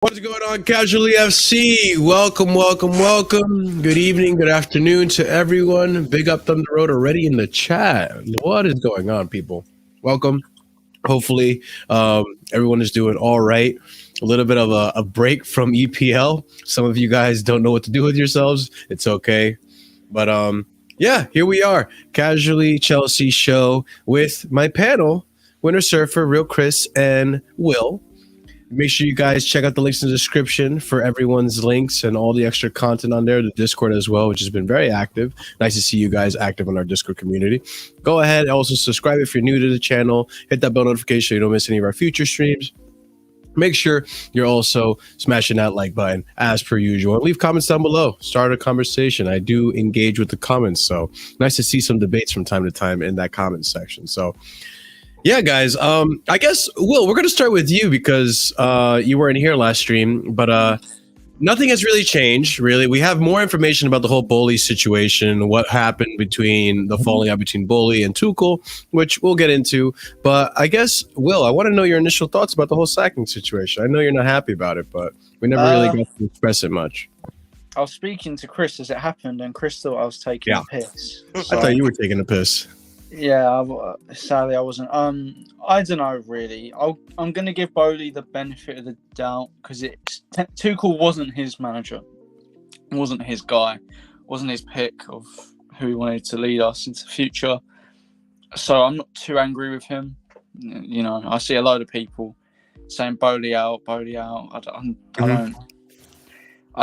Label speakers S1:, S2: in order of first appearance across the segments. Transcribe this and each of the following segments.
S1: What's going on, Casually FC? Welcome. Good evening, good afternoon to everyone. Big up Thunder Road already in the chat. What is going on, people? Welcome. Hopefully, everyone is doing all right. A little bit of a break from EPL. Some of you guys don't know what to do with yourselves. It's okay. But yeah, here we are. Casually Chelsea show with my panel, Winter Surfer, Real Chris, and Will. Make sure you guys check out the links in the description for everyone's links and all the extra content on there. The Discord as well, which has been very active. Nice to see you guys active in our Discord community. Go ahead and also subscribe if you're new to the channel. Hit that bell notification so you don't miss any of our future streams. Make sure you're also smashing that like button as per usual. And leave comments down below. Start a conversation. I do engage with the comments, so nice to see some debates from time to time in that comment section. So yeah, guys, I guess, Will, we're going to start with you because you weren't here last stream, but nothing has really changed, really. We have more information about the whole Boehly'S situation, what happened between the falling out between Boehly and Tuchel, which we'll get into. But I guess, Will, I want to know your initial thoughts about the whole sacking situation. I know you're not happy about it, but we never really got to express it much.
S2: I was speaking to Chris as it happened, and Chris thought I was taking a piss.
S1: So, I thought you were taking a piss.
S2: Yeah, sadly I wasn't. I don't know really. I'm gonna give Boehly the benefit of the doubt because Tuchel wasn't his manager, wasn't his guy, wasn't his pick of who he wanted to lead us into the future. So I'm not too angry with him. You know, I see a load of people saying Boehly out. I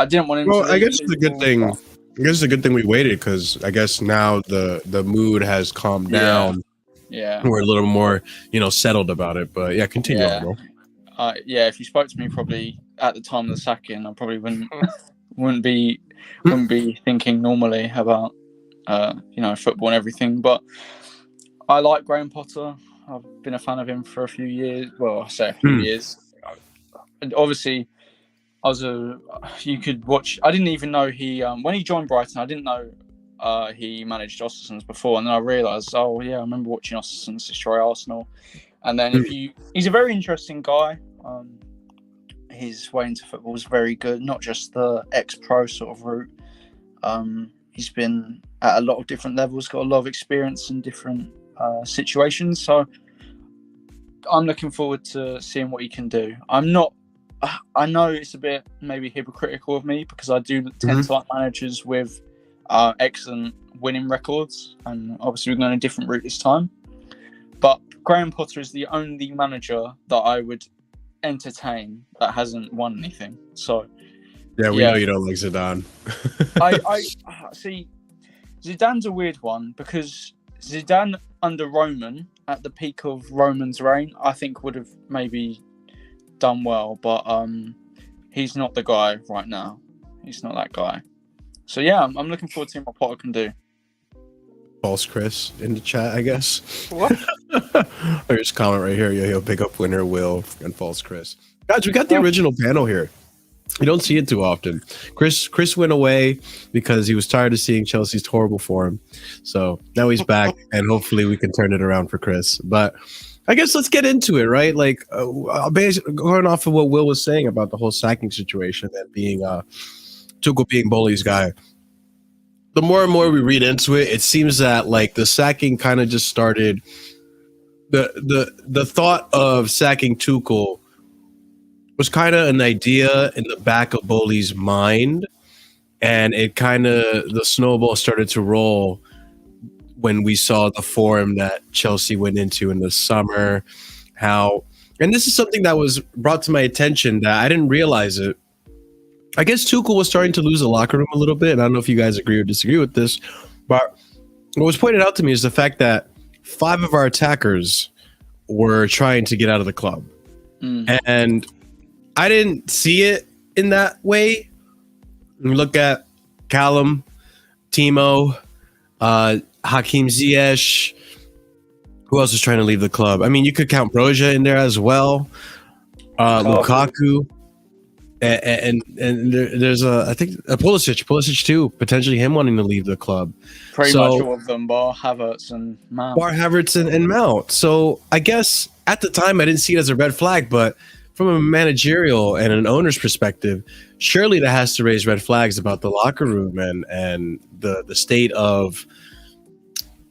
S2: didn't want him.
S1: Well, I guess it's a good thing. I guess it's a good thing we waited because I guess now the mood has calmed down.
S2: Yeah,
S1: we're a little more, settled about it. But yeah, continue on, bro.
S2: If you spoke to me probably at the time of the sacking, I probably wouldn't be thinking normally about football and everything. But I like Graham Potter. I've been a fan of him for a few years. Well, I say a few years. Obviously, you could watch. I didn't even know he when he joined Brighton. I didn't know he managed Ostersund's before, and then I realised, oh yeah, I remember watching Ostersund's destroy Arsenal. And then he's a very interesting guy. His way into football is very good, not just the ex-pro sort of route. He's been at a lot of different levels, got a lot of experience in different situations. So I'm looking forward to seeing what he can do. I know it's a bit maybe hypocritical of me because I do tend to like managers with excellent winning records, and obviously we're going a different route this time. But Graham Potter is the only manager that I would entertain that hasn't won anything. So
S1: yeah, we know you don't like Zidane.
S2: I see. Zidane's a weird one because Zidane under Roman at the peak of Roman's reign, I think would have maybe done well, but he's not the guy right now. He's not that guy. So yeah, I'm looking forward to seeing what Potter can do.
S1: False Chris in the chat, I guess.
S2: What?
S1: There's a comment right here. Yo, big up Winner, Will, and False Chris. Guys, we got the original panel here. You don't see it too often. Chris went away because he was tired of seeing Chelsea's horrible form. So now he's back, and hopefully we can turn it around for Chris. But I guess let's get into it, right? Like, going off of what Will was saying about the whole sacking situation and being Tuchel being Boehly's guy. The more and more we read into it, it seems that like the sacking kind of just started. The thought of sacking Tuchel was kind of an idea in the back of Boehly's mind, and it kind of the snowball started to roll when we saw the form that Chelsea went into in the summer. And this is something that was brought to my attention that I didn't realize it. I guess Tuchel was starting to lose the locker room a little bit, and I don't know if you guys agree or disagree with this, but what was pointed out to me is the fact that 5 of our attackers were trying to get out of the club. And I didn't see it in that way. You look at Callum, Timo, Hakim Ziyech. Who else is trying to leave the club? I mean, you could count Broja in there as well. Lukaku. And there's I think Pulisic too, potentially him wanting to leave the club.
S2: Pretty much all of them, bar Havertz and Mount.
S1: And Mount. So I guess at the time I didn't see it as a red flag, but from a managerial and an owner's perspective, surely that has to raise red flags about the locker room and the state of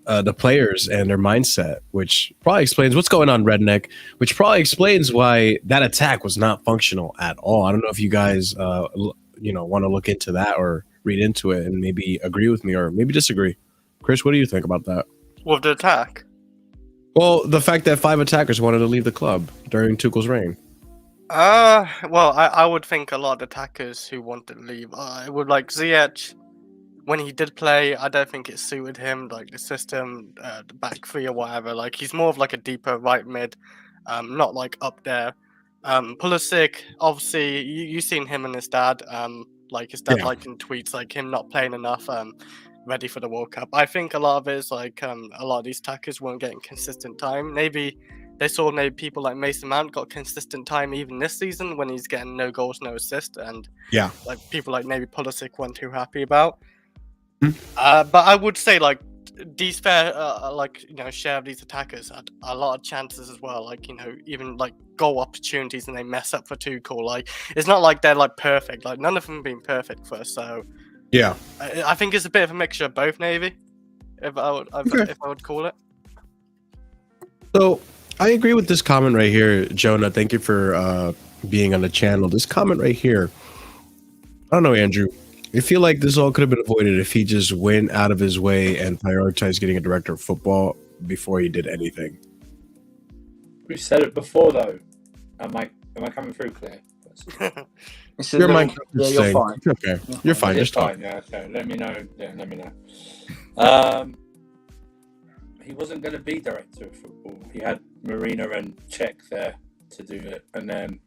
S1: the players and their mindset, which probably explains what's going on, Redneck, which probably explains why that attack was not functional at all. I don't know if you guys, want to look into that or read into it and maybe agree with me or maybe disagree. Chris, what do you think about that?
S3: With the attack?
S1: Well, the fact that 5 attackers wanted to leave the club during Tuchel's reign.
S3: Well, I would think a lot of attackers who wanted to leave. I would like Ziyech. When he did play, I don't think it suited him, like the system, the back three or whatever. Like he's more of like a deeper right mid, not like up there. Pulisic, obviously, you seen him and his dad. Like his dad, like in tweets, like him not playing enough, ready for the World Cup. I think a lot of it is like a lot of these attackers weren't getting consistent time. Maybe they saw people like Mason Mount got consistent time even this season when he's getting no goals, no assist, and like people like maybe Pulisic weren't too happy about. But I would say like these share of these attackers had a lot of chances as well, like even like goal opportunities, and they mess up for Tuchel. Like it's not like they're like perfect, like none of them been perfect for us. So I think it's a bit of a mixture of both, maybe, if I would call it.
S1: So I agree with this comment right here, Jonah. Thank you for being on the channel. This comment right here, I don't know, Andrew, I feel like this all could have been avoided if he just went out of his way and prioritized getting a director of football before he did anything.
S4: We've said it before, though. Am I coming through clear?
S1: You're fine. Okay, you're fine. Just
S4: fine. Yeah, okay. Let me know. Yeah, let me know. He wasn't going to be director of football. He had Marina and Czech there to do it, and then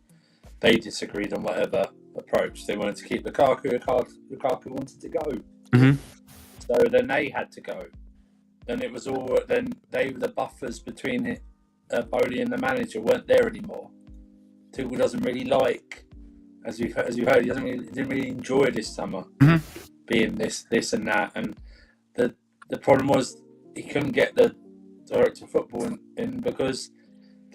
S4: they disagreed on whatever approach. They wanted to keep Lukaku. Lukaku wanted to go. So then they had to go. Then it was all. Then the buffers between Boehly and the manager weren't there anymore. Tuchel doesn't really like, as you heard, he didn't really enjoy this summer being this and that. And the problem was he couldn't get the director of football in because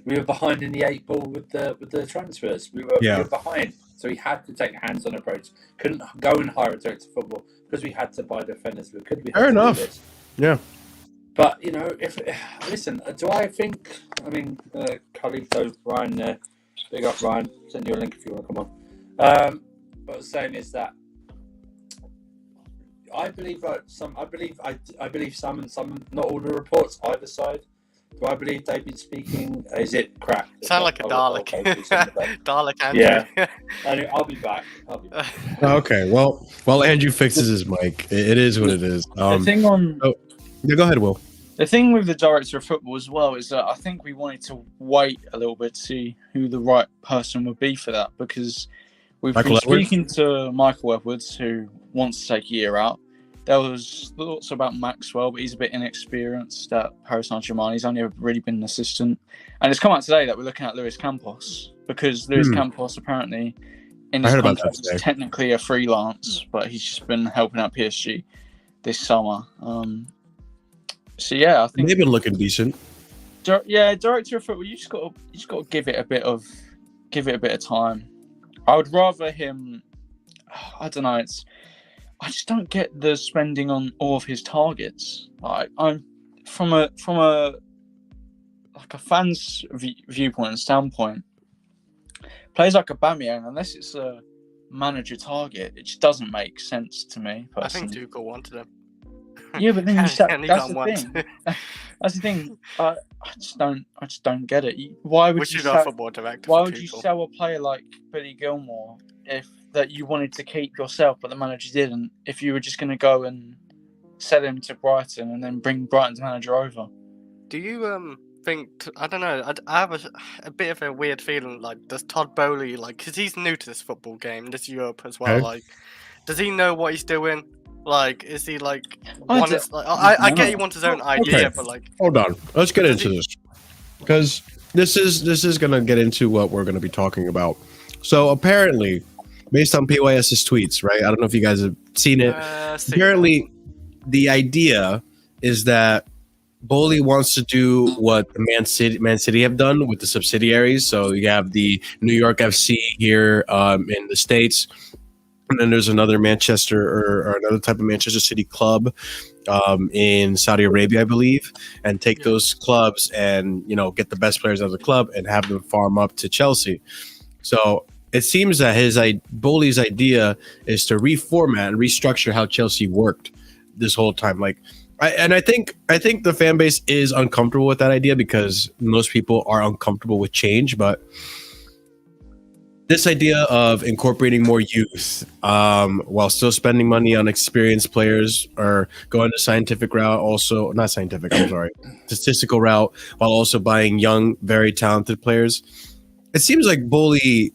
S4: we were behind in the 8 ball with the transfers. We were behind. So he had to take a hands-on approach. Couldn't go and hire a director of football because we had to buy defenders.
S1: Fair enough. Yeah.
S4: But do I think? I mean, Carlito, Ryan there, big up Ryan. Send you a link if you want to come on. What I was saying is that I believe some and some, not all the reports either side. Do I believe they've been speaking? Is it crap?
S3: Sound like a Dalek. Dalek Andrew.
S4: Yeah. I'll be back.
S1: Okay. Well, Andrew fixes his mic. It is what it is.
S2: The thing on.
S1: Go ahead, Will.
S2: The thing with the director of football as well is that I think we wanted to wait a little bit to see who the right person would be for that, because we've been speaking to Michael Edwards, who wants to take a year out. There was thoughts about Maxwell, but he's a bit inexperienced at Paris Saint-Germain. He's only really been an assistant. And it's come out today that we're looking at Luis Campos, because Luis Campos apparently in his contract is technically a freelance, but he's just been helping out PSG this summer. I think
S1: they've been looking decent.
S2: Director of football, you just got to give it a bit of time. I would rather him. I don't know. I just don't get the spending on all of his targets. Like, I'm from a fan's viewpoint and standpoint. Players like Aubameyang, unless it's a manager target, it just doesn't make sense to me. Personally.
S3: I think Tuchel wanted him.
S2: Yeah, but then that's the thing. That's the thing. I just don't get it. Why would you sell a player like Billy Gilmore that you wanted to keep yourself, but the manager didn't? If you were just going to go and sell him to Brighton and then bring Brighton's manager over,
S3: do you think? I don't know. I have a bit of a weird feeling. Like, does Todd Boehly, like, because he's new to this football game, this Europe as well. Like, does he know what he's doing? Like, is he like? I get he wants his own idea, but like,
S1: hold on, let's get into this, because this is gonna get into what we're gonna be talking about. So apparently, based on PYS's tweets, right? I don't know if you guys have seen it. Apparently, the idea is that Boehly wants to do what the Man City have done with the subsidiaries. So you have the New York FC here in the States, and then there's another Manchester or another type of Manchester City club in Saudi Arabia, I believe, and take those clubs and get the best players out of the club and have them farm up to Chelsea. So it seems that Boehly's idea is to reformat and restructure how Chelsea worked this whole time. I think the fan base is uncomfortable with that idea because most people are uncomfortable with change, but this idea of incorporating more youth while still spending money on experienced players or going the statistical route while also buying young, very talented players. It seems like Boehly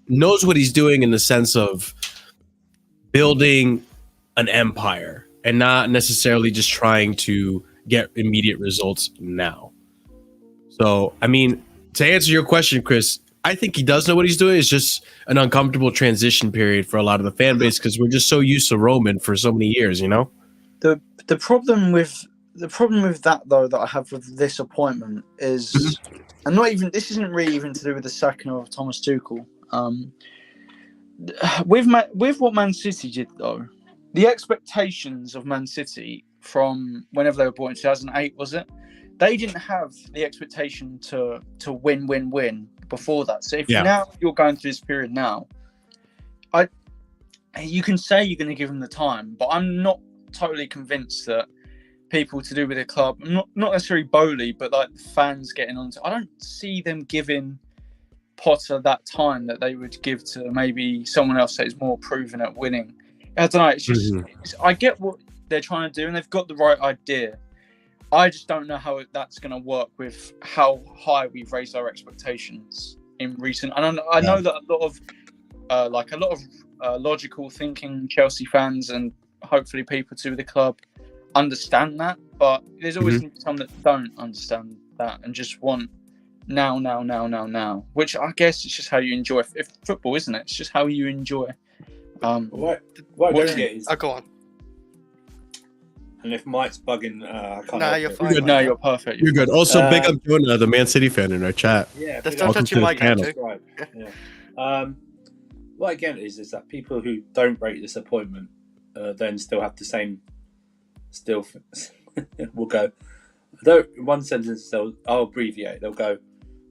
S1: knows what he's doing in the sense of building an empire and not necessarily just trying to get immediate results now. So, I mean, to answer your question, Chris, I think he does know what he's doing. It's just an uncomfortable transition period for a lot of the fan base because we're just so used to Roman for so many years,
S2: The problem with that though that I have with this appointment is, and this isn't really even to do with the sacking of Thomas Tuchel. With what Man City did though, the expectations of Man City from whenever they were bought in 2008, was it? They didn't have the expectation to win before that. So if now you're going through this period now, you can say you're going to give them the time, but I'm not totally convinced that people to do with the club, not necessarily Boehly, but like the fans getting onto. I don't see them giving Potter that time that they would give to maybe someone else that is more proven at winning. I don't know. It's just I get what they're trying to do, and they've got the right idea. I just don't know how that's going to work with how high we've raised our expectations in recent. And I know that a lot of logical thinking Chelsea fans and hopefully people to the club understand that, but there's always some that don't understand that and just want now, which I guess it's just how you enjoy football, isn't it? It's just how you enjoy.
S4: What I don't get is...
S3: go on.
S4: And if Mike's bugging, I can't.
S3: Nah, you're fine.
S2: No, you're perfect.
S1: You're good. Also, big up Jonah, the Man City fan in our chat.
S4: Yeah,
S3: Let's don't touch your mic, too.
S4: Yeah. What I get is that people who don't rate this appointment then still have the same. Still, will go. In one sentence, I'll abbreviate. They'll go,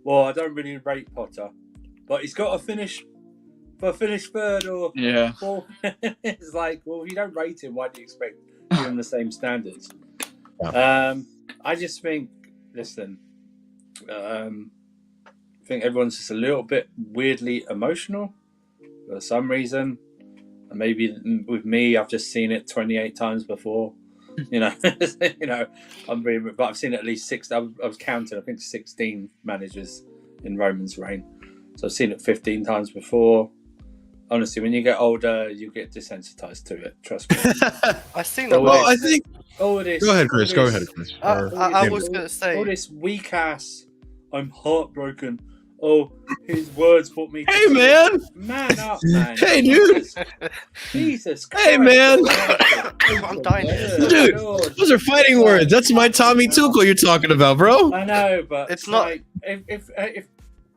S4: "Well, I don't really rate Potter, but he's got to finish third or fourth." It's like, well, if you don't rate him, why do you expect give him the same standards? I just think, listen, I think everyone's just a little bit weirdly emotional for some reason. And maybe with me, I've just seen it 28 times before. But I've seen it at least 6. I was counting, I think 16 managers in Roman's reign. So I've seen it 15 times before. Honestly, when you get older, you get desensitized to it. Trust me.
S3: I've seen that.
S1: Well, I think.
S4: All this.
S1: Go ahead, Chris.
S3: I was going to say.
S4: All this weak ass. I'm heartbroken. Oh, his words put me.
S1: Hey, man.
S4: Man up, man.
S1: Hey, dude.
S4: Jesus Christ.
S1: Hey, man.
S3: I'm dying.
S1: Dude, those are fighting words. That's my Tommy Tuchel you're talking about, bro.
S4: I know, but
S3: it's not.
S4: Like, if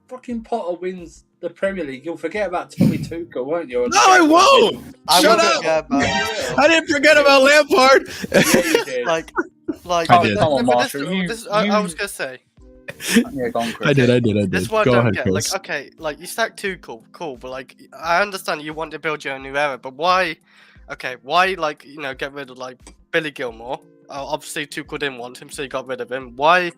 S4: fucking Potter wins the Premier League, you'll forget about Tommy Tuchel, won't you?
S1: No, I won't. Shut up. I didn't forget about Lampard.
S4: Yeah, you did.
S3: Like.
S1: I did.
S2: Come on, Marshall.
S3: I was going to say.
S2: Yeah, go on, Chris.
S1: I did.
S3: This is what
S1: Go
S3: I don't
S1: ahead,
S3: get.
S1: Chris.
S3: Like, okay, like you stack Tuchel, cool, but like I understand you want to build your own new era, but why? Okay, why get rid of like Billy Gilmore? Obviously Tuchel didn't want him, so you got rid of him. Why?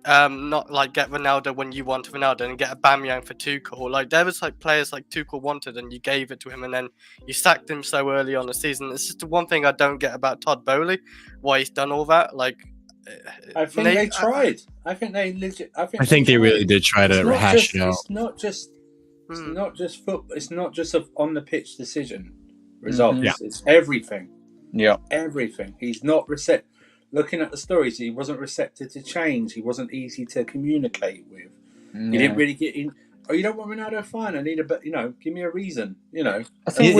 S3: Not like get Ronaldo when you want Ronaldo and get a Aubameyang for Tuchel. Like there was like players like Tuchel wanted and you gave it to him and then you sacked him so early on the season. It's just the one thing I don't get about Todd Boehly, why he's done all that. Like
S4: I think they tried. I think they legit. I think
S1: they really did try to hash it out.
S4: It's not just football. It's not just a on the pitch decision results.
S1: Yeah.
S4: It's everything.
S2: Yeah,
S4: everything. He's not receptive. Looking at the stories, he wasn't receptive to change. He wasn't easy to communicate with. He didn't really get in. Oh, you don't want Ronaldo? Fine. I need give me a reason.
S2: I think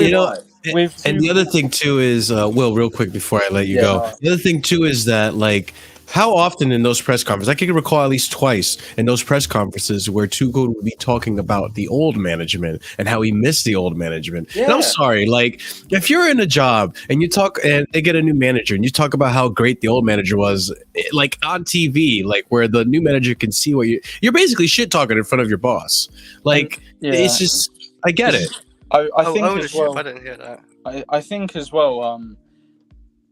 S1: and the other thing too is, Will, real quick before I let you go. The other thing too is that like How often in those press conferences, I can recall at least twice in those press conferences where Tuchel would be talking about the old management and how he missed the old management.
S4: Yeah.
S1: And I'm sorry, like if you're in a job and you talk and they get a new manager and you talk about how great the old manager was, like on TV, like where the new manager can see what you're basically shit talking in front of your boss. Like it's just, I get it.
S2: I think as
S3: ownership,
S2: well.
S3: I didn't hear that.
S2: I think as well.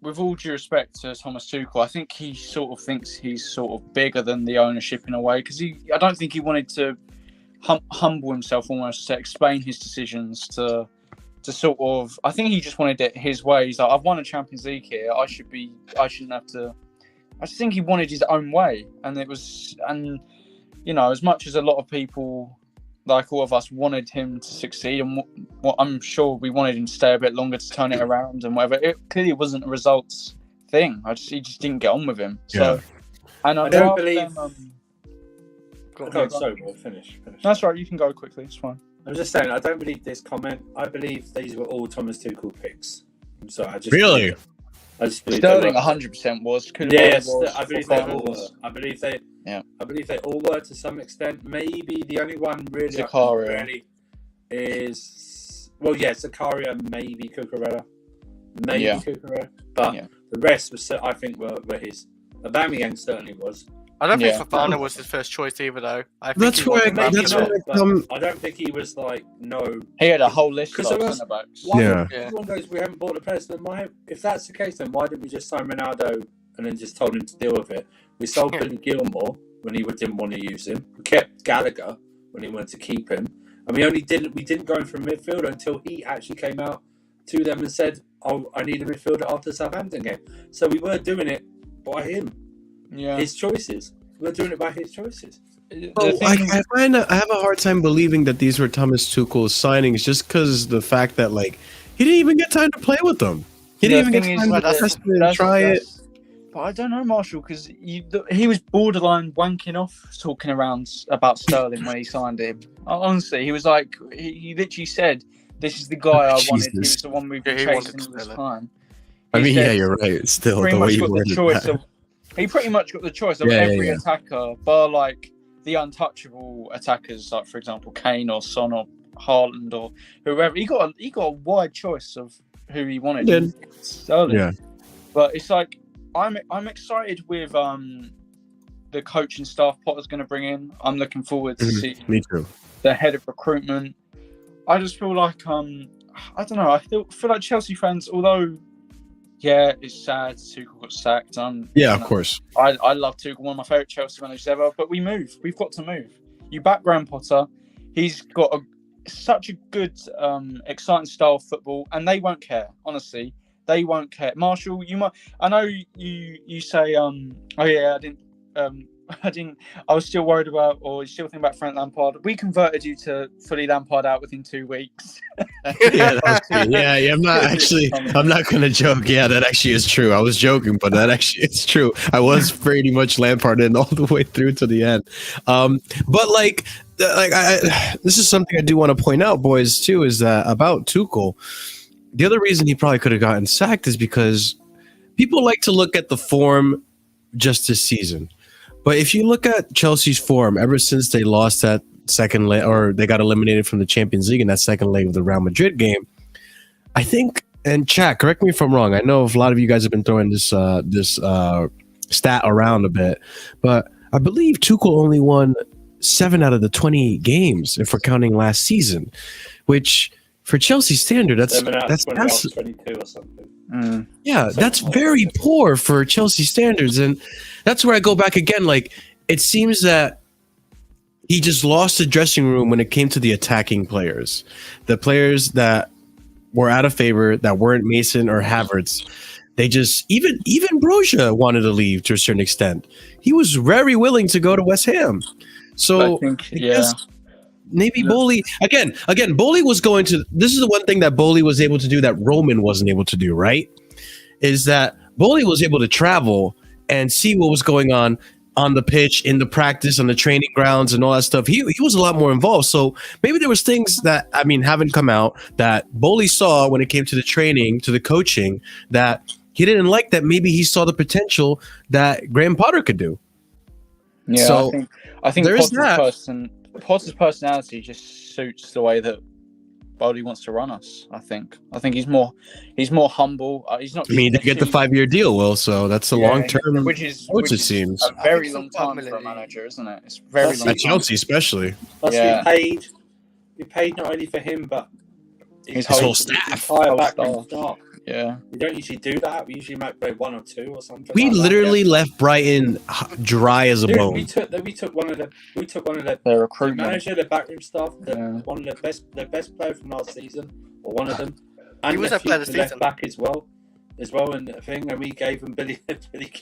S2: With all due respect to Thomas Tuchel, I think he sort of thinks he's sort of bigger than the ownership in a way, because I don't think he wanted to humble himself almost to explain his decisions to sort of. I think he just wanted it his way. He's like, I've won a Champions League here. I shouldn't have to. I just think he wanted his own way, and you know, as much as a lot of people, like all of us, wanted him to succeed, and what I'm sure we wanted him to stay a bit longer to turn it around and whatever. It clearly wasn't a results thing. He just didn't get on with him. So, and
S4: I don't believe.
S2: Sorry,
S4: we'll finish.
S2: That's right. You can go quickly. It's fine.
S4: I'm just saying, I don't believe this comment. I believe these were all Thomas Tuchel picks. So I just
S1: Really?
S4: I just believe
S2: Sterling 100% was.
S4: Yes,
S2: was,
S4: I believe they all were.
S2: was.
S4: I believe they.
S2: Yeah.
S4: I believe they all were to some extent. Maybe the only one really
S2: Zakaria
S4: is Zakaria, maybe Cucurella, Cucurella, but the rest was, I think, were his. Aubameyang certainly was.
S3: I don't think Fofana was his first choice either, though. I think
S1: That's where
S4: I don't think he was like no.
S2: He had a whole list of
S4: Because
S2: centre backs.
S4: Everyone goes, we haven't bought the players. Then if that's the case, then why didn't we just sign Ronaldo and then just told him to deal with it? We sold Billy Gilmore when he didn't want to use him. We kept Gallagher when he wanted to keep him, and we didn't go in for a midfielder until he actually came out to them and said, "Oh, I need a midfielder after the Southampton game." So we were doing it by him. Yeah, his choices. We're doing it by his choices.
S1: I have a hard time believing that these were Thomas Tuchel's signings, just because the fact that like he didn't even get time to play with them. He didn't even get time to try it.
S2: But I don't know, Marshall, because he was borderline wanking off talking around about Sterling when he signed him. Honestly, he was like, he literally said, "This is the guy I wanted. He was the one we've been chasing all this time."
S1: I mean, you're right. Still, the way you worded that.
S2: He pretty much got the choice of every attacker, bar like the untouchable attackers, like for example Kane or Son or Haaland or whoever. He got a wide choice of who he wanted. Sterling. Yeah. But it's like I'm excited with the coaching staff Potter's going to bring in. I'm looking forward to see the head of recruitment. I just feel like I don't know. I feel like Chelsea fans, although. Yeah, it's sad Tuchel got sacked.
S1: Of course.
S2: I love Tuchel, one of my favourite Chelsea managers ever, but we move. We've got to move. You back Graham Potter. He's got such a good, exciting style of football, and they won't care. Honestly, they won't care. Marshall, you might. I know you say, I was still worried about, or still thinking about Frank Lampard. We converted you to fully Lampard out within 2 weeks.
S1: I'm not going to joke. Yeah, that actually is true. I was joking, but that actually is true. I was pretty much Lampard in all the way through to the end. But this is something I do want to point out, boys, too, is that about Tuchel, the other reason he probably could have gotten sacked is because people like to look at the form just this season. But if you look at Chelsea's form ever since they lost that second leg, or they got eliminated from the Champions League in that second leg of the Real Madrid game, I think, and chat, correct me if I'm wrong. I know a lot of you guys have been throwing this stat around a bit, but I believe Tuchel only won 7 out of the 20 games if we're counting last season, which for Chelsea standard, that's
S4: 22 or something.
S1: Yeah, that's very poor for Chelsea standards, and that's where I go back again. Like, it seems that he just lost the dressing room when it came to the attacking players, the players that were out of favor, that weren't Mason or Havertz. They just even Broja wanted to leave to a certain extent. He was very willing to go to West Ham. So I think, maybe Boehly again. Boehly was going to. This is the one thing that Boehly was able to do that Roman wasn't able to do. Right, is that Boehly was able to travel and see what was going on the pitch, in the practice, on the training grounds, and all that stuff. He was a lot more involved. So maybe there was things that haven't come out that Boehly saw when it came to the training, to the coaching, that he didn't like that. Maybe he saw the potential that Graham Potter could do.
S2: Yeah,
S1: So
S2: I think
S1: there's that.
S2: Potter's personality just suits the way that Boehly wants to run us. I think he's more humble. He's not.
S1: I mean, to get the 5-year deal, Will. So that's a long term,
S2: which is
S1: it seems
S2: a very
S3: I think
S2: long
S3: some
S2: time for a
S3: family-
S2: manager, isn't it? It's very long.
S1: at Chelsea, especially.
S4: Plus,
S2: Yeah.
S4: we paid not only for him, but
S2: His
S1: whole
S4: his
S1: staff.
S4: entire
S2: Whole
S4: backroom
S2: staff.
S4: staff.
S2: Yeah,
S4: We don't usually do that. We usually might play 1 or 2 or something.
S1: We
S4: like that.
S1: literally left Brighton dry as a
S4: Dude,
S1: bone.
S4: we took one of the
S2: their
S4: the
S2: recruitment.
S4: manager, the backroom staff,
S2: Yeah.
S4: one of the best player from last season, or one of them, and
S3: He was
S4: the
S3: a player this
S4: left
S3: season.
S4: back as well, in the thing, and we gave him Billy.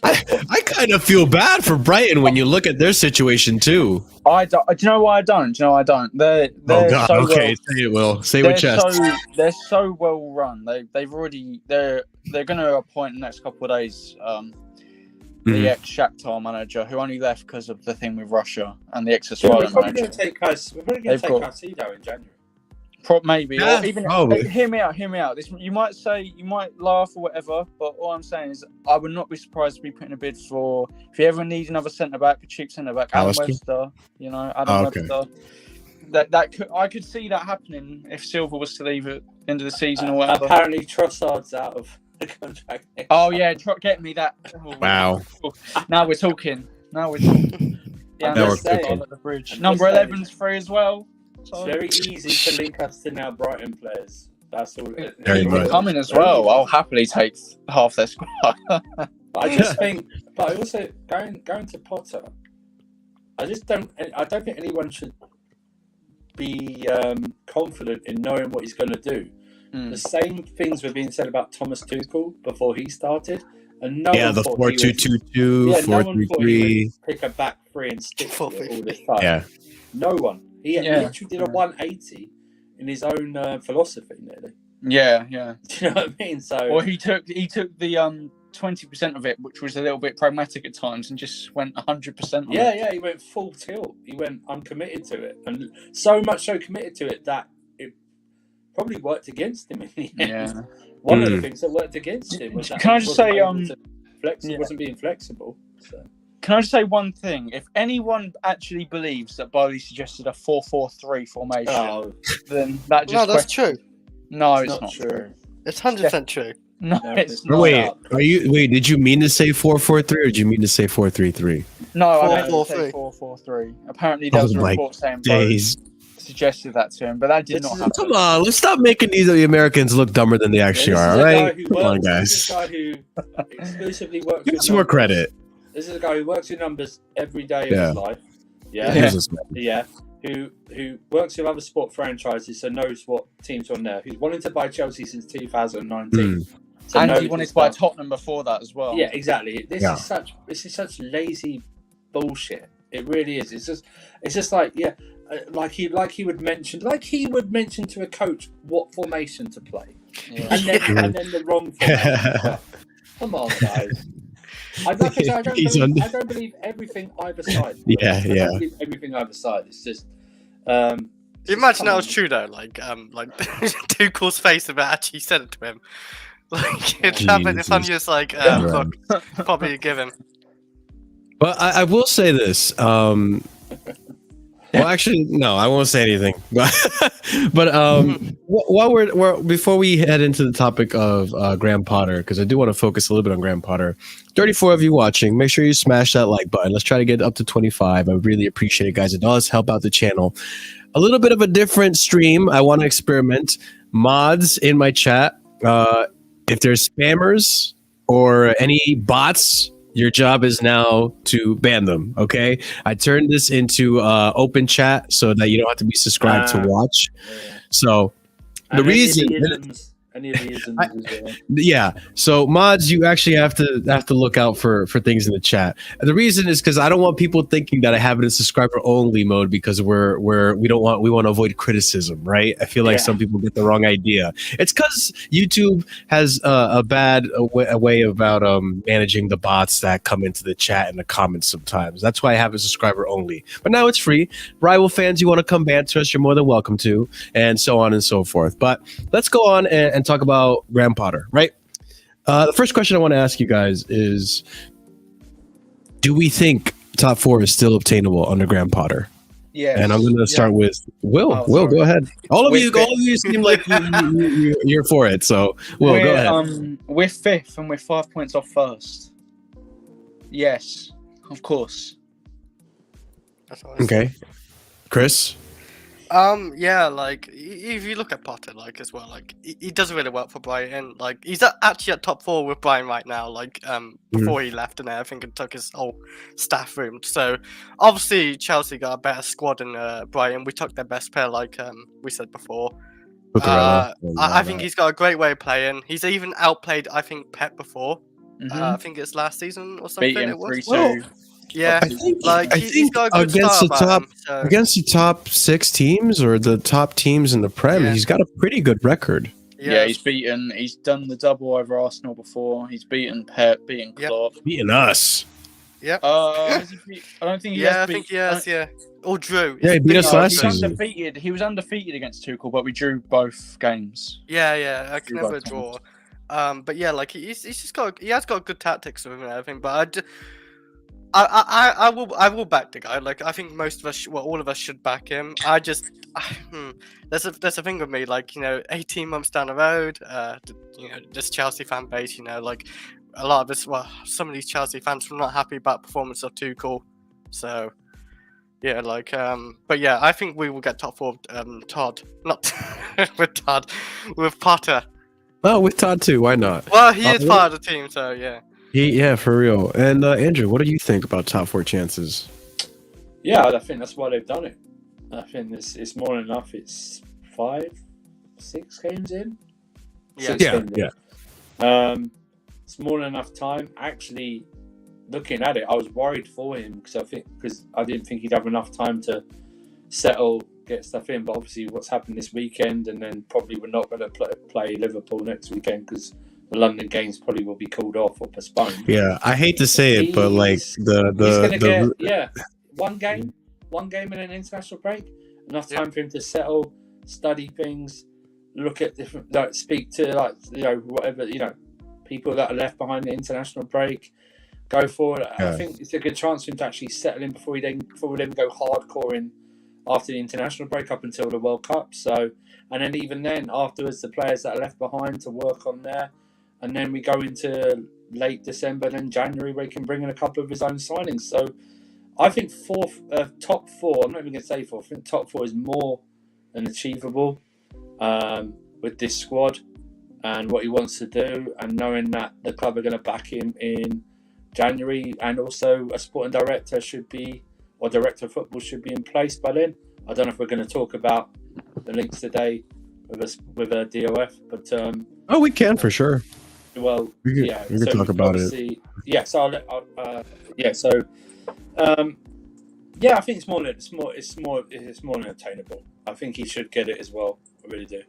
S1: I kind of feel bad for Brighton when you look at their situation too.
S2: I don't. Do you know why I don't? Do you know why I don't? They're
S1: Oh God!
S2: so
S1: Okay,
S2: well,
S1: say it, Will. Say with chest.
S2: they're so well run. They've already they're going to appoint in the next couple of days
S1: Mhm.
S2: the ex Shakhtar manager who only left because of the thing with Russia, and the ex
S4: We're
S2: Australian
S4: probably
S2: manager.
S4: going to take
S2: They've got-
S4: Casido in January.
S2: Maybe,
S1: Yeah,
S2: or even
S1: probably.
S2: hear me out. This, you might laugh or whatever, but all I'm saying is I would not be surprised to be putting a bid for if you ever need another centre back, a cheap centre back, Adam
S1: Alistair?
S2: Webster. Adam
S1: okay.
S2: Webster. I could see that happening if Silva was to leave at the end of the season or whatever.
S4: Apparently, Trossard's out of the contract.
S2: Oh yeah, get me that. Oh,
S1: Wow.
S2: Now we're talking. Yeah,
S1: Now we're
S2: that's the
S1: cooking.
S2: of the bridge.
S4: I'm
S2: Number
S4: just saying.
S2: 11's free as well.
S4: It's
S2: So
S4: very easy to link us to now Brighton players. That's all.
S1: Very
S2: people
S1: good.
S2: coming as well. I'll happily take half their squad.
S4: But I just think, but I also going to Potter. I don't think anyone should be confident in knowing what he's going to do.
S2: Mm.
S4: The same things were being said about Thomas Tuchel before he started, and no
S1: Yeah,
S4: one
S1: the
S4: thought he would-
S1: 4-2-2-2,
S4: yeah, no one thought he
S1: 4-3-3.
S4: would pick a back three and stick to it all this
S3: 4-3-3.
S4: time.
S1: Yeah.
S4: No one. He
S2: Yeah.
S4: literally did a 180 in his own philosophy, nearly.
S2: Yeah.
S4: Do you know what I mean? So
S2: Well, he took the 20% of it, which was a little bit pragmatic at times, and just went 100%.
S4: yeah, he went full tilt. He went, I'm committed to it, and so much so committed to it that it probably worked against him in the end.
S2: Yeah.
S4: One of the things that worked against him was that
S2: Can I
S4: he
S2: just
S4: wasn't
S2: say,
S4: able to flex. He
S2: yeah.
S4: wasn't being flexible. So.
S2: Can I just say one thing? If anyone actually believes that Boehly suggested a 4-4-3 formation,
S4: Oh,
S2: then that just
S3: No, that's true.
S2: No,
S4: it's
S2: it's not true.
S3: It's 100% true.
S2: No,
S4: No,
S2: it's
S4: it's
S2: not.
S4: not.
S1: Wait, did you mean to say 4-4-3 or did you mean to say 4-3-3?
S2: No, I meant to say
S3: 4-4-3.
S2: 4-4-3. Apparently, there was
S1: Oh
S2: a
S1: my
S2: report saying Boehly
S1: Days.
S2: suggested that to him, but that did
S4: This
S2: not
S4: is a-
S2: happen.
S1: Come on, let's stop making these Americans look dumber than they actually
S4: this
S1: are,
S4: is
S1: all
S4: a guy
S1: right?
S4: who
S1: Come on,
S4: This is
S1: guys.
S4: a guy who exclusively works
S1: Give
S4: with
S1: us more
S4: numbers.
S1: credit.
S4: This is a guy who works with numbers every day of
S1: Yeah.
S4: his life. Yeah.
S2: Yeah.
S1: Businessman.
S4: Yeah, who works with other sport franchises, so knows what teams are on there. Who's wanted to buy Chelsea since 2019, so
S2: And
S4: knows
S2: he wanted
S4: his
S2: to buy
S4: stuff.
S2: Tottenham before that as well.
S4: Yeah, exactly. This
S1: Yeah.
S4: is such lazy bullshit. It really is. It's just like like he would mention to a coach what formation to play,
S2: Yeah.
S4: and then the wrong formation. Come on, guys. I don't believe everything either side.
S1: Yeah,
S4: I
S1: yeah.
S4: don't believe everything either side. It's just. It's just,
S3: Imagine
S4: come
S3: that was
S4: on.
S3: true though. Like Tuchel's face if it actually said it to him. Like it's happened. It's
S1: Jesus.
S3: just like
S1: Yeah.
S3: look, probably a given.
S1: But I will say this. Well, actually, no, I won't say anything. But while we're before we head into the topic of Graham Potter, because I do want to focus a little bit on Graham Potter. 34 of you watching, make sure you smash that like button. Let's try to get up to 25. I really appreciate it, guys. It does help out the channel. A little bit of a different stream. I want to experiment. Mods in my chat. If there's spammers or any bots, your job is now to ban them, okay? I turned this into open chat so that you don't have to be subscribed to watch.
S4: Yeah.
S1: So
S4: And
S1: the reason,
S4: any of the isms as well.
S1: yeah. So mods, you actually have to look out for things in the chat. The reason is because I don't want people thinking that I have it in subscriber only mode because we want to avoid criticism, right? I feel like
S4: Yeah.
S1: some people get the wrong idea. It's because YouTube has a bad way about managing the bots that come into the chat and the comments sometimes. That's why I have it subscriber only. But now it's free. Rival fans, you want to come banter us, you're more than welcome to, and so on and so forth. But let's go on and talk about Graham Potter, right? The first question I want to ask you guys is, do we think top 4 is still obtainable under Graham Potter?
S2: Yes.
S1: And I'm going to start with Will.
S2: Oh,
S1: Will,
S2: sorry.
S1: go ahead. All of
S2: With
S1: you seem like you're for it. So, Will, go ahead.
S2: We're 5th and we're 5 points off first. Yes, of course.
S3: That's what I
S1: Okay. Chris?
S3: Yeah, like if you look at Potter, like as well, like he does really well for Brighton. Like he's actually at top 4 with Brighton right now. Like before he left and everything and took his whole staff room. So obviously Chelsea got a better squad than Brighton. We took their best player, like we said before. I think he's got a great way of playing. He's even outplayed, I think, Pep before. I think it's last season or something.
S2: Beat him
S3: It was
S2: 3-2.
S3: Yeah,
S1: I think,
S3: he's got a good
S1: against
S3: start
S1: the
S3: about
S1: top
S3: him, so.
S1: against the top 6 teams or the top teams in the Prem,
S3: Yeah.
S1: he's got a pretty good record.
S2: Yeah, he's done the double over Arsenal before. He's beaten Pep, beaten Klopp.
S1: Beating us.
S3: Yep.
S2: I don't think he has.
S3: I think he has. Yeah. Or drew.
S1: Yeah, he beat us last
S2: He's
S1: season.
S2: undefeated. He was undefeated against Tuchel, but we drew both games.
S3: Yeah. I can
S2: Drew
S3: never
S2: both
S3: draw. But yeah, like he's just got good tactics with him and everything. But I will back the guy. Like I think most of us, all of us should back him. There's a thing with me, like 18 months down the road, this Chelsea fan base, like a lot of us, some of these Chelsea fans were not happy about the performance of Tuchel. So yeah, like but yeah, I think we will get top 4. Todd, not with Todd, with Potter.
S1: Oh, with Todd too. Why not?
S3: Well, he is part of the team, so yeah.
S1: Yeah, for real. And Andrew, what do you think about top 4 chances?
S4: Yeah, I think that's why they've done it. I think it's more than enough. It's 6 games in.
S3: Yeah.
S4: It's more than enough time. Actually, looking at it, I was worried for him because I didn't think he'd have enough time to settle, get stuff in. But obviously, what's happened this weekend, and then probably we're not going to play Liverpool next weekend because the London games probably will be called off or postponed.
S1: Yeah, I hate to say it, but like
S4: he's gonna get one game in an international break, enough time for him to settle, study things, look at different, speak to whatever people that are left behind the international break, go forward. Yeah. I think it's a good chance for him to actually settle in before we then go hardcore in after the international break up until the World Cup. So, and then even then afterwards, the players that are left behind to work on there. And then we go into late December, then January, where he can bring in a couple of his own signings. So I think top 4, I'm not even going to say 4, I think top 4 is more than achievable with this squad and what he wants to do, and knowing that the club are going to back him in January, and also a sporting director director of football should be in place by then. I don't know if we're going to talk about the links today with a DOF, but we
S1: can for sure.
S4: Well,
S1: we can talk about it.
S4: Yeah, so I think it's more than attainable. I think he should get it as well. I really do.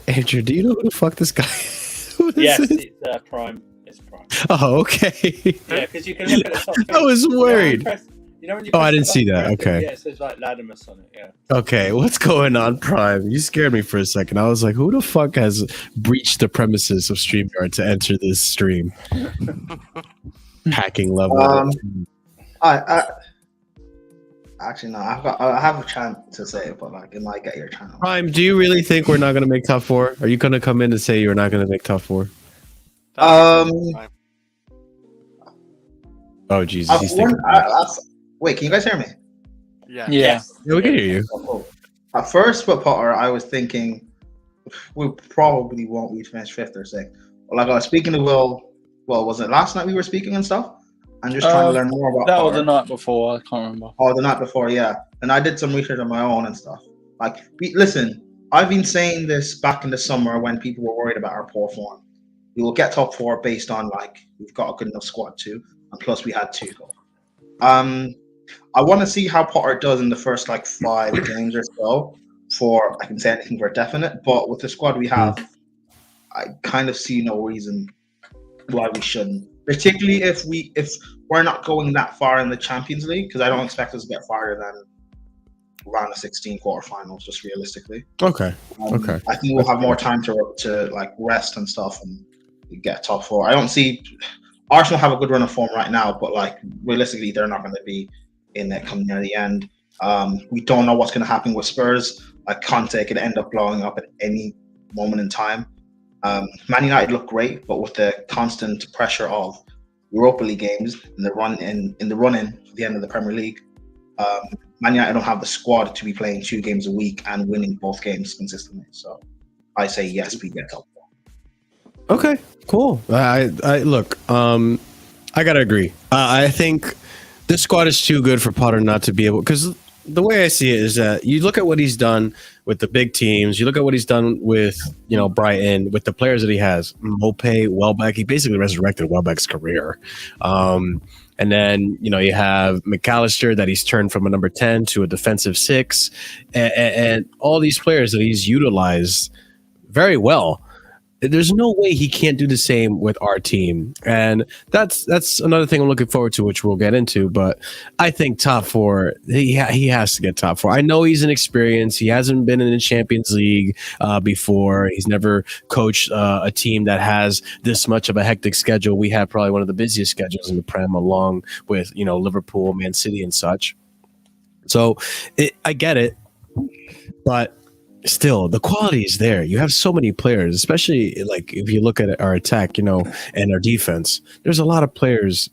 S1: Andrew, do you know who the fuck this guy is?
S4: Yes, it's Prime. It's Prime.
S1: Oh, okay.
S4: Yeah, because you can look at the top.
S1: I was worried.
S4: When you
S1: I didn't see that. Okay.
S4: Yeah, it says like Latimus on it. Yeah.
S1: Okay, what's going on, Prime? You scared me for a second. I was like, who the fuck has breached the premises of StreamYard to enter this stream? Hacking level.
S5: Actually, no. I have a chance to say it, but it might get your channel.
S1: Prime, do you really think we're not going to make top 4? Are you going to come in and say you're not going to make top 4? Oh, Jesus.
S5: Wait, can you guys hear me?
S3: Yeah.
S1: Yeah, we can hear you.
S5: At first, with Potter, I was thinking we probably won't finish 5th or 6th. But I was speaking to Will. Well, was it last night we were speaking and stuff? And just trying to learn more about
S2: that
S5: Potter.
S2: was the night before. I can't remember.
S5: Oh, the night before, yeah. And I did some research on my own and stuff. Listen, I've been saying this back in the summer when people were worried about our poor form. We will get top 4 based on we've got a good enough squad too, and plus we had Tuchel. I want to see how Potter does in the first 5 games or so before I can say anything for definite. But with the squad we have, I kind of see no reason why we shouldn't. Particularly if we're not going that far in the Champions League, because I don't expect us to get farther than round of 16 quarterfinals, just realistically.
S1: Okay.
S5: I think we'll have more time to rest and stuff, and get top four. I don't see Arsenal have a good run of form right now, but like realistically, they're not going to be in there coming near the end. We don't know what's going to happen with Spurs. Like Conte could end up blowing up at any moment in time. Man United look great, but with the constant pressure of Europa League games and the run-in for the end of the Premier League, Man United don't have the squad to be playing 2 games a week and winning both games consistently. So I say yes, we get top four.
S1: Okay, cool. I look. I gotta agree. I think this squad is too good for Potter not to be able. Because the way I see it is that you look at what he's done with the big teams. You look at what he's done with Brighton, with the players that he has. Mopé, Welbeck. He basically resurrected Welbeck's career. And then you have McAllister that he's turned from a number 10 to a defensive 6, and all these players that he's utilized very well. There's no way he can't do the same with our team, and that's another thing I'm looking forward to, which we'll get into. But I think top 4, he has to get top 4. I know he's inexperienced. He hasn't been in the Champions League before. He's never coached a team that has this much of a hectic schedule. We have probably one of the busiest schedules in the Prem, along with Liverpool, Man City, and such. So I get it, but still, the quality is there. You have so many players, especially like if you look at our attack, and our defense. There's a lot of players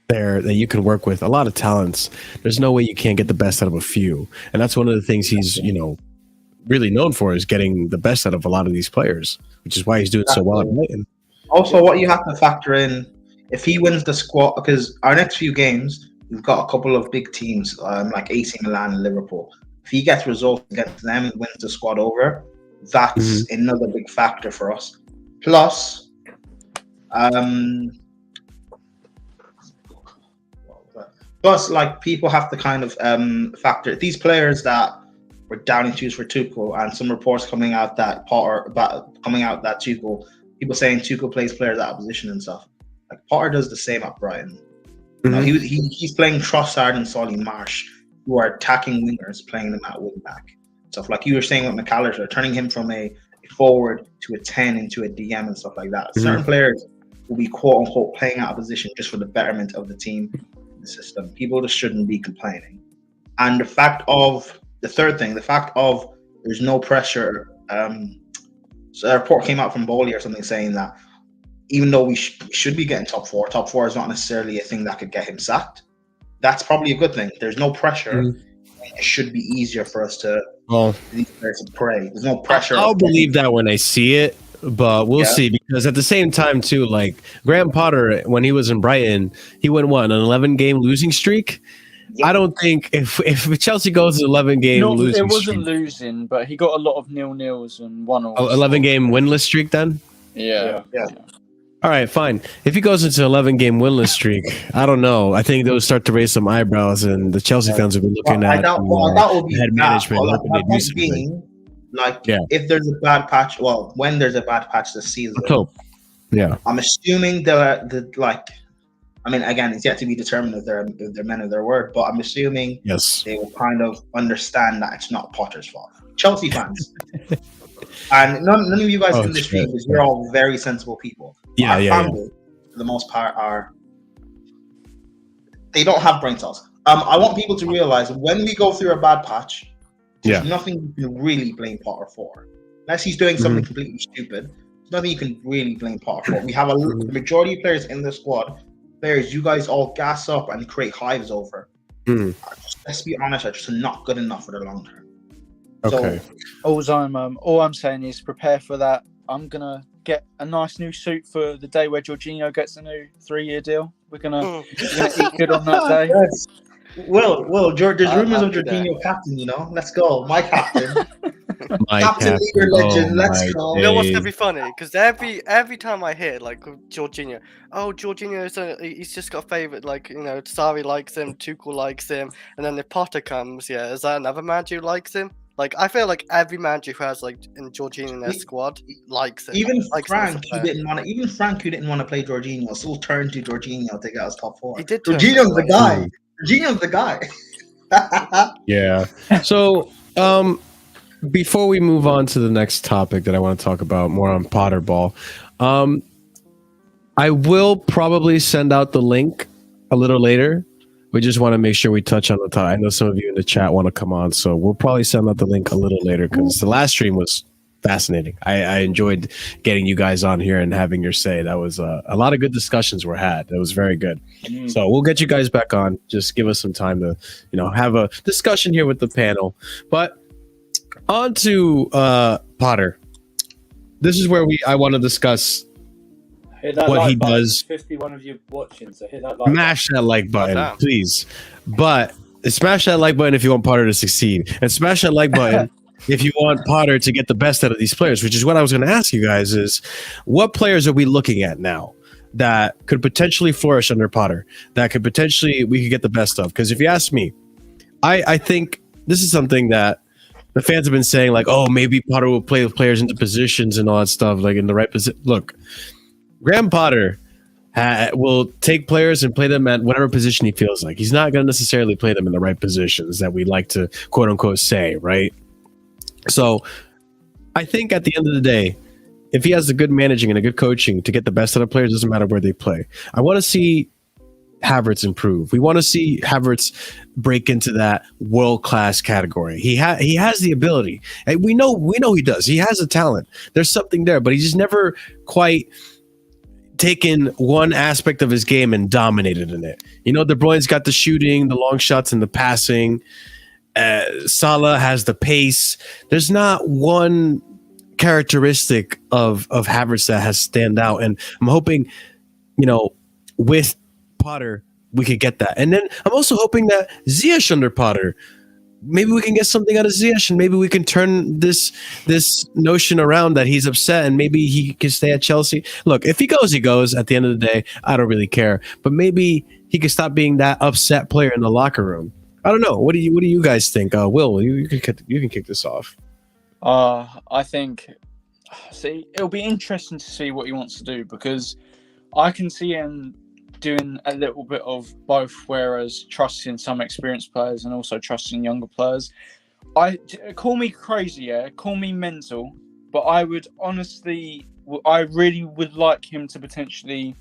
S1: there that you can work with, a lot of talents. There's no way you can't get the best out of a few, and that's one of the things he's really known for, is getting the best out of a lot of these players, which is why he's doing so well at Brighton.
S5: Also, what you have to factor in, if he wins the squad, because our next few games we've got a couple of big teams like AC Milan and Liverpool. If he gets results against them and wins the squad over, that's another big factor for us. Plus, like people have to kind of factor these players that were down and choose for Tuchel, and some reports coming out that Tuchel, people saying Tuchel plays players out of position and stuff. Like Potter does the same at Brighton. He's playing Trossard and Solly Marsh, who are attacking wingers, playing them at wing back. Stuff like you were saying with McAllister, turning him from a forward to a 10 into a DM and stuff like that. Certain players will be quote unquote playing out of position just for the betterment of the team, the system. People just shouldn't be complaining. And the fact of there's no pressure. So a report came out from Boehly or something saying that even though we should be getting top 4 is not necessarily a thing that could get him sacked. That's probably a good thing. There's no pressure. It should be easier for us to pray. There's no pressure.
S1: I'll believe that when I see it, but we'll see, because at the same time too, like Graham Potter, when he was in Brighton, he went an 11-game losing streak. I don't think if Chelsea goes to 11-game losing streak,
S2: it wasn't losing, but he got a lot of 0-0s and 1-0.
S1: 11-game winless streak then.
S2: Yeah.
S1: All right, fine. If he goes into 11-game winless streak, I don't know. I think they'll start to raise some eyebrows, and the Chelsea fans will be looking at
S5: that will be
S1: head management.
S5: If there's a bad patch, when there's a bad patch this season, I'm assuming again, it's yet to be determined if they're men of their word, but I'm assuming they will kind of understand that it's not Potter's fault. Chelsea fans. And none of you guys in this stream, because you're all very sensible people. Our family, for the most part, they don't have brain cells. I want people to realize when we go through a bad patch, there's nothing you can really blame Potter for. Unless he's doing something completely stupid, there's nothing you can really blame Potter for. We have a majority of players in the squad, players you guys all gas up and create hives over. Let's be honest, are just not good enough for the long term.
S1: Okay.
S2: So, all I'm saying is prepare for that. I'm gonna get a nice new suit for the day where Jorginho gets a new 3-year deal. We're gonna eat good on that day.
S5: Yes. Well, there's rumors of Jorginho captain. Let's go, my captain. Captain leader legend. Let's go.
S3: You know what's gonna be funny? Because every time I hear like Jorginho, he's just got a favorite. Sarri likes him, Tuchel likes him, and then if Potter comes, is that another manager who likes him? Like I feel like every manager who has in Jorginho in their squad likes it.
S5: Even Frank, who didn't want to play Jorginho, still turned to Jorginho to get us top 4.
S3: He did.
S5: Jorginho's the guy. Jorginho's the guy.
S1: Yeah. So, before we move on to the next topic that I want to talk about more on Potter Ball, I will probably send out the link a little later. We just want to make sure we touch on the topic. I know some of you in the chat want to come on, so we'll probably send out the link a little later because the last stream was fascinating. I enjoyed getting you guys on here and having your say. That was a lot of good discussions were had. It was very good. So we'll get you guys back on. Just give us some time to, have a discussion here with the panel. But on to Potter. This is where I want to discuss what he does.
S4: 51 of you watching, so hit that like
S1: Mash that like button,
S3: damn.
S1: please. But smash that like button if you want Potter to succeed, and smash that like button if you want Potter to get the best out of these players. Which is what I was going to ask you guys: is what players are we looking at now that could potentially flourish under Potter? That could potentially we could get the best of? Because if you ask me, I think this is something that the fans have been saying, like, oh, maybe Potter will play the players into positions and all that stuff, like in the right position. Look. Graham Potter will take players and play them at whatever position he feels like. He's not going to necessarily play them in the right positions that we like to quote unquote say, right? So I think at the end of the day, if he has a good managing and a good coaching to get the best out of players, it doesn't matter where they play. I want to see Havertz improve. We want to see Havertz break into that world-class category. He has the ability. And we know he does. He has a talent. There's something there, but he just never quite taken one aspect of his game and dominated in it. De Bruyne's got the shooting, the long shots, and the passing. Salah has the pace. There's not one characteristic of Havertz that has stand out, and I'm hoping, with Potter we could get that. And then I'm also hoping that Ziyech under Potter, maybe we can get something out of Ziyech, and maybe we can turn this notion around that he's upset, and maybe he can stay at Chelsea. Look, if he goes, he goes. At the end of the day, I don't really care. But maybe he can stop being that upset player in the locker room. I don't know. What do you guys think? Will, you can kick this off.
S2: I think, it'll be interesting to see what he wants to do, because I can see him doing a little bit of both, whereas trusting some experienced players and also trusting younger players. Call me crazy, call me mental, but I really would like him to potentially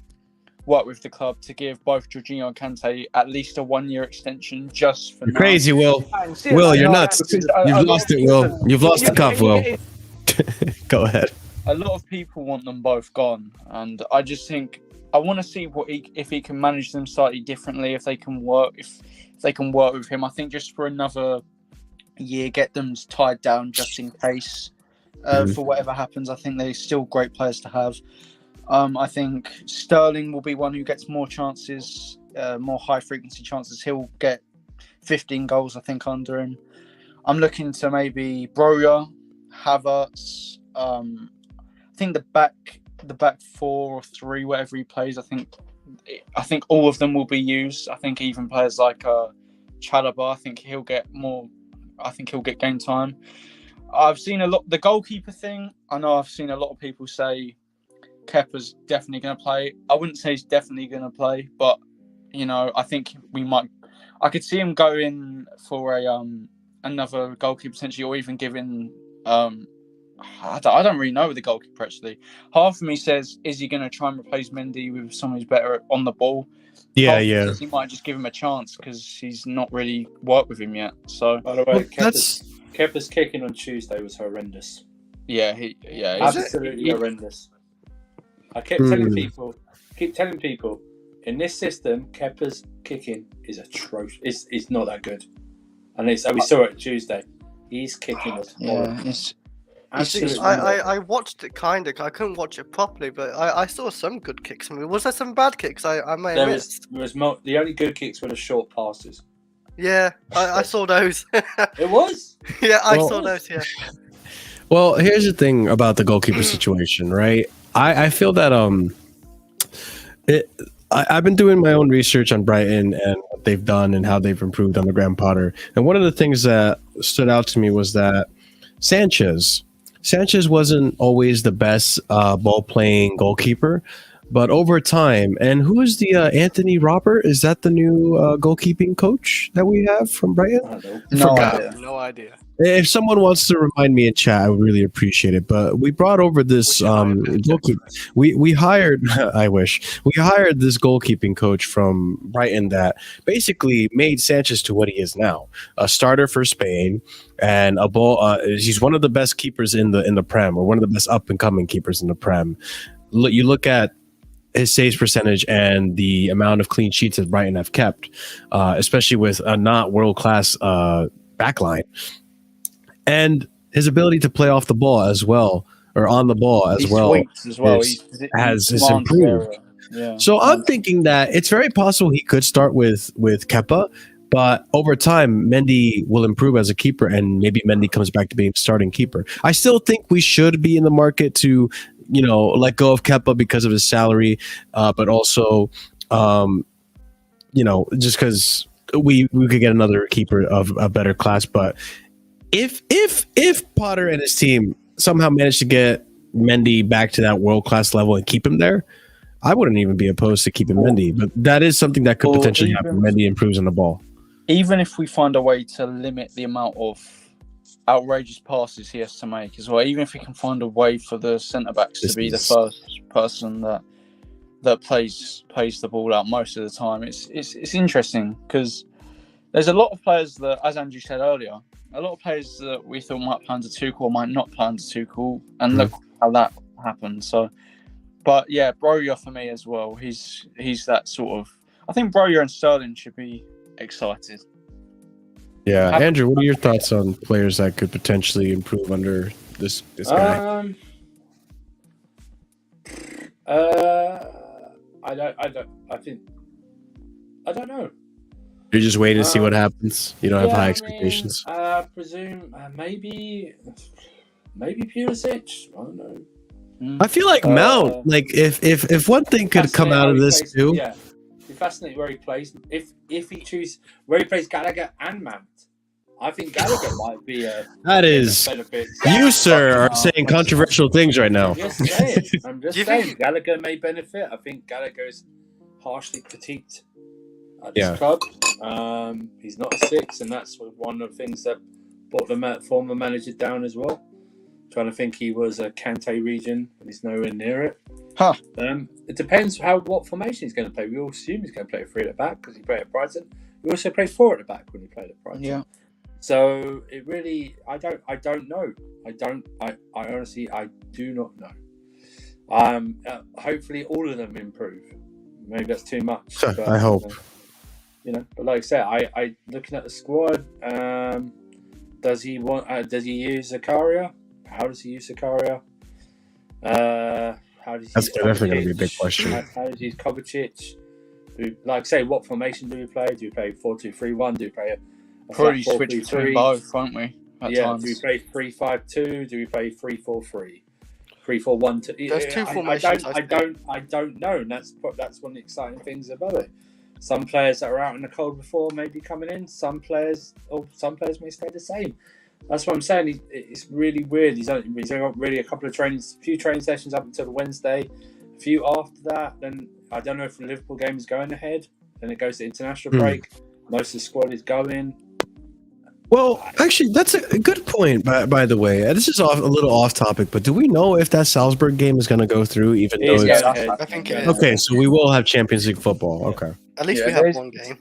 S2: work with the club to give both Jorginho and Kante at least a 1-year extension just for
S1: You're
S2: now.
S1: crazy, Will. Will, you're nuts. You've lost it, Will. You've lost the cup, Will. Go ahead.
S2: A lot of people want them both gone, and I just think I want to see if he can manage them slightly differently, if they can work with him. I think just for another year, get them tied down just in case for whatever happens. I think they're still great players to have. I think Sterling will be one who gets more chances, more high frequency chances. He'll get 15 goals, I think, under him. I'm looking to maybe Broja, Havertz. I think the back 4 or 3, whatever he plays, I think all of them will be used. I think even players like Chalobah, I think he'll get game time. I've seen a lot the goalkeeper thing. I know I've seen a lot of people say Kepa's definitely going to play. I wouldn't say he's definitely going to play, but I think I could see him going for another goalkeeper potentially, or even giving I don't really know with the goalkeeper actually. Half of me says, is he going to try and replace Mendy with someone who's better on the ball?
S1: Yeah.
S2: He might just give him a chance because he's not really worked with him yet. So,
S4: by the way, Kepa's kicking on Tuesday was horrendous.
S2: Yeah,
S4: absolutely horrendous. I keep telling people, in this system, Kepa's kicking is atrocious. It's not that good, and we saw it Tuesday. He's kicking us.
S3: I watched it kind of. I couldn't watch it properly, but I saw some good kicks. I mean, was there some bad kicks? I may have missed.
S4: The only good kicks were the short passes.
S3: Yeah, I saw those.
S4: It was?
S3: Yeah, I saw those, yeah.
S1: Well, here's the thing about the goalkeeper situation, right? I feel that I've been doing my own research on Brighton and what they've done and how they've improved under Graham Potter. And one of the things that stood out to me was that Sanchez wasn't always the best ball-playing goalkeeper, but over time, and who is the Anthony Robert? Is that the new goalkeeping coach that we have from Brighton?
S3: No idea.
S1: If someone wants to remind me in chat, I would really appreciate it. But we brought over this goalkeeper. We hired. I wish we hired this goalkeeping coach from Brighton that basically made Sanchez to what he is now, a starter for Spain and a ball. He's one of the best keepers in the Prem, or one of the best up and coming keepers in the Prem. You look at his saves percentage and the amount of clean sheets that Brighton have kept, especially with a not world class backline. And his ability to play off the ball as well, or on the ball as well, has improved.
S2: Yeah.
S1: So I'm thinking that it's very possible he could start with Kepa, but over time, Mendy will improve as a keeper, and maybe Mendy comes back to being starting keeper. I still think we should be in the market to, let go of Kepa because of his salary, but also, just because we could get another keeper of a better class, but. If Potter and his team somehow manage to get Mendy back to that world-class level and keep him there, I wouldn't even be opposed to keeping Mendy. But that is something that could potentially happen. Mendy improves on the ball.
S2: Even if we find a way to limit the amount of outrageous passes he has to make as well, even if we can find a way for the centre-backs to be the first person that plays the ball out most of the time, it's interesting because there's a lot of players that, as Andrew said earlier, a lot of players that we thought might play under Tuchel or might not play under Tuchel, and look how that happened. So, but yeah, Broja for me as well. He's that sort of. I think Broja and Sterling should be excited.
S1: Yeah, Andrew, what are your thoughts on players that could potentially improve under this guy?
S4: I don't know.
S1: You're just waiting to see what happens. You don't have high expectations.
S4: I presume maybe Pulisic. I don't know.
S1: I feel like Mount. Like if one thing could come out of this too.
S4: Yeah, be fascinating where he plays. If he chooses where he plays Gallagher and Mount, I think Gallagher might be a.
S1: That is. You, sir, are saying controversial things right now.
S4: I'm just saying. Gallagher may benefit. I think Gallagher's harshly critiqued at this club. He's not a 6, and that's one of the things that brought the former manager down as well. Trying to think he was a Kante region, and he's nowhere near it. It depends what formation he's going to play. We all assume he's going to play 3 at the back because he played at Brighton. He also played 4 at the back when he played at Brighton.
S2: Yeah.
S4: So it really, I don't know. I honestly, I do not know. Hopefully all of them improve. Maybe that's too much. But,
S1: I hope.
S4: But like I said, I looking at the squad. Does he use Zakaria? How does he use Zakaria?
S1: That's definitely going to be a big question.
S4: How does he use Kovacic? Like I say, what formation do we play? Do we play 4-2-3-1? Do we play
S2: probably switch between both, won't we? Times.
S4: Do we play 3-5-2? Do we play 3-4-3? 3-4-1-2?
S3: There's 2 formations.
S4: I don't know, and that's one of the exciting things about it. Some players that are out in the cold before may be coming in. Some players may stay the same. That's what I'm saying. It's really weird. He's only got really a few training sessions up until the Wednesday. A few after that, then I don't know if the Liverpool game is going ahead. Then it goes to international break. Most of the squad is going.
S1: Well, actually, that's a good point. By the way, this is a little off topic, but do we know if that Salzburg game is going to go through? Even though
S3: I think it is.
S1: Okay, so we will have Champions League football. Okay,
S3: at least we have one game.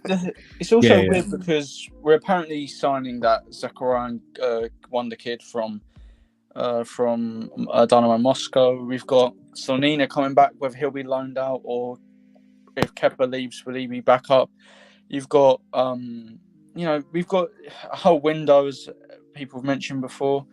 S2: It's also weird because we're apparently signing that Zakaria wonder kid from Dynamo Moscow. We've got Sonina coming back, whether he'll be loaned out or if Kepa leaves, will he be back up? You've got we've got a whole window, as people have mentioned before.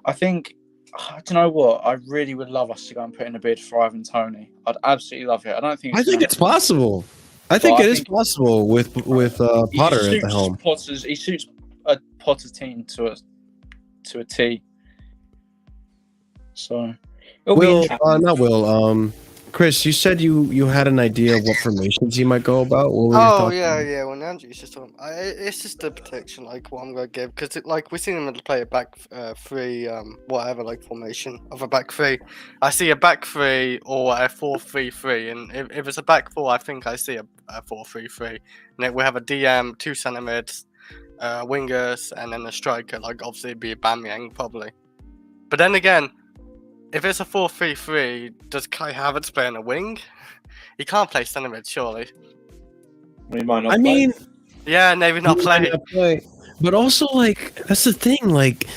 S2: I think, I don't know what, I really would love us to go and put in a bid for Ivan Toney. I'd absolutely love it. I think it's
S1: possible. I think it is possible with Potter at the helm.
S2: He suits a Potter team to a T. So,
S1: Chris, you said you had an idea of what formations he might go about. What were
S3: yeah. When Andrew's just talking, it's just the protection, like what I'm gonna give, because we've seen him play a back 3, whatever, like formation of a back 3. I see a back 3 or a 4-3-3, and if it's a back 4, I think I see a 4-3-3. And then we have a DM, 2 centre mids, wingers, and then a striker. Like obviously it'd be Aubameyang probably. But then again, if it's a 4-3-3, does Kai Havertz play on a wing? He can't play centre mid, surely.
S4: We might not.
S1: I
S4: play.
S1: mean,
S3: Yeah, maybe not
S1: he might
S3: play.
S1: not play. But also, like, that's the thing. Like,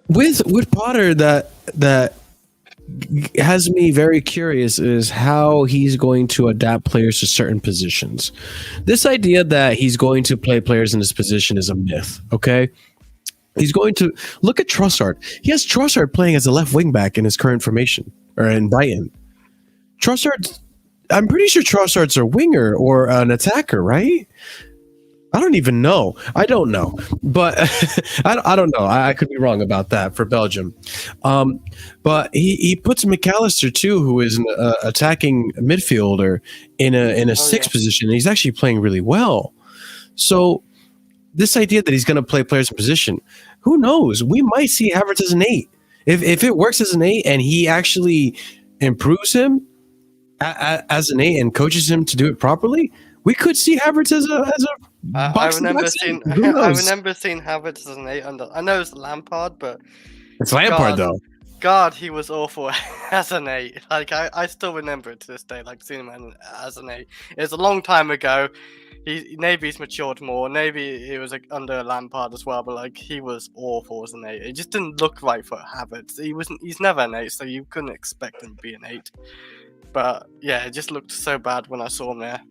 S1: with Potter, that has me very curious is how he's going to adapt players to certain positions. This idea that he's going to play players in this position is a myth. Okay. He's going to look at Trossard. He has Trossard playing as a left wing back in his current formation or in Brighton. Trossard, I'm pretty sure Trossard's a winger or an attacker, right? I don't even know. I don't know, but I don't know. I could be wrong about that for Belgium. But he puts McAllister too, who is an attacking midfielder in a sixth position. And he's actually playing really well. So this idea that he's going to play players in position, who knows? We might see Havertz as an 8. If it works as an 8 and he actually improves him as an 8 and coaches him to do it properly, we could see Havertz as a
S3: I remember seeing Havertz as an 8 under. I know it's Lampard, but
S1: it's Lampard though.
S3: God, he was awful as an 8. Like I still remember it to this day. Like seeing him as an 8. It was a long time ago. Maybe he's matured more. Maybe he was under Lampard as well. But like he was awful as an 8. It just didn't look right for Havertz. He's never an 8, so you couldn't expect him to be an 8. But yeah, it just looked so bad when I saw him there.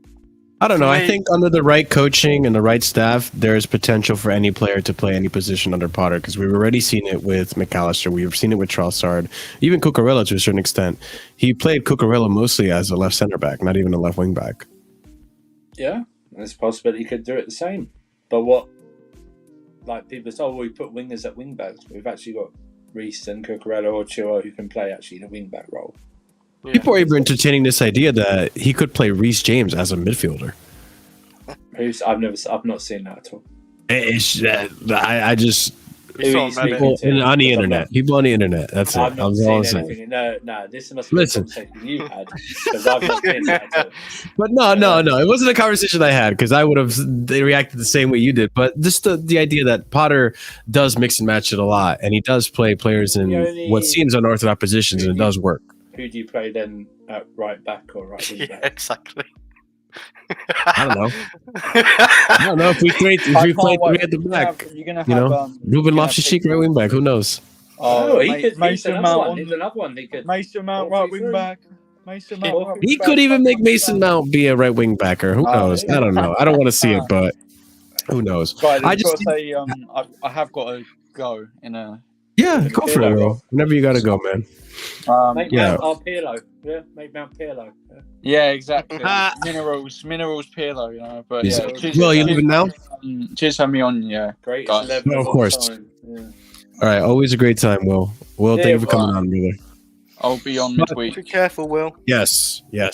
S1: I don't know. I think under the right coaching and the right staff, there is potential for any player to play any position under Potter because we've already seen it with McAllister. We've seen it with Trossard, even Cucurella to a certain extent. He played Cucurella mostly as a left center back, not even a left wing back.
S4: Yeah, there's a possibility he could do it the same. But what, like people say, we put wingers at wing backs. We've actually got Reece and Cucurella or Chua who can play actually in a wing back role.
S3: Yeah.
S1: People are even entertaining this idea that he could play Reece James as a midfielder.
S4: I've not seen that at all.
S1: I just
S3: People
S1: on the internet. People on the internet. That's it.
S4: I've not
S1: all I'm
S4: seen
S1: saying.
S4: anything. No. This must be a conversation you had because I've not seen that at all.
S1: But no. It wasn't a conversation I had because I would have reacted the same way you did. But just the idea that Potter does mix and match it a lot, and he does play players in what seems unorthodox positions, and it does work.
S4: Who do you play then at right back or right wing back?
S3: Yeah, exactly.
S1: I don't know. I don't know if we play 3 at the back.
S2: You're gonna have,
S1: You know, Ruben Loftus-Cheek right wing back. Who knows?
S4: He could. Mason Mount. He's another one. He could.
S2: Mason Mount right wing back. Mason Mount. Right
S1: He could even make Mason Mount be a right wing backer. Who knows? I don't know. I don't want to see it, but who knows?
S2: Right,
S1: I just
S2: say I have got to go in a.
S1: Yeah, go for it, bro. Whenever you gotta go, man.
S4: Make Mount Pirlo. Yeah, make Mount Pirlo.
S2: Yeah, exactly. minerals Pirlo, you know. But yeah,
S1: Well, you leaving now?
S2: Cheers, having me on. Yeah,
S4: great.
S1: Of course.
S4: Yeah.
S1: All right, always a great time, Will. Will, thank you for coming on, brother.
S2: I'll be on midweek.
S3: Be careful, Will.
S1: Yes.
S2: Yeah,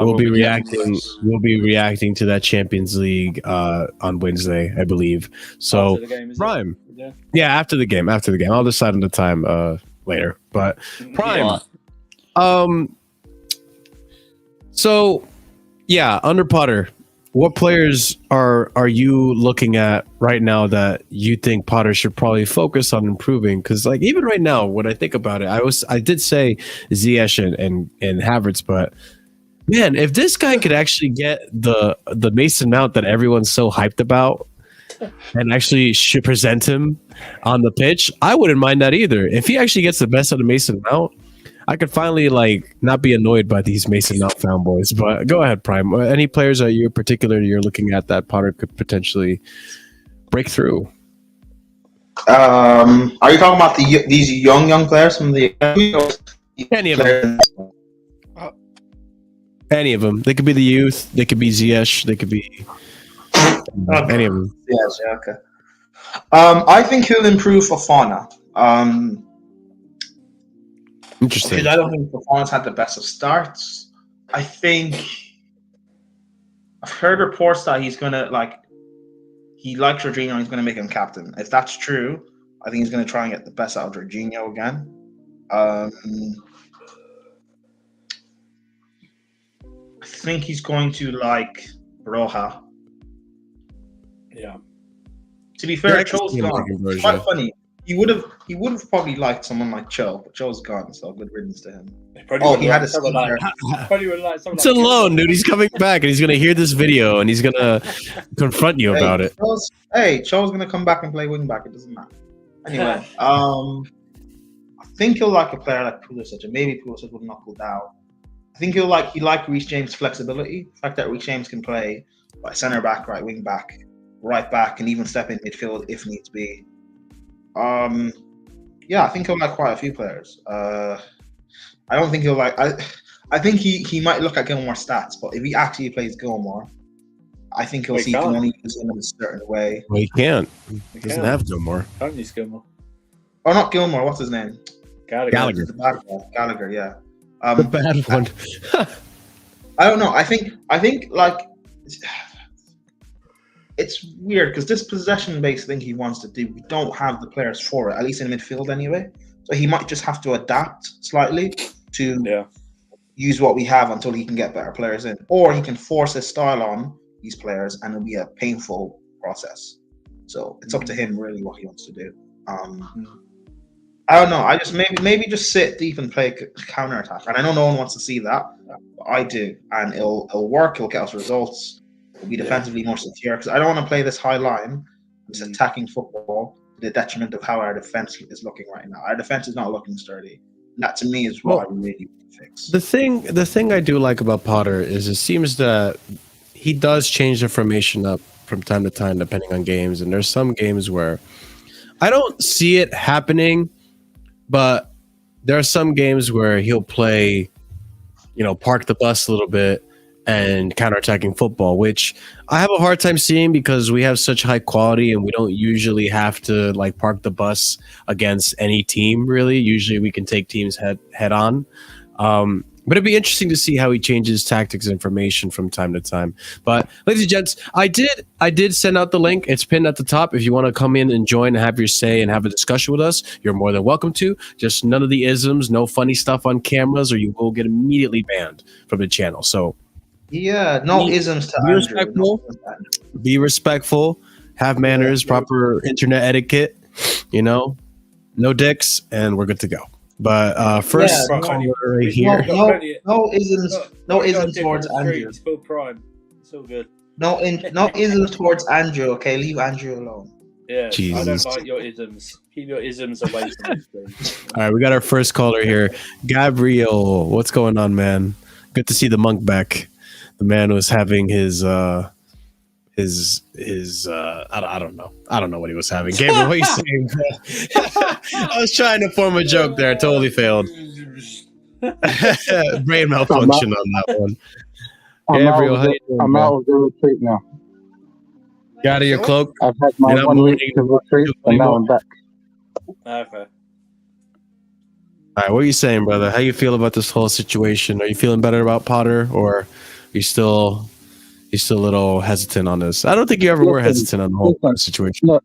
S1: we'll be reacting. We'll be reacting to that Champions League on Wednesday, I believe. So,
S4: After the game, is
S1: Prime.
S4: it?
S1: Yeah, after the game. I'll decide on the time later. But Prime. So, yeah, under Potter, what players are you looking at right now that you think Potter should probably focus on improving? Because like even right now, when I think about it, I did say Ziyech and Havertz, but man, if this guy could actually get the Mason Mount that everyone's so hyped about and actually should present him on the pitch, I wouldn't mind that either. If he actually gets the best out of Mason Mount, I could finally not be annoyed by these Mason Mount fanboys. But go ahead, Prime. Any players that you're looking at that Potter could potentially break through?
S5: Are you talking about these young players from the?
S1: Any of them. Any of them. They could be the youth. They could be Ziyech. They could be any of them.
S5: Yes. Yeah, okay. I think he'll improve Fofana.
S1: Interesting.
S5: Because I don't think Fofana's had the best of starts. I think I've heard reports that he's gonna he likes Jorginho and he's gonna make him captain. If that's true, I think he's gonna try and get the best out of Jorginho again. I think he's going to like Roja.
S4: Yeah.
S5: To be fair,
S1: Yeah, I can
S5: Cho's
S1: see him
S5: gone.
S1: taking
S5: It's
S1: Broja.
S5: quite funny. He would have probably liked someone like Cho, but Cho's gone, so good riddance to him.
S4: Probably
S5: He had a
S4: someone
S5: scene
S4: like, probably would like someone
S1: It's
S4: like
S1: alone,
S4: Gilmore.
S1: dude. He's coming back, and he's gonna hear this video, and he's gonna confront you about it.
S5: Cho's gonna come back and play wing back. It doesn't matter. Anyway, I think he'll like a player like Pulisic, and maybe Pulisic will knuckle down. I think he like Reece James' flexibility. The fact that Reece James can play like centre back, right wing back, right back, and even step in midfield if needs be. Yeah, I think he'll like quite a few players. I don't think he'll like. I think he might look at Gilmore's stats, but if he actually plays Gilmore, I think he'll see he can only use him in a certain way.
S1: Well, he can't. He doesn't have Gilmore.
S4: Can't use Gilmore.
S5: Oh, not Gilmore. What's his name?
S4: Gallagher.
S5: The bad guy. Gallagher. Yeah.
S1: The bad one.
S5: I don't know. I think like it's weird because this possession-based thing he wants to do, we don't have the players for it, at least in midfield anyway. So he might just have to adapt slightly to use what we have until he can get better players in, or he can force his style on these players, and it'll be a painful process. So it's up to him really what he wants to do. I don't know. I just maybe just sit deep and play counter attack. And I know no one wants to see that, but I do, and it'll work. It'll get us results. It'll be defensively more secure because I don't want to play this high line, this attacking football to the detriment of how our defense is looking right now. Our defense is not looking sturdy. And that to me is what I really want to fix.
S1: The thing I do like about Potter is it seems that he does change the formation up from time to time depending on games, and there's some games where I don't see it happening. But there are some games where he'll play, park the bus a little bit and counterattacking football, which I have a hard time seeing because we have such high quality and we don't usually have to like park the bus against any team, really. Usually we can take teams head on. But it'd be interesting to see how he changes tactics and formation from time to time. But ladies and gents, I did send out the link. It's pinned at the top. If you want to come in and join and have your say and have a discussion with us, you're more than welcome to. Just none of the isms, no funny stuff on cameras, or you will get immediately banned from the channel. So
S5: no isms to
S1: be
S5: Andrew.
S1: respectful. Be respectful. Have manners, proper internet etiquette. No dicks, and we're good to go. But first, caller here.
S5: No isms towards Andrew.
S4: It's full prime. It's all good.
S5: No isms towards Andrew. Okay, leave Andrew alone.
S4: Yeah,
S1: Jesus.
S4: I don't like your isms. Keep your isms away from me, please.
S1: All right, we got our first caller here, Gabriel. What's going on, man? Good to see the monk back. The man was having his I don't know. I don't know what he was having. Gabriel, what are you saying? I was trying to form a joke there. Totally failed. Brain malfunction on that one. Gabriel,
S6: I'm out of the retreat now.
S1: You out of your cloak?
S6: I've had my 1 week of retreat and now I'm back.
S4: Okay.
S1: All right, what are you saying, brother? How you feel about this whole situation? Are you feeling better about Potter, or are you still a little hesitant on this? I don't think you ever were hesitant on the whole situation.
S6: No,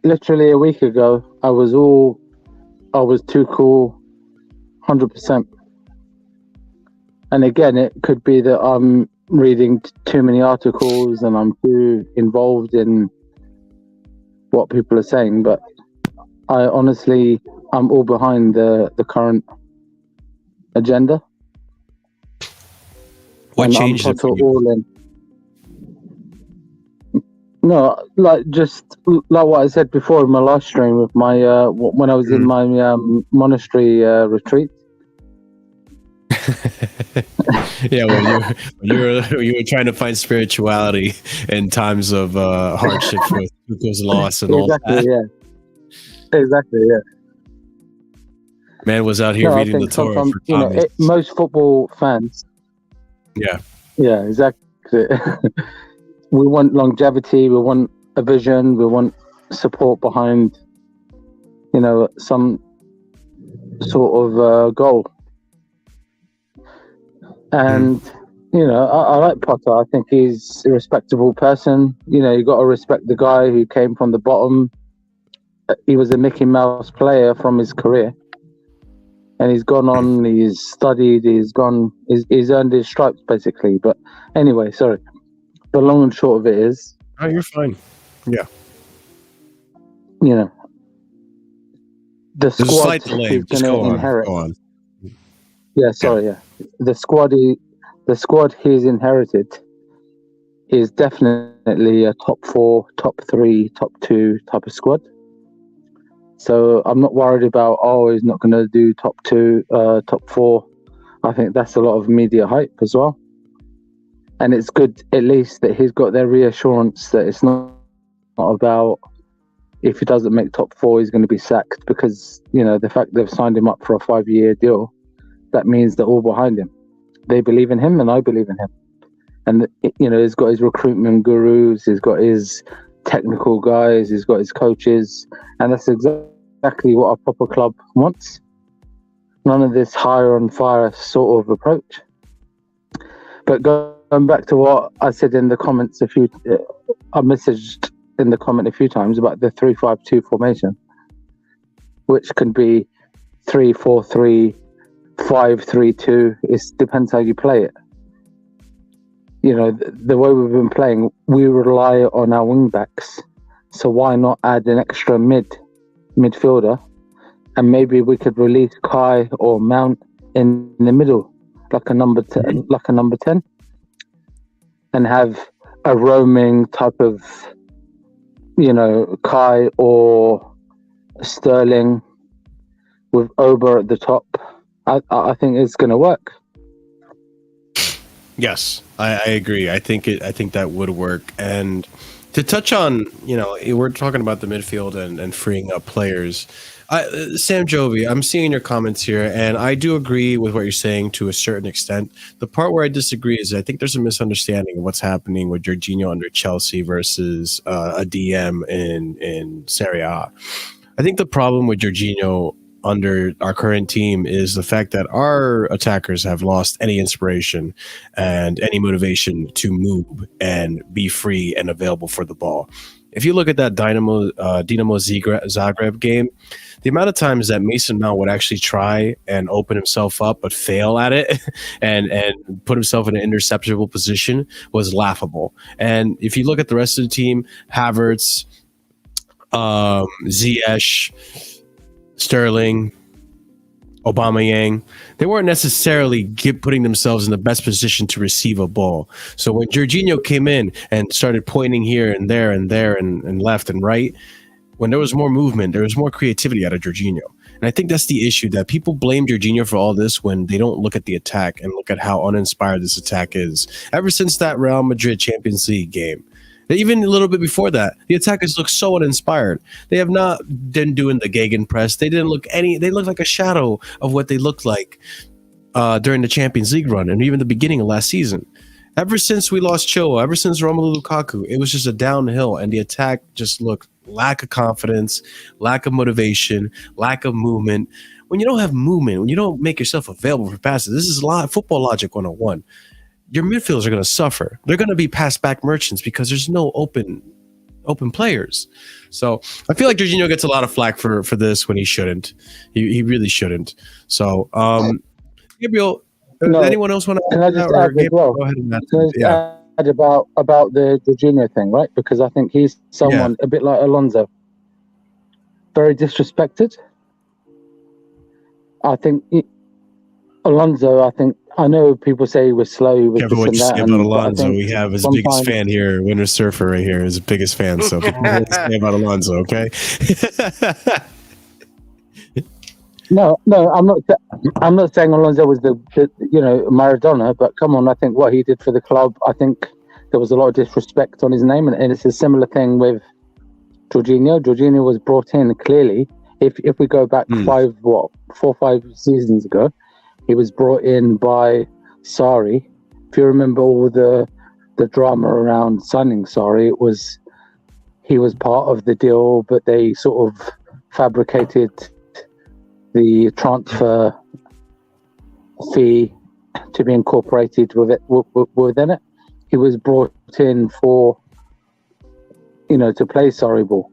S6: literally a week ago, I was too cool, 100%. And again, it could be that I'm reading too many articles and I'm too involved in what people are saying, but I'm all behind the current agenda.
S1: What changed it for you?
S6: All in. No, just like what I said before in my last stream with my when I was in my monastery retreat.
S1: Yeah, when you were trying to find spirituality in times of hardship with Tuchel's loss and all that.
S6: Exactly, yeah.
S1: Man was out here reading the Torah for Tommy.
S6: Most football fans. Yeah, exactly. We want longevity. We want a vision. We want support behind, some sort of goal. And I like Potter. I think he's a respectable person. You got to respect the guy who came from the bottom. He was a Mickey Mouse player from his career, and he's gone on. He's studied. He's earned his stripes basically. But anyway, sorry. The long and short of it is,
S1: oh, you're fine. Yeah.
S6: you know, the
S1: There's a
S6: squad
S1: slight delay.
S6: he's
S1: Just
S6: going
S1: go
S6: to
S1: on.
S6: inherit.
S1: Go on.
S6: Yeah, sorry, yeah. The squad he's inherited is definitely a top 4, top 3, top 2 type of squad. So I'm not worried about, he's not going to do top 2, top 4. I think that's a lot of media hype as well. And it's good, at least, that he's got their reassurance that it's not about if he doesn't make top 4, he's going to be sacked. Because, the fact they've signed him up for a 5-year deal, that means they're all behind him. They believe in him and I believe in him. And, he's got his recruitment gurus, he's got his technical guys, he's got his coaches. And that's exactly what a proper club wants. None of this hire on fire sort of approach. But going back to what I said in the comments, I messaged in the comment a few times about the 3-5-2 formation, which can be 3-4-3, 5-3-2. It depends how you play it. The way we've been playing, we rely on our wing backs. So why not add an extra midfielder? And maybe we could release Kai or Mount in the middle, like a number 10, and have a roaming type of, Kai or Sterling with Ober at the top. I think it's going to work.
S1: Yes, I agree. I think that would work. And to touch on, we're talking about the midfield and freeing up players. Sam Jovi, I'm seeing your comments here, and I do agree with what you're saying to a certain extent. The part where I disagree is I think there's a misunderstanding of what's happening with Jorginho under Chelsea versus a DM in Serie A. I think the problem with Jorginho under our current team is the fact that our attackers have lost any inspiration and any motivation to move and be free and available for the ball. If you look at that Dinamo Zagreb game, the amount of times that Mason Mount would actually try and open himself up but fail at it and put himself in an interceptable position was laughable. And if you look at the rest of the team, Havertz, Ziyech, Sterling, Aubameyang, they weren't necessarily putting themselves in the best position to receive a ball. So when Jorginho came in and started pointing here and there and left and right, when there was more movement, there was more creativity out of Jorginho. And I think that's the issue, that people blame Jorginho for all this when they don't look at the attack and look at how uninspired this attack is. Ever since that Real Madrid Champions League game, even a little bit before that, the attackers look so uninspired. They have not been doing the gegenpress. They look like a shadow of what they looked like during the Champions League run and even the beginning of last season. Ever since we lost Chilwell, ever since Romelu Lukaku, it was just a downhill, and the attack just looked lack of confidence, lack of motivation, lack of movement. When you don't have movement, when you don't make yourself available for passes, this is football logic 101. Your midfielders are going to suffer. They're going to be pass-back merchants because there's no open players. So I feel like Jorginho gets a lot of flack for this when he shouldn't. He really shouldn't. So, Gabriel, does anyone else want to?
S6: Can I just add as well?
S1: Go ahead and
S6: add about the Jorginho thing, right? Because I think he's someone a bit like Alonso, very disrespected. I think Alonso. I know people say he was slow. He was
S1: careful what you say about Alonso. We have his biggest fan here, Winter Surfer, right here, his biggest fan. So people know what to say about Alonso, okay?
S6: No, I'm not saying Alonso was the Maradona, but come on, I think what he did for the club, I think there was a lot of disrespect on his name, and it's a similar thing with Jorginho. Jorginho was brought in clearly. If we go back 4 or 5 seasons ago, he was brought in by Sarri. If you remember all the drama around signing Sarri, he was part of the deal, but they sort of fabricated the transfer fee to be incorporated within it. He was brought in to play Sarri ball.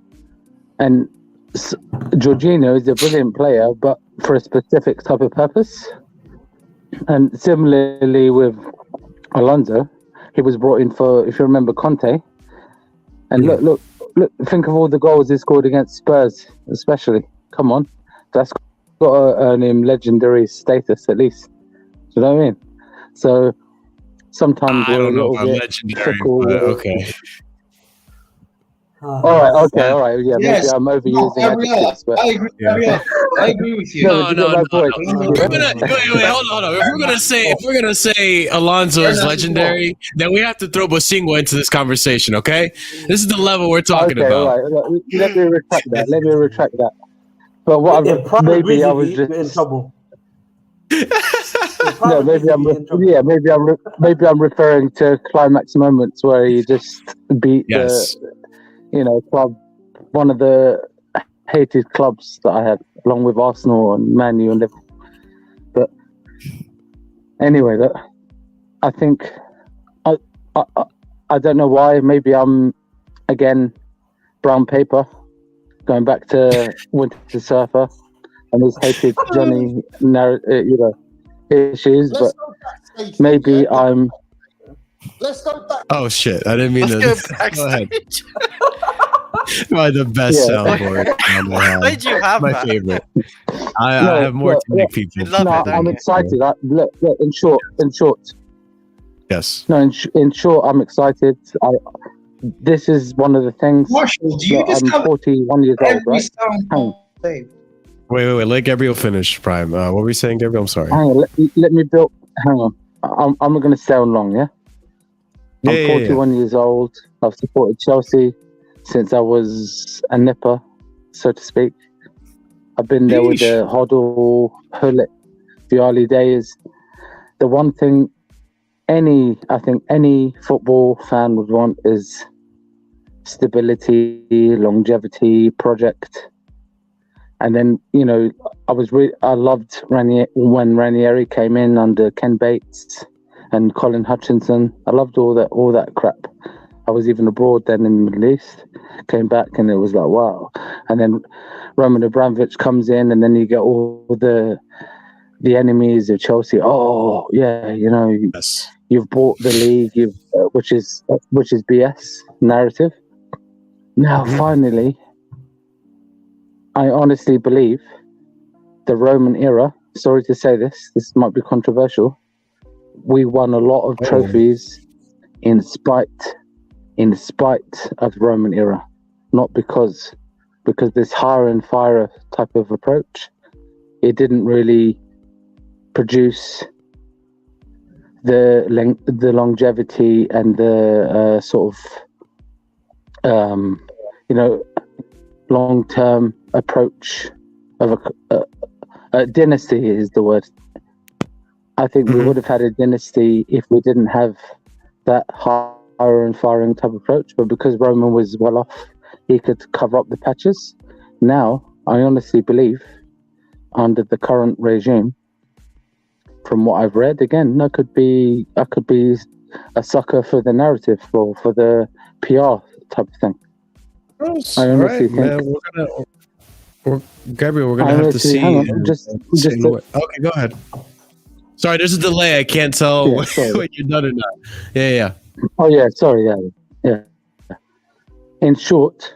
S6: And Jorginho is a brilliant player, but for a specific type of purpose. And similarly with Alonso, he was brought in for, if you remember, Conte. And look, look, think of all the goals he scored against Spurs, especially. Come on, that's got to earn him legendary status at least. Do you know what I mean? So sometimes
S1: I
S6: we're a
S1: don't know
S6: little
S1: about
S6: bit
S1: legendary,
S6: fickle.
S1: but okay.
S6: All right, okay, all right. Yeah,
S5: Yes.
S6: maybe I'm
S5: No,
S6: overusing
S5: Gabriella,
S6: adjectives, but
S5: I agree.
S1: Yeah.
S5: Gabriella, I agree with you.
S6: no, but you get my point.
S1: If we're gonna wait, hold on. If we're gonna say Alonso is legendary, then we have to throw Bosingo into this conversation. Okay, this is the level we're talking
S6: Okay, all
S1: about.
S6: right. Let me retract that. Let me retract that. But what
S7: If Prime
S6: maybe
S7: agrees
S6: I
S7: with
S6: was
S7: you,
S6: just
S7: we're in trouble. If Prime
S6: no,
S7: agrees
S6: maybe
S7: with you, you're in trouble.
S6: yeah, maybe I'm referring to climax moments where you just beat
S1: Yes.
S6: the club, one of the hated clubs that I had, along with Arsenal and Man U and Liverpool. But anyway, I think I don't know why. Maybe I'm again brown paper, going back to Winter Surfer and his hated Johnny issues.
S8: Let's
S6: But
S8: go backstage.
S6: maybe
S8: yeah?
S6: I'm.
S8: Let's go back.
S1: Oh shit! I didn't mean
S3: Let's
S1: to.
S3: go
S1: Go ahead.
S3: backstage.
S1: The best
S6: Yeah.
S1: soundboard.
S3: Why did you have
S1: My
S3: that?
S1: favorite. I
S6: No,
S1: have more
S6: look,
S1: to make people.
S3: We love
S6: No,
S3: it, don't
S6: I'm
S3: you?
S6: excited. Look, in short.
S1: Yes.
S6: No, in short, I'm excited. This is one of the things.
S5: Marshall, do you
S6: Look,
S5: just
S6: I'm
S5: have
S6: 41 years old,
S5: every
S6: right?
S5: sound
S6: Hang on.
S5: saved?
S1: Wait. Let Gabriel finish. Prime. What were we saying, Gabriel? I'm sorry.
S6: Hang on. Let me build. Hang on. I'm not going to stay on long, yeah? I'm 41 years old. I've supported Chelsea since I was a nipper, so to speak. I've been there with the Hoddle, Hullet, the early days. The one thing I think any football fan would want is stability, longevity, project. And then, I loved when Ranieri came in under Ken Bates and Colin Hutchinson. I loved all that crap. I was even abroad then in the Middle East. Came back and it was like, wow. And then Roman Abramovich comes in, and then you get all the enemies of Chelsea. Oh, yeah,
S1: Yes.
S6: you've bought the league, which is BS narrative. Now, finally, I honestly believe the Roman era, sorry to say this might be controversial, we won a lot of trophies in spite of the Roman era, not because this hire and fire type of approach, it didn't really produce the longevity and the sort of long-term approach of a dynasty is the word. I think we would have had a dynasty if we didn't have that hire and firing type approach, but because Roman was well off, he could cover up the patches. Now, I honestly believe, under the current regime, from what I've read, again, I could be a sucker for the narrative or for the PR type of thing. I honestly think.
S1: Gabriel, we're gonna have to see.
S6: Hang on,
S1: okay, go ahead. Sorry, there's a delay. I can't tell when you're done or not. Yeah.
S6: Oh yeah, sorry. Yeah. In short,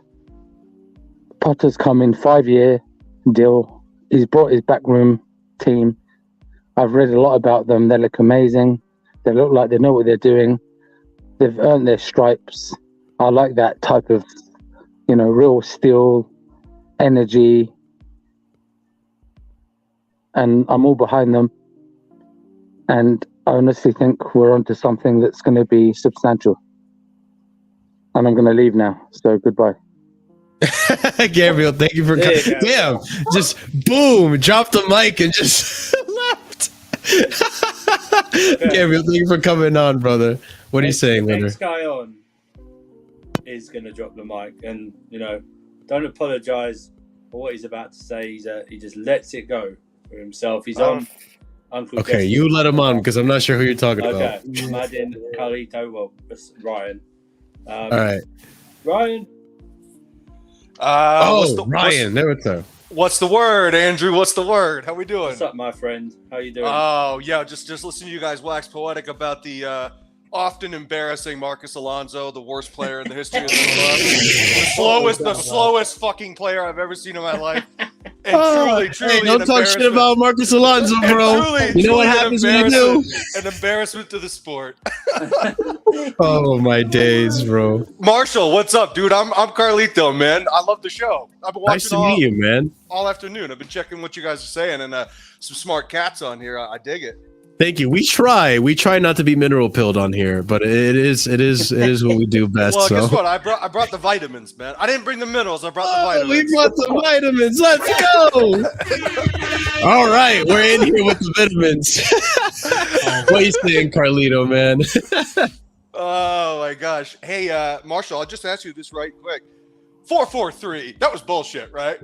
S6: Potter's come in 5-year deal. He's brought his backroom team. I've read a lot about them. They look amazing. They look like they know what they're doing. They've earned their stripes. I like that type of, real steel energy. And I'm all behind them. And I honestly think we're onto something that's going to be substantial. And I'm going to leave now. So goodbye.
S1: Gabriel, thank you for coming. Damn, just boom, drop the mic and just left. Gabriel, thank you for coming on, brother. What are you saying,
S4: the
S1: Winner?
S4: next guy on is going to drop the mic, and don't apologize for what he's about to say. He just lets it go for himself. He's on Uncle.
S1: Okay,
S4: Jesse.
S1: you let him on because I'm not sure who you're talking about.
S4: Okay, Madden, Carlito, well, it's Ryan.
S1: All right,
S4: Ryan.
S1: Ryan, there we go.
S9: What's the word, Andrew? What's the word? How we doing?
S4: What's up, my friend? How you doing?
S9: Oh yeah, just listening to you guys wax poetic about the often embarrassing Marcus Alonso, the worst player in the history of the club. The slowest fucking player I've ever seen in my life. And truly,
S1: hey, don't talk shit about Marcus Alonso, bro. You know what happens when you do?
S9: An embarrassment to the sport.
S1: Oh my days, bro.
S9: Marshall, what's up, dude? I'm Carlito, man. I love the show. I've been watching
S1: Nice to meet you, man.
S9: all afternoon. I've been checking what you guys are saying, and some smart cats on here. I dig it.
S1: Thank you. We try not to be mineral pilled on here, but it is what we do best.
S9: Well,
S1: so.
S9: guess what? I brought the vitamins, man. I didn't bring the minerals. I brought the vitamins.
S1: We brought the vitamins. Let's go. All right, we're in here with the vitamins. What are you saying, Carlito, man?
S9: Oh my gosh. Hey, Marshall, I'll just ask you this right quick. 4-4-3. That was bullshit, right?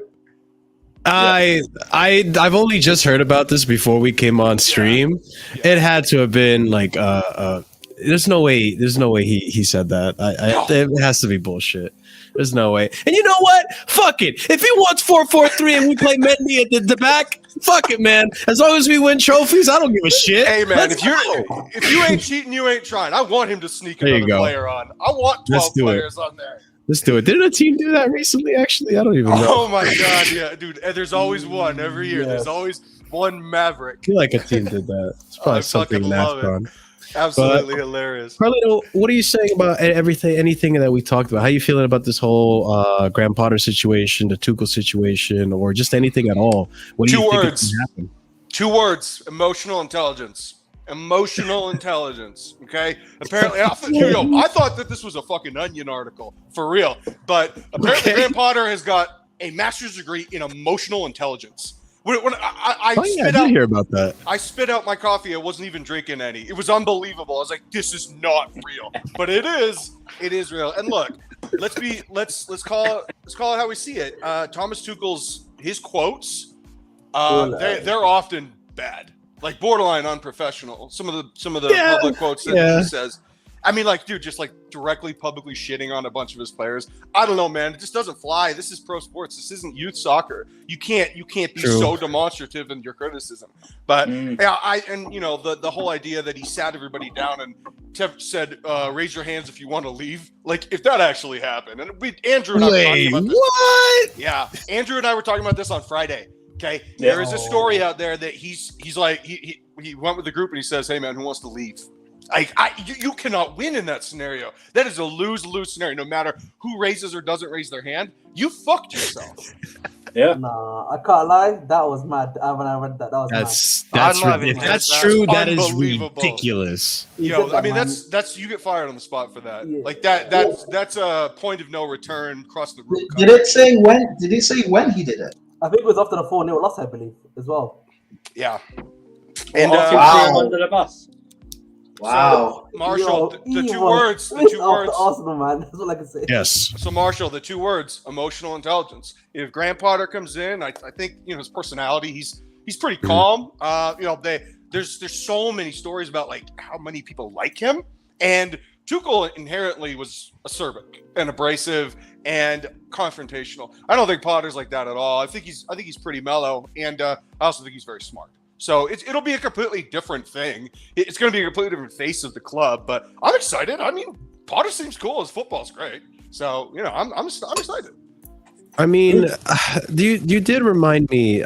S1: I've only just heard about this before we came on stream.
S9: Yeah.
S1: It had to have been like there's no way he said that. It has to be bullshit. There's no way. And you know what? Fuck it. If he wants 4-4-3 and we play Mendy at the back, fuck it, man. As long as we win trophies, I don't give a shit.
S9: Hey man,
S1: Let's
S9: if
S1: go.
S9: you ain't cheating, you ain't trying. I want him to sneak
S1: There you
S9: another
S1: go.
S9: player on. I want 12 players on there.
S1: Let's do it. Didn't a team do that recently? Actually, I don't even know.
S9: Oh my god, yeah, dude. And there's always one every year.
S7: Yes.
S9: There's always one Maverick.
S1: I feel like a team did that. It's probably
S9: I
S1: something
S9: fucking
S1: in
S9: love it.
S1: AFCON.
S9: Absolutely hilarious.
S1: Carlito, what are you saying about anything that we talked about? How you feeling about this whole Graham Potter situation, the Tuchel situation, or just anything at all? What do you think is gonna happen?
S9: 2 words: emotional intelligence. Emotional intelligence. Okay. Apparently, I thought that this was a fucking Onion article for real, but apparently, Graham Potter has got a master's degree in emotional intelligence. When I
S1: I did hear about that.
S9: I spit out my coffee. I wasn't even drinking any. It was unbelievable. I was like, "This is not real," but it is. It is real. And look, let's call it how we see it. Thomas Tuchel's his quotes, they're often bad, like borderline unprofessional. Some of the public quotes that he says. I mean, like, dude, just like directly publicly shitting on a bunch of his players. I don't know, man. It just doesn't fly. This is pro sports. This isn't youth soccer. You can't be so demonstrative in your criticism. But yeah, the whole idea that he sat everybody down and said, "Raise your hands if you want to leave." Like, if that actually happened, and Andrew and I were talking about this.
S1: What?
S9: Yeah, Andrew and I were talking about this on Friday. Okay,
S4: Yeah.
S9: there is a story out there that he's like he went with the group and he says, "Hey man, who wants to leave?" You cannot win in that scenario. That is a lose-lose scenario. No matter who raises or doesn't raise their hand, you fucked yourself.
S4: Yeah.
S7: Nah, I can't lie. That was mad. When I read that, that was
S1: If that's true, that is
S9: unbelievable.
S1: Ridiculous.
S9: Yo, I mean, that's you get fired on the spot for that.
S7: Yeah.
S9: Like that's a point of no return across the room.
S5: Did it say when? Did he say when he did it?
S7: I think it was after the 4-0 loss, I believe, as well.
S9: Yeah. And
S5: Wow.
S4: Under the bus.
S5: Wow.
S9: So, Marshall,
S7: Yo,
S9: the
S7: he
S9: two
S7: was
S9: words.
S7: pissed off the Arsenal, man. That's all I can say.
S1: Yes.
S9: So Marshall, the 2 words: emotional intelligence. If Graham Potter comes in, I think his personality. He's pretty calm. There's so many stories about like how many people like him, and Tuchel inherently was acerbic and abrasive and confrontational. I don't think Potter's like that at all. I think he's pretty mellow, and I also think he's very smart. So it'll be a completely different thing. It's going to be a completely different face of the club. But I'm excited. I mean, Potter seems cool. His football's great. So I'm excited.
S1: I mean, you did remind me.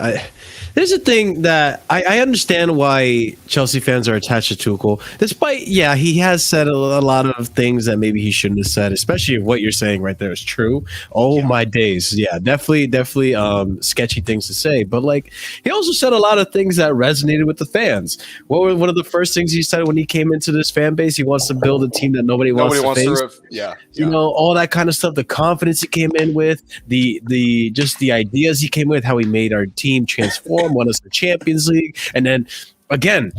S1: There's a thing that I understand why Chelsea fans are attached to Tuchel, despite he has said a lot of things that maybe he shouldn't have said, especially if what you're saying right there is true. Oh my days, definitely sketchy things to say. But like, he also said a lot of things that resonated with the fans. What were one of the first things he said when he came into this fan base? He wants to build a team that nobody wants to face. You know, all that kind of stuff. The confidence he came in with, the ideas he came with, how he made our team transform, won us the Champions League, and then again,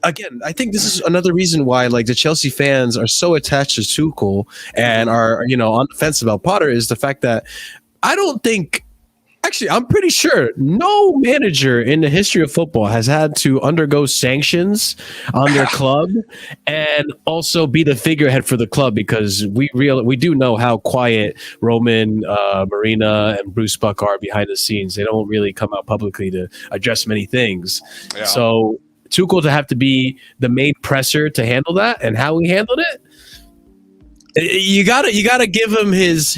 S1: I think this is another reason why like the Chelsea fans are so attached to Tuchel and are on the fence about Potter is the fact that I'm pretty sure no manager in the history of football has had to undergo sanctions on their club and also be the figurehead for the club, because we do know how quiet Roman, Marina, and Bruce Buck are behind the scenes. They don't really come out publicly to address many things. Yeah. So Tuchel to have to be the main presser to handle that, and how he handled it. You gotta give him his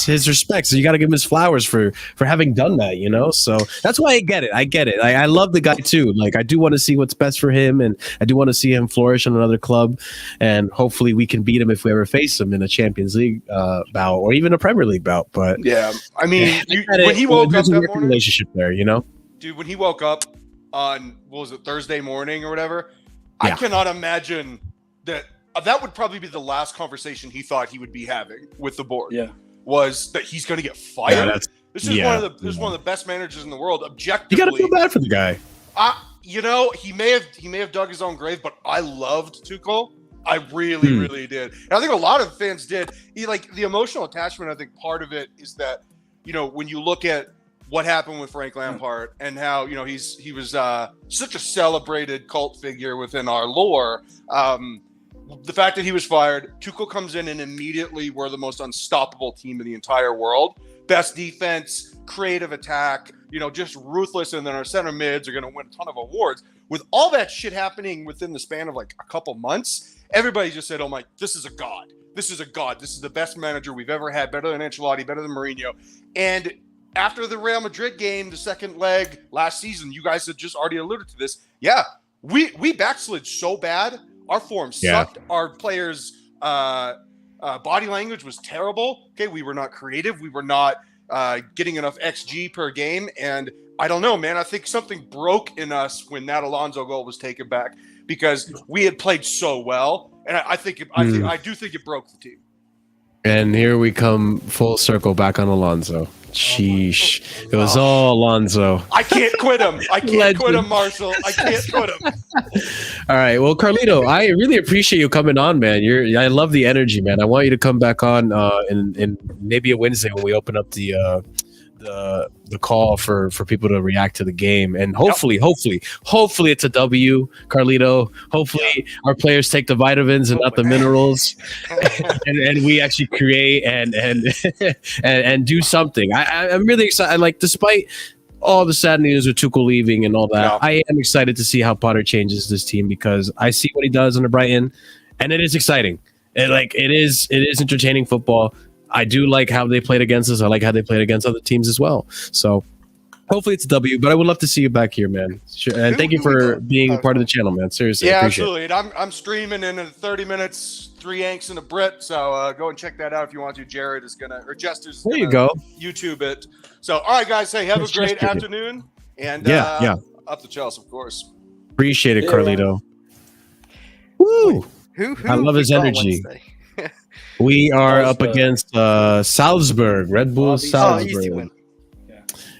S1: respects. You gotta give him his flowers for having done that, you know. So that's why I get it. I love the guy too. Like, I do want to see what's best for him, and I do want to see him flourish on another club, and hopefully we can beat him if we ever face him in a Champions League bout or even a Premier League bout. But
S9: yeah, I mean, when he woke up that morning,
S1: relationship there, you know,
S9: dude. When he woke up on what was it, Thursday morning or whatever, I cannot imagine that. That would probably be the last conversation he thought he would be having with the board.
S4: Yeah,
S9: was that he's going to get fired.
S1: Yeah,
S9: this is one of the best managers in the world. Objectively,
S1: you got to feel bad for the guy.
S9: You know, he may have dug his own grave, but I loved Tuchel. I really did. And I think a lot of fans did. Like the emotional attachment. I think part of it is that, you know, when you look at what happened with Frank Lampard and how, you know, he was such a celebrated cult figure within our lore. The fact that he was fired, Tuchel comes in and immediately we're the most unstoppable team in the entire world. Best defense, creative attack, you know, just ruthless. And then our center mids are going to win a ton of awards. With all that shit happening within the span of like a couple months, everybody just said, oh my, this is a god. This is a god. This is the best manager we've ever had. Better than Ancelotti, better than Mourinho. And after the Real Madrid game, the second leg last season, you guys had just already alluded to this. Yeah, we backslid so bad. Our form sucked. Our players' body language was terrible. Okay, we were not creative. We were not getting enough XG per game. And I don't know, man. I think something broke in us when that Alonso goal was taken back because we had played so well. And I do think it broke the team.
S1: And here we come full circle back on Alonso. Sheesh. It was all Alonso.
S9: I can't quit him. I can't quit him, Marshall. I can't quit him.
S1: All right. Well, Carlito, I really appreciate you coming on, man. I love the energy, man. I want you to come back on in maybe a Wednesday when we open up the call for people to react to the game, and hopefully it's a W, Carlito. Hopefully our players take the vitamins and not the minerals, and we actually create and do something. I'm really excited. Like, despite all the sad news with Tuchel leaving and all that, I am excited to see how Potter changes this team because I see what he does under Brighton, and it is exciting. It is entertaining football. I do like how they played against us. I like how they played against other teams as well. So hopefully it's a W, but I would love to see you back here, man. Sure. And thank you for being part of the channel, man. Seriously.
S9: Yeah,
S1: appreciate
S9: absolutely. And I'm streaming in 30 minutes, 3 Yanks and a Brit. So go and check that out if you want to. Jared is going to, or Jester's
S1: there you go.
S9: YouTube it. So, all right, guys. Hey, have a great afternoon. And up to Chelsea, of course.
S1: Appreciate it, Carlito. Woo! I love his energy. We are up against Salzburg, Red Bull Salzburg.
S3: Easy win.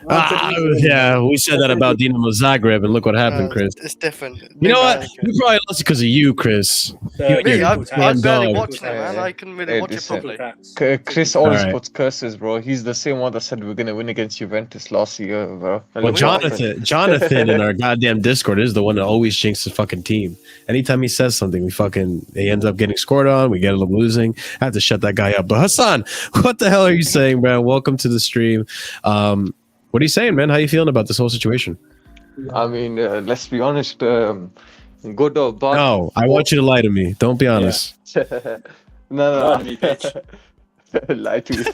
S1: We said that about Dinamo Zagreb, and look what happened, Chris.
S3: It's different.
S1: You know what? We probably lost because of you, Chris.
S3: I'm barely watching it, man. I couldn't really watch it properly.
S10: Chris always puts curses, bro. He's the same one that said we're gonna win against Juventus last year, bro.
S1: Well, Jonathan in our goddamn Discord is the one that always jinxes the fucking team. Anytime he says something, he ends up getting scored on. We get him losing. I have to shut that guy up. But Hasan, what the hell are you saying, man? Welcome to the stream. What are you saying, man? How are you feeling about this whole situation?
S10: I mean, let's be honest. Good or bad?
S1: No, I want you to lie to me. Don't be honest.
S10: No. Lie to you.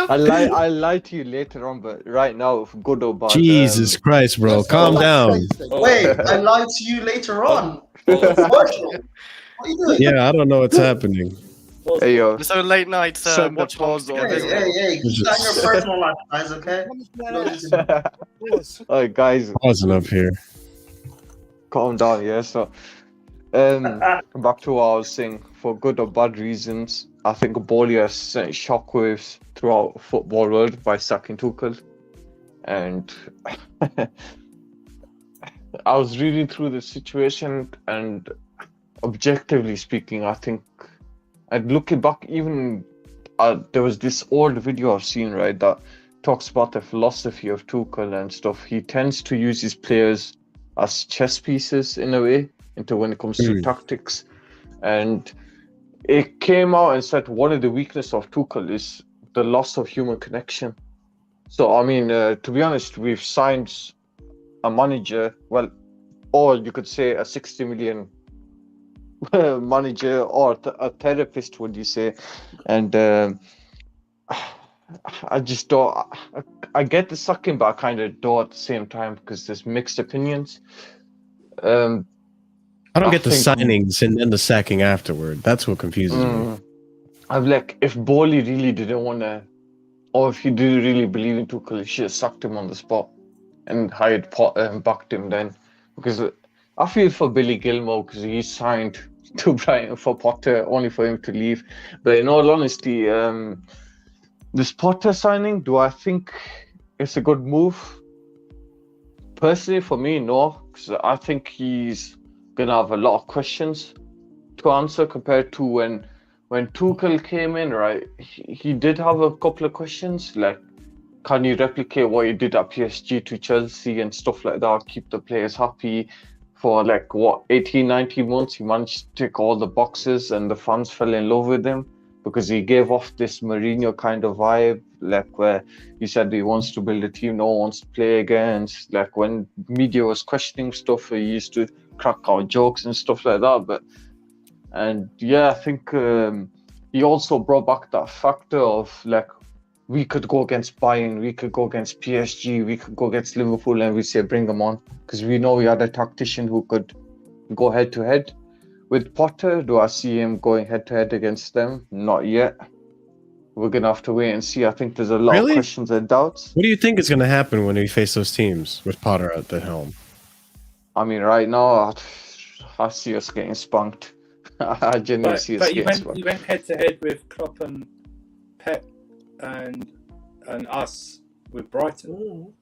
S10: I lie to you later on, but right now, good or bad.
S1: Jesus Christ, bro. Calm down.
S5: Wait, I lied to you later on. What are you doing?
S1: Yeah, I don't know what's happening.
S10: Hey, yo.
S3: So late nights watch
S5: Hey, keep that in your personal life, guys, okay?
S10: Alright, guys.
S1: Pausing up here.
S10: Calm down, yeah. So, back to what I was saying. For good or bad reasons, I think Boehly has sent shockwaves throughout the football world by sacking Tuchel. And I was reading through the situation, and objectively speaking, I think, and looking back, even there was this old video I've seen, right, that talks about the philosophy of Tuchel and stuff. He tends to use his players as chess pieces in a way, into when it comes to tactics. And it came out and said one of the weaknesses of Tuchel is the loss of human connection. So, I mean, to be honest, we've signed a manager. Well, or you could say a 60 million manager or a therapist, would you say? And I just don't. I get the sucking, but I kind of don't at the same time because there's mixed opinions.
S1: I don't get the
S10: think-
S1: signings and then the sacking afterward. That's what confuses me.
S10: I'm like, if Boehly really didn't want to, or if he didn't really believe in Tuchel, he should have sucked him on the spot and hired Potter and backed him then. Because I feel for Billy Gilmore because he signed to Brighton for Potter only for him to leave. But in all honesty, this Potter signing, do I think it's a good move? Personally, for me, no, because I think he's gonna have a lot of questions to answer compared to when Tuchel came in, right? He did have a couple of questions, like, can you replicate what you did at PSG to Chelsea and stuff like that, keep the players happy for 18, 19 months? He managed to tick all the boxes and the fans fell in love with him because he gave off this Mourinho kind of vibe, where he said he wants to build a team no one wants to play against. Like when media was questioning stuff, he used to crack out jokes and stuff like that. I think he also brought back that factor of we could go against Bayern, we could go against PSG, we could go against Liverpool, and we say bring them on because we know we had a tactician who could go head to head. With Potter, do I see him going head to head against them? Not yet. We're gonna have to wait and see. I think there's a lot of questions and doubts.
S1: What do you think is going to happen when we face those teams with Potter at the helm?
S10: I mean, right now, I see us getting spunked. I genuinely see us getting spunked.
S4: You went head to head with Klopp and Pep and us with Brighton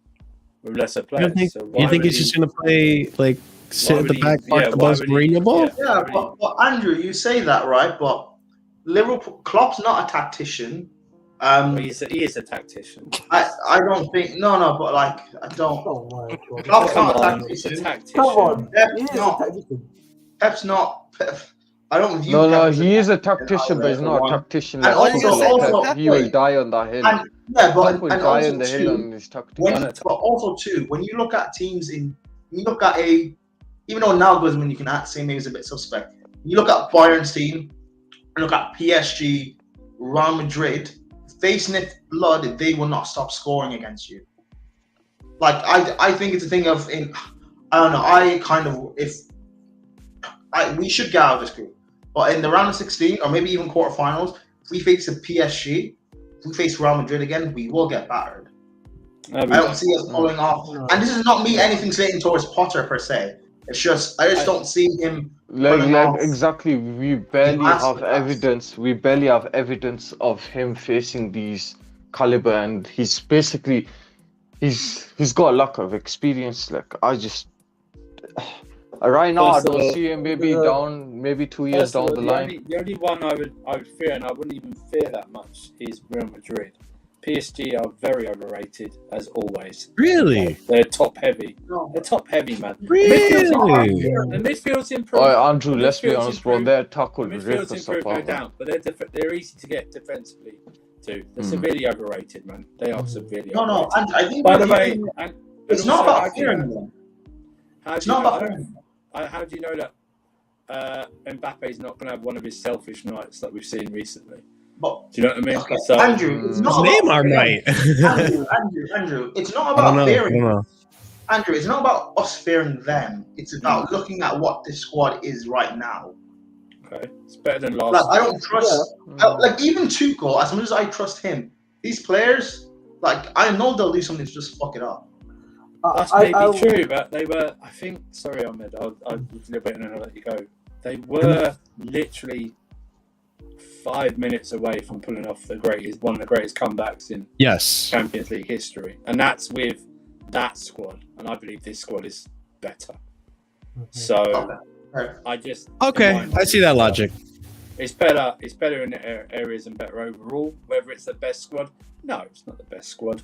S4: with lesser players.
S1: You think he's just going to play sit at the back above Mourinho ball?
S5: Yeah, but Andrew, you say that, right? But Liverpool, Klopp's not a tactician.
S4: He is a tactician.
S5: I don't think but I don't.
S7: Oh my God.
S5: Klopp's not a
S4: He's a
S5: tactician.
S4: tactician.
S7: Come on.
S5: Pep's not. I don't view.
S10: No,
S5: Pep
S10: he
S5: as
S10: is a tactician, but he's not a tactician.
S5: And also,
S10: he will die on that hill.
S5: Pep
S10: will die on the hill on his tactics.
S5: But also too, when you look at teams even though Nagelsmann you can say maybe is a bit suspect. You look at Bayern's team, you look at PSG, Real Madrid, facing it blood, they will not stop scoring against you. I think it's a thing of I don't know. We should get out of this group, but in the round of 16 or maybe even quarterfinals, if we face a PSG, if we face Real Madrid again, we will get battered. I don't see us pulling off, and this is not me anything saying towards Potter per se. It's just I just don't see him.
S10: Exactly, we barely have evidence. We barely have evidence of him facing these caliber, and he's basically he's got a lack of experience. Right now, I don't see him maybe 2 years down the line.
S4: The only one I would fear, and I wouldn't even fear that much, is Real Madrid. PSG are very overrated, as always.
S1: Really?
S4: They're top heavy. They're top heavy, man.
S1: Really?
S4: The midfield's improved.
S10: Andrew, let's be honest, bro. They're tackled
S4: midfield's improved, no doubt, but they're easy to get defensively too. They're severely overrated, man. They are severely overrated.
S5: And I think
S4: by the way,
S5: it's not about fearing them.
S4: How do you know that Mbappe's not going to have one of his selfish nights that we've seen recently?
S5: But,
S4: do you know what I mean?
S5: Okay.
S4: So,
S5: Andrew, it's not
S1: Neymar night.
S5: Andrew, it's not about fearing them. Andrew, it's not about us fearing them. It's about looking at what this squad is right now.
S4: Okay, it's better than last.
S5: I don't trust. Even Tuchel, as much as I trust him, these players, I know they'll do something to just fuck it up.
S4: That's maybe true, but they were. I think. Sorry, Ahmed. I'll a little bit and I'll let you go. They were literally 5 minutes away from pulling off one of the greatest comebacks in Champions League history, and that's with that squad. And I believe this squad is better. So I just
S1: I see that logic.
S4: It's better. It's better in areas and better overall. Whether it's the best squad, no, it's not the best squad.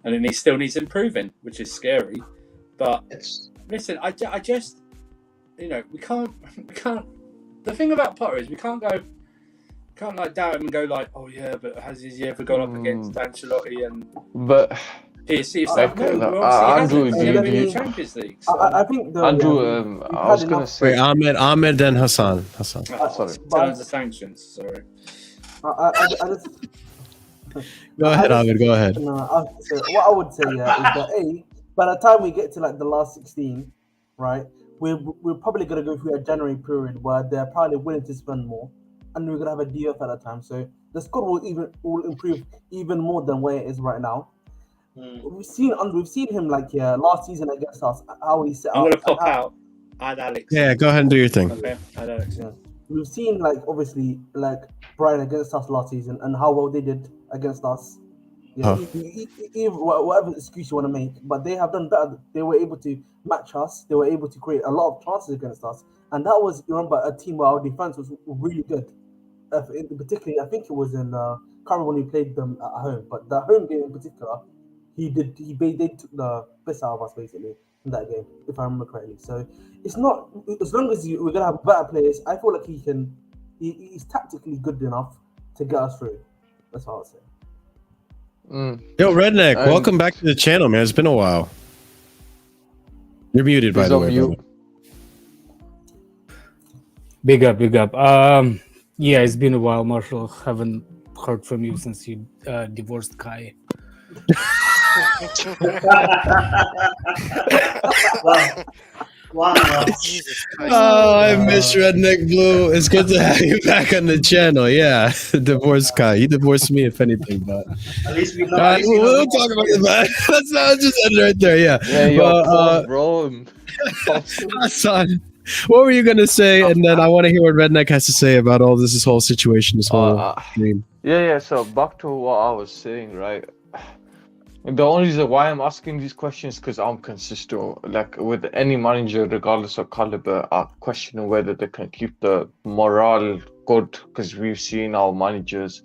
S4: And it still needs improving, which is scary. But listen, I just, we can't. The thing about Potter is we can't doubt him and go oh yeah, but has he ever gone up against Ancelotti and?
S10: But
S4: PSG
S7: I
S4: so good. Well, obviously
S10: Andrew,
S4: he hasn't
S10: do you-
S4: in the Champions League. So.
S7: I think though,
S10: Andrew,
S7: yeah, we've
S10: I
S7: had
S10: was gonna
S7: enough.
S10: say,
S1: Wait, Ahmed, then Hasan.
S4: Oh,
S10: sorry.
S4: terms of sanctions. Sorry.
S7: I just
S1: Go ahead, Ahmed. Go ahead.
S7: no. So what I would say, yeah, is that by the time we get to like the last 16, right, we're probably gonna go through a January period where they're probably willing to spend more, and we're gonna have a DF at that time. So the squad will improve even more than where it is right now. We've seen him like last season against us, how he set
S4: I'm
S7: up.
S4: gonna pop out. Add Alex.
S1: Yeah, go ahead and do your thing.
S4: Okay, add Alex.
S7: Yeah. We've seen like obviously like Brian against us last season and how well they did against us. Yeah, whatever excuse you want to make, but they have done better. They were able to match us. They were able to create a lot of chances against us, and that was, you remember, a team where our defense was really good. Particularly, I think it was in can't remember when we played them at home, but the home game in particular, they took the piss out of us basically in that game, if I remember correctly. So it's not, as long as we're gonna have better players, I feel like he's tactically good enough to get us through. That's what I would say.
S1: Yo, Redneck, welcome back to the channel, man. It's been a while. You're muted, by
S10: He's
S1: the
S10: on
S1: way.
S10: mute.
S11: Big up. Yeah, it's been a while, Marshall. Haven't heard from you since you divorced Kai.
S8: Wow.
S1: Oh, I miss Redneck Blue. It's good to have you back on the channel. Yeah, divorce guy. You divorced me, if anything, but
S8: At least we know.
S1: we'll talk about it. Let's not just end right there. Yeah.
S10: Yeah, yo, bro.
S1: Hasan, what were you gonna say? And then I want to hear what Redneck has to say about all this whole situation, this whole stream.
S10: Yeah. So back to what I was saying, right? The only reason why I'm asking these questions is because I'm consistent. Like with any manager, regardless of caliber, I question whether they can keep the morale good. Because we've seen our managers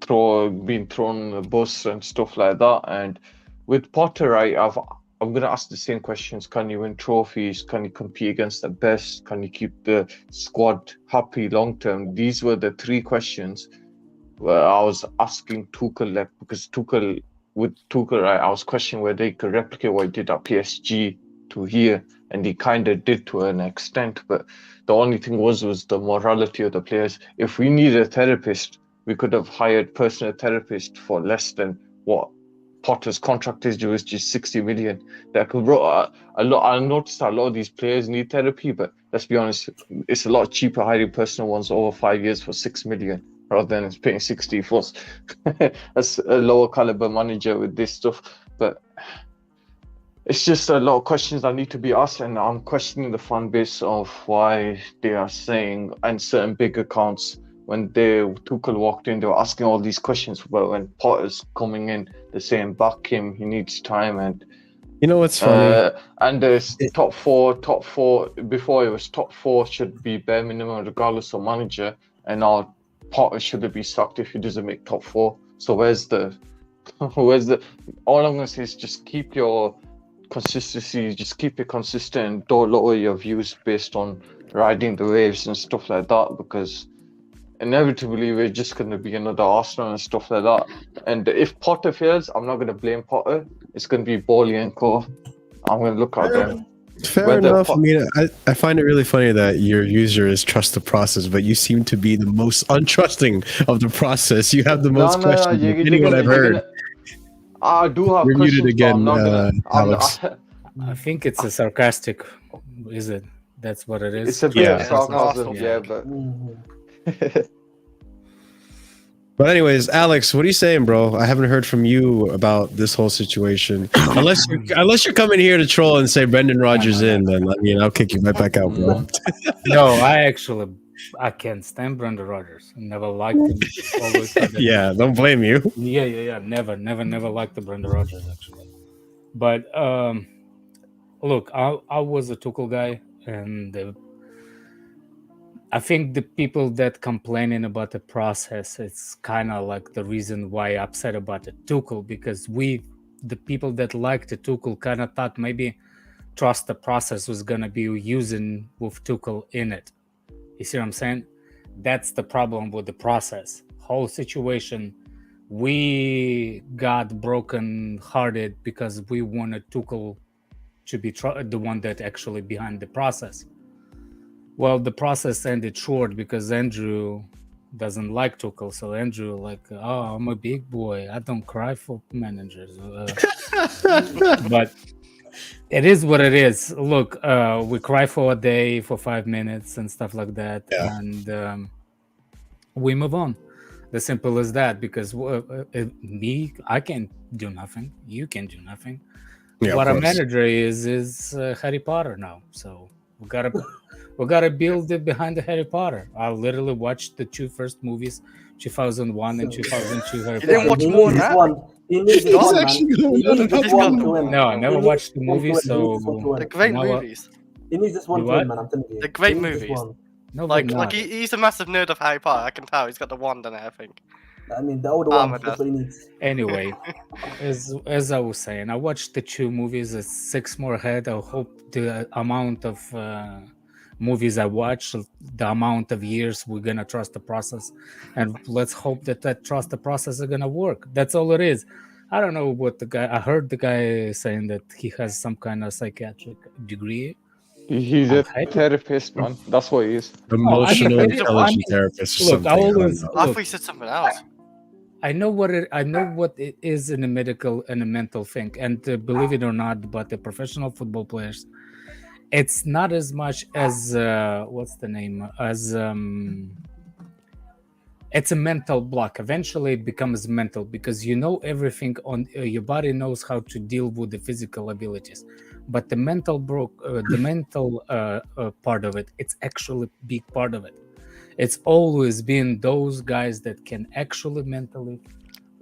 S10: being thrown on the bus and stuff like that. And with Potter, right, I'm gonna ask the same questions. Can you win trophies? Can you compete against the best? Can you keep the squad happy long term? These were the three questions where I was asking Tuchel, like, because with Tuchel, right, I was questioning whether he could replicate what he did at PSG to here, and he kind of did to an extent. But the only thing was the morality of the players. If we needed a therapist, we could have hired personal therapist for less than what Potter's contract is, which is 60 million. That could a lot. I noticed a lot of these players need therapy, but let's be honest, it's a lot cheaper hiring personal ones over 5 years for 6 million. Rather than paying 60 for as a lower caliber manager with this stuff. But it's just a lot of questions that need to be asked, and I'm questioning the fan base of why they are saying, and certain big accounts, when Tuchel walked in, they were asking all these questions. But when Potter's coming in, they're saying back him, he needs time. And
S1: you know what's funny?
S10: And there's top four. Before it was top four should be bare minimum regardless of manager, and now Potter should be sucked if he doesn't make top four. So where's the all I'm gonna say is just keep your consistency, just keep it consistent, don't lower your views based on riding the waves and stuff like that, because inevitably we're just gonna be another Arsenal and stuff like that. And if Potter fails, I'm not gonna blame Potter, it's gonna be Boehly and co. I'm gonna look at them.
S1: Fair enough. I mean, I find it really funny that your user is trust the process, but you seem to be the most untrusting of the process. You have the most questions of anyone I've heard.
S10: I do have
S1: You're
S10: questions,
S1: muted again, Alex.
S11: I think it's a sarcastic, is it? That's what it is.
S10: It's a bit of sarcasm, yeah, but...
S1: But anyways, Alex, what are you saying, bro? I haven't heard from you about this whole situation. Unless you're coming here to troll and say Brendan Rodgers in, then I mean I'll kick you right back out, bro.
S11: No, I can't stand Brendan Rodgers. Never liked him. Always
S1: yeah, don't blame you.
S11: Yeah. Never liked the Brendan Rodgers actually. But look, I was a Tuchel guy, and I think the people that complaining about the process, it's kind of like the reason why I'm upset about the Tuchel, because the people that liked the Tuchel kind of thought maybe trust the process was going to be using with Tuchel in it. You see what I'm saying? That's the problem with the process. Whole situation we got broken-hearted because we wanted Tuchel to be the one that actually behind the process. Well, the process ended short because Andrew doesn't like Tuchel. So Andrew, like, oh, I'm a big boy. I don't cry for managers. But it is what it is. Look, we cry for a day, for 5 minutes and stuff like that.
S1: Yeah.
S11: And we move on. As simple as that, because I can't do nothing. You can do nothing.
S1: Yeah,
S11: What
S1: of
S11: a
S1: course.
S11: manager is Harry Potter now. So we gotta build it behind the Harry Potter. I literally watched the two first movies, 2001 and 2002 Harry
S3: You didn't
S11: Potter.
S3: watch
S7: He
S3: more
S7: needs
S3: than
S7: this
S3: that?
S7: one. He needs
S5: He's
S7: this one, man.
S1: actually
S7: He
S1: going
S7: needs
S1: on
S7: this
S3: He's
S7: one
S3: got-
S7: to win.
S11: No, I never
S7: He needs
S11: watched the
S7: this one to
S11: movies,
S7: win. He
S11: so
S7: needs this one to win.
S3: They're great
S11: now
S3: movies.
S7: He needs this one
S11: You
S7: to win,
S11: what?
S7: man. I'm telling you.
S3: They're great
S7: He needs this
S3: movies.
S7: one.
S11: no,
S3: Like,
S11: they're not.
S3: he's a massive nerd of Harry Potter. I can tell. He's got the wand and everything.
S7: I mean, the older
S3: Ahmed
S7: one. That's
S3: does.
S7: what he needs.
S11: Anyway, as I was saying, I watched the two movies. It's 6 more ahead. I hope the amount of movies I watch, the amount of years we're gonna trust the process, and let's hope that trust the process is gonna work. That's all it is. I don't know what the guy. I heard the guy saying that he has some kind of psychiatric degree.
S10: He's
S11: I'm
S10: a
S11: happy.
S10: therapist, man. That's what he is.
S1: Emotional
S11: I mean,
S1: intelligence therapist or
S11: look,
S1: something.
S11: I
S1: I don't
S11: always
S1: know.
S3: I
S11: look.
S3: thought he said something else.
S11: I know what it is in a medical and a mental thing, and believe it or not, but the professional football players, it's not as much as what's the name as it's a mental block. Eventually, it becomes mental because you know everything on your body knows how to deal with the physical abilities, but the mental part of it, it's actually a big part of it. It's always been those guys that can actually mentally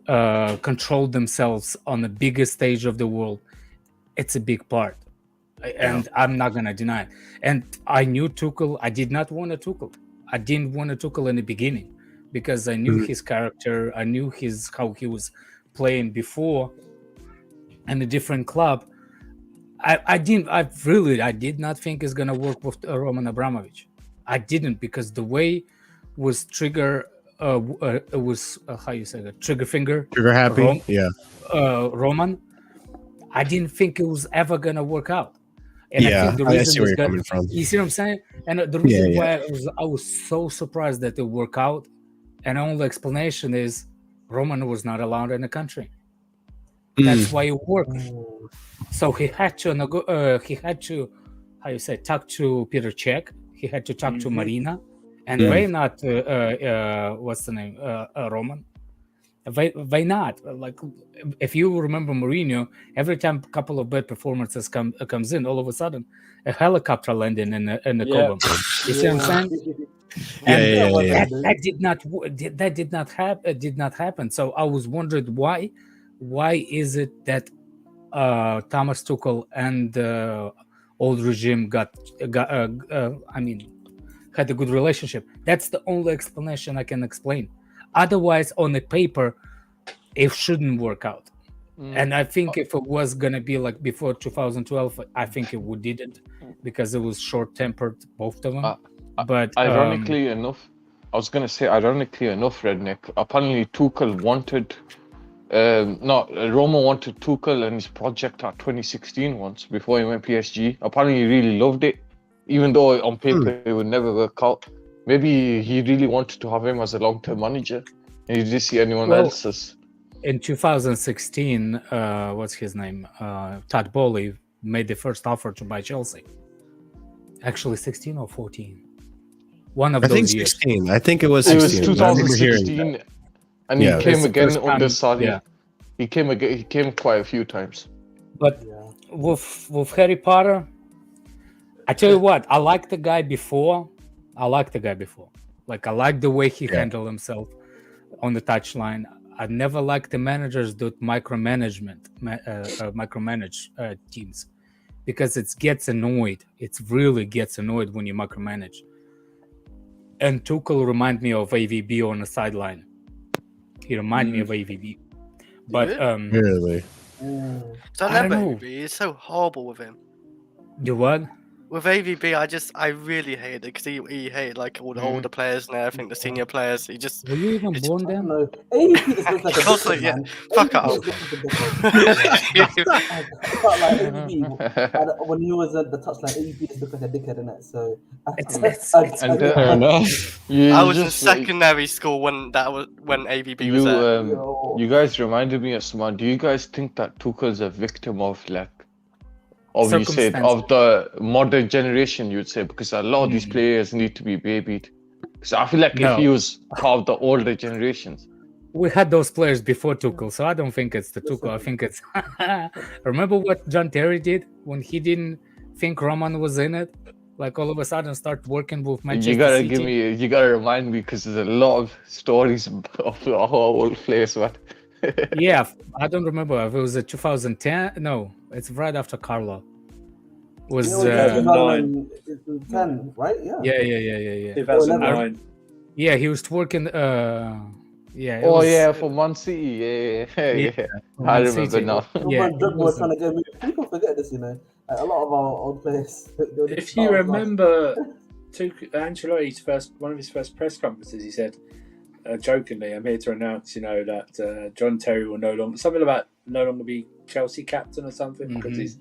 S11: control themselves on the biggest stage of the world. It's a big part, and I'm not gonna deny it. And I knew Tuchel. I did not want a Tuchel. I didn't want a Tuchel in the beginning because I knew his character. I knew how he was playing before in a different club. I did not think it's gonna work with Roman Abramovich. I didn't, because the way was trigger was how you say that, trigger finger
S1: Trigger happy.
S11: Roman. I didn't think it was ever gonna work out. And I
S1: Yeah,
S11: think the
S1: I
S11: reason
S1: see where
S11: is
S1: you're coming from.
S11: You see what I'm saying? And the reason
S1: Yeah.
S11: why I was so surprised that it worked out, and the only explanation is Roman was not allowed in the country. That's why it worked. So he had to how you say, talk to Peter Cech. He had to talk to Marina, and why not what's the name, Roman? Why not? Like, if you remember Mourinho, every time a couple of bad performances comes in, all of a sudden a helicopter landing in the Cobham. You see what I'm saying? That did not happen. So I was wondering why is it that Thomas Tuchel and the old regime had a good relationship. That's the only explanation I can explain. Otherwise, on the paper, it shouldn't work out. And I think if it was gonna be like before 2012, I think it would didn't, because it was short-tempered, both of them. But
S10: ironically enough, Redneck, apparently Tuchel wanted Roma wanted Tuchel and his project at 2016 once, before he went PSG. Apparently he really loved it, even though on paper it would never work out. Maybe he really wanted to have him as a long-term manager, and he didn't see anyone else as...
S11: In 2016, what's his name? Todd Boehly made the first offer to buy Chelsea. Actually, 16 or 14. One of those years.
S1: 16. I think it was 16.
S10: It was 2016, and he came again under Sarri.
S11: Yeah.
S10: He came quite a few times.
S11: But with Harry Potter, I tell you what, I liked the guy before. Like, I like the way he handled himself on the touchline. I never liked the managers that micromanage teams, because it gets annoyed. It really gets annoyed when you micromanage. And Tuchel remind me of AVB on the sideline. He remind me of AVB. But
S1: really,
S3: I don't know. It's so horrible with him.
S11: You what?
S3: with AVB, I really hate it because he hated like all the older players and everything, the senior players. He just
S11: Were you even born
S7: I don't
S11: then?
S7: know. AVP just looks like a
S3: Also,
S7: dickhead,
S3: yeah,
S7: man.
S3: fuck
S7: AVP
S3: off.
S7: just looks like a dickhead. I can't like AVP. When he was at the touchline, AVP just looked like a dickhead in it. So
S10: Fair enough.
S3: I was in secondary school when AVB was there.
S10: You guys reminded me of someone. Do you guys think that Tuchel's a victim of like, of you said, of the modern generation? You'd say because a lot of these players need to be babied. So I feel like if he was part of the older generations.
S11: We had those players before Tuchel, so I don't think it's the Tuchel. I think it's. Remember what John Terry did when he didn't think Roman was in it? Like all of a sudden, start working with Manchester City.
S10: You gotta remind me because there's a lot of stories of how old players were.
S11: Yeah, I don't remember if it was 2010. No, it's right after Carlo. Was
S7: 2010, right?
S11: Yeah.
S4: 2009.
S11: Yeah, he was working.
S10: For Man City. Yeah. I remember now.
S7: Was trying to get me. People forget this, you know. A lot of our old players.
S4: If you remember, Ancelotti's one of his first press conferences, he said, jokingly, "I'm here to announce, that John Terry will no longer be Chelsea captain or something because he's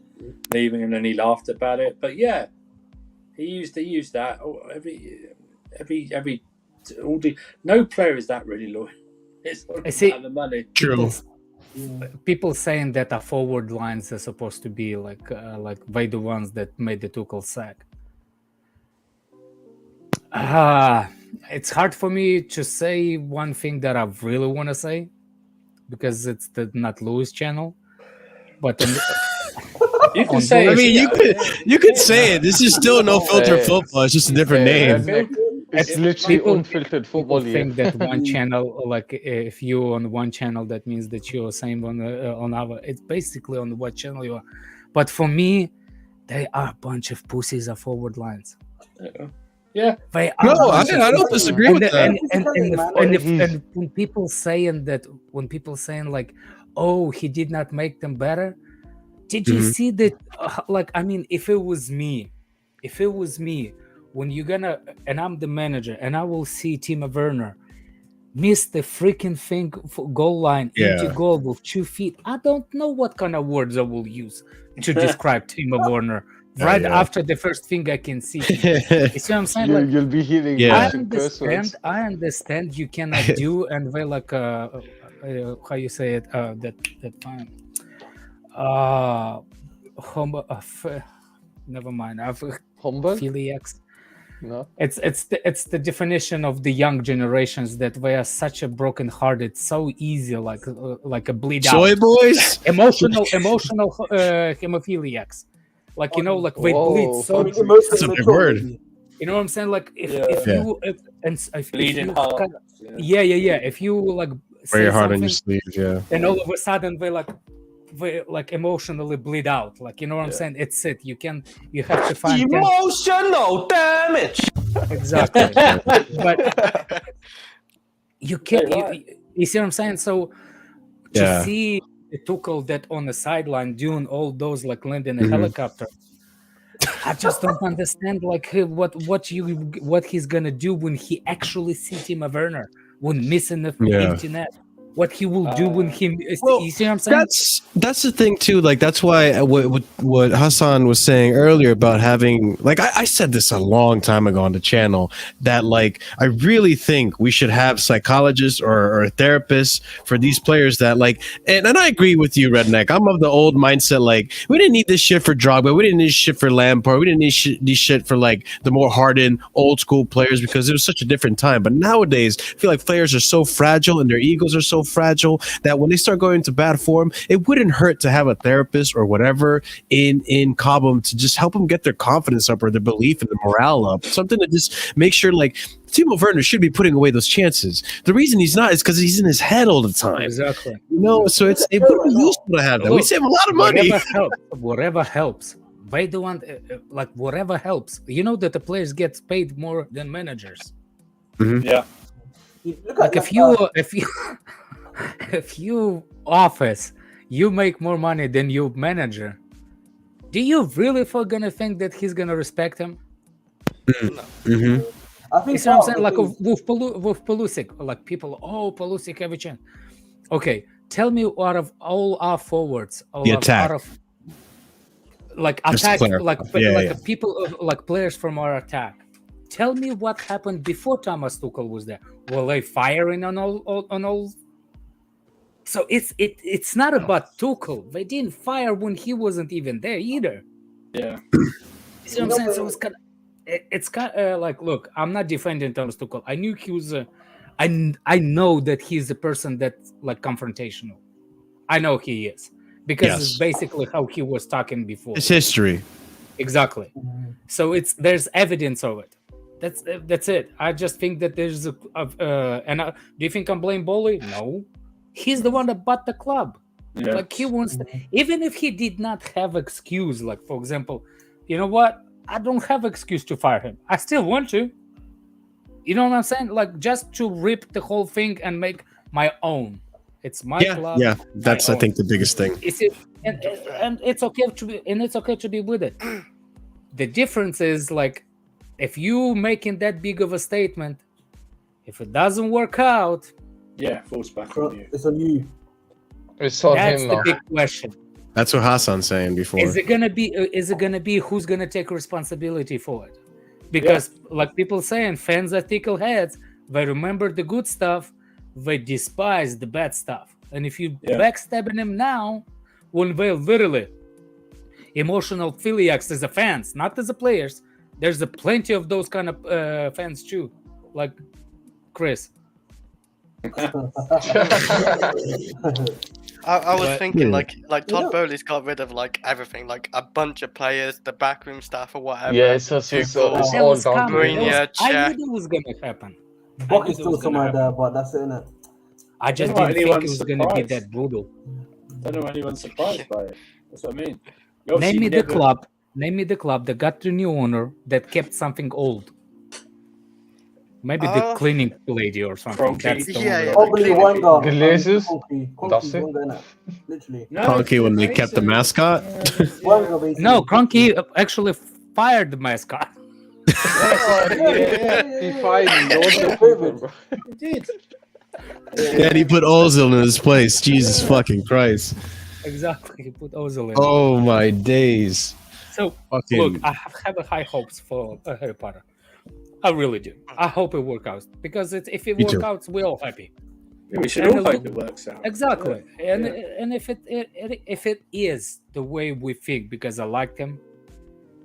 S4: leaving," and then he laughed about it. But yeah, he used that. No player is that really loyal. It's all about the money.
S1: True.
S11: People saying that our forward lines are supposed to be like by the ones that made the Tuchel sack. It's hard for me to say one thing that I really want to say because it's the Not Lewis channel. But
S4: you can say.
S1: I mean, you could say it. This is still no filter football. It's just a different name.
S10: It's literally unfiltered football.
S11: People think that one channel, like if you're on one channel, that means that you're same on other. It's basically on what channel you are. But for me, they are a bunch of pussies of forward lines.
S4: Yeah.
S11: They are
S1: I don't disagree with that.
S11: And when people saying like, "Oh, he did not make them better," did you see that? If it was me, when you're gonna, and I'm the manager, and I will see Timo Werner miss the freaking thing for goal line into goal with 2 feet. I don't know what kind of words I will use to describe Timo Werner. After the first thing I can see. You see what I'm saying?
S10: You'll be hearing.
S11: I understand you cannot do, and we're like how you say it, that time. Never mind. Philiacs.
S10: No.
S11: It's the definition of the young generations that they are such a broken-hearted, so easy, like a bleed out.
S1: Soy boys.
S11: Emotional hemophiliacs. Like they bleed so.
S1: That's a big word.
S11: You know what I'm saying? Like if
S4: bleeding heart.
S11: If you like
S1: wear your heart on your sleeve,
S11: and all of a sudden they like emotionally bleed out, like, you know what I'm saying? It's it. You have to find
S12: emotional damage.
S11: Exactly. But you can't. You see what I'm saying? So to see the Tuchel that on the sideline doing all those like landing a helicopter, I just don't understand like what he's gonna do when he actually sees Timo Werner when missing the empty net. What he will do when he, you see what I'm saying?
S1: That's the thing too. Like that's why what Hasan was saying earlier about having, like I said this a long time ago on the channel, that like I really think we should have psychologists or therapists for these players that like, and I agree with you, Redneck. I'm of the old mindset. Like we didn't need this shit for Drogba. We didn't need shit for Lampard. We didn't need this shit for like the more hardened old school players because it was such a different time. But nowadays, I feel like players are so fragile and their egos are so fragile that when they start going into bad form, it wouldn't hurt to have a therapist or whatever in Cobham to just help them get their confidence up or their belief and their morale up. Something to just make sure like Timo Werner should be putting away those chances. The reason he's not is because he's in his head all the time.
S11: Exactly.
S1: You know, so it would be useful to have that. We save a lot of money.
S11: Whatever helps. They don't want like whatever helps. You know that the players get paid more than managers.
S1: Mm-hmm.
S4: Yeah.
S11: Like if you office, you make more money than your manager. Do you really gonna think that he's gonna respect him?
S1: Mm-hmm.
S7: I think
S11: You see what I'm saying?
S7: the
S11: Like
S7: thing-
S11: with Pulisic, like people, Pulisic have a chance. Okay, tell me out of all our forwards,
S1: The attack.
S11: out of like
S1: Just
S11: attack,
S1: clarify.
S11: like
S1: Yeah.
S11: people, like players from our attack. Tell me what happened before Thomas Tuchel was there. Were they firing on all? So it's not about Tuchel. They didn't fire when he wasn't even there either.
S2: Yeah.
S11: You see what I'm saying? So it's kind of like, look, I'm not defending Thomas Tuchel. I knew he was. I know that he's a person that's like confrontational. I know he is because
S1: Yes.
S11: it's basically how he was talking before.
S1: It's history.
S11: Exactly. So there's evidence of it. That's it. I just think that there's do you think I'm blame Boehly? No, he's the one that bought the club.
S2: Yeah.
S11: Like he wants to, even if he did not have excuse, like for example, you know what? I don't have excuse to fire him. I still want to. You know what I'm saying? Like just to rip the whole thing and make my own. It's my club.
S1: Yeah. That's
S11: my
S1: I think the biggest thing.
S11: And it's okay to be with it. The difference is like if you making that big of a statement, if it doesn't work out,
S4: Yeah, falls back on you.
S7: It's on you.
S10: It's on
S11: that's
S10: him
S11: the
S10: now.
S11: big question.
S1: That's what Hasan's saying before.
S11: Is it gonna be who's gonna take responsibility for it? Because like people saying, fans are tickle heads. They remember the good stuff. They despise the bad stuff. And if you backstabbing them now, when they're literally emotional philiacs as a fans, not as a players, there's plenty of those kind of fans too, like Chris.
S3: I was
S11: But-
S3: thinking like Todd Boehly's got rid of like everything, like a bunch of players, the backroom staff or whatever.
S10: Yeah, it's all
S11: That
S10: all
S11: was
S10: down.
S11: coming.
S3: Mourinho,
S11: I
S3: Czech.
S11: knew it was gonna happen.
S7: Buck is still somewhere there, but that's it, innit?
S11: I just
S4: know
S11: didn't think it
S4: anyone's
S11: was gonna be
S4: surprised.
S11: that brutal.
S4: Don't know anyone's surprised by it. That's what I mean.
S11: Name me the club that got the new owner that kept something old. Maybe the cleaning lady or something.
S4: Kroenke.
S11: That's the
S3: Yeah,
S11: one.
S3: yeah.
S7: Probably Wenger.
S10: Glazes?
S7: Kroenke's
S10: That's it.
S7: Wenger, innit? Literally.
S1: Clunky when they kept the mascot.
S7: Wenger, basically.
S11: No, Kroenke actually fired the mascot.
S10: He fired loads of people, bro.
S4: It did.
S1: And he put Ozil in his place. Jesus fucking Christ.
S11: Exactly, he put Ozil in.
S1: Oh my days.
S11: So
S1: Fucking-
S11: look, I have high hopes for Harry Potter. I really do. I hope it works out because if it
S1: Me
S11: works
S1: too.
S11: out, we're all happy.
S4: Yeah, we should
S11: And
S4: all
S11: the-
S4: hope it works out.
S11: Exactly,
S4: Yeah.
S11: and if it is the way we think, because I liked him,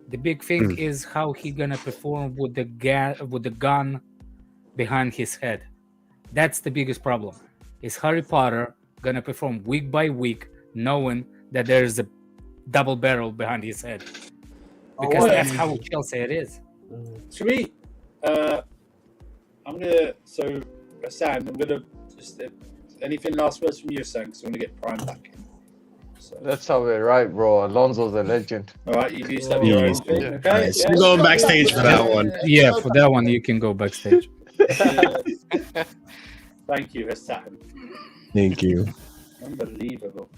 S11: the big thing is how he gonna perform with the gun behind his head. That's the biggest problem. Is Harry Potter gonna perform week by week, knowing that there is a double barrel behind his head? Because that's how Chelsea it is.
S4: Should we? I'm gonna. So, Sam, I'm gonna just. Anything last words from you, Sam? Because I'm gonna get Prime back in. So,
S10: That's how we're right, bro. Alonso's a legend.
S4: all right, you used to have your own
S1: Easy.
S4: thing. Okay.
S1: Nice. We're going backstage for that one.
S11: Yeah, for that one you can go backstage.
S4: Thank you, Hassan.
S1: Thank you.
S4: Unbelievable.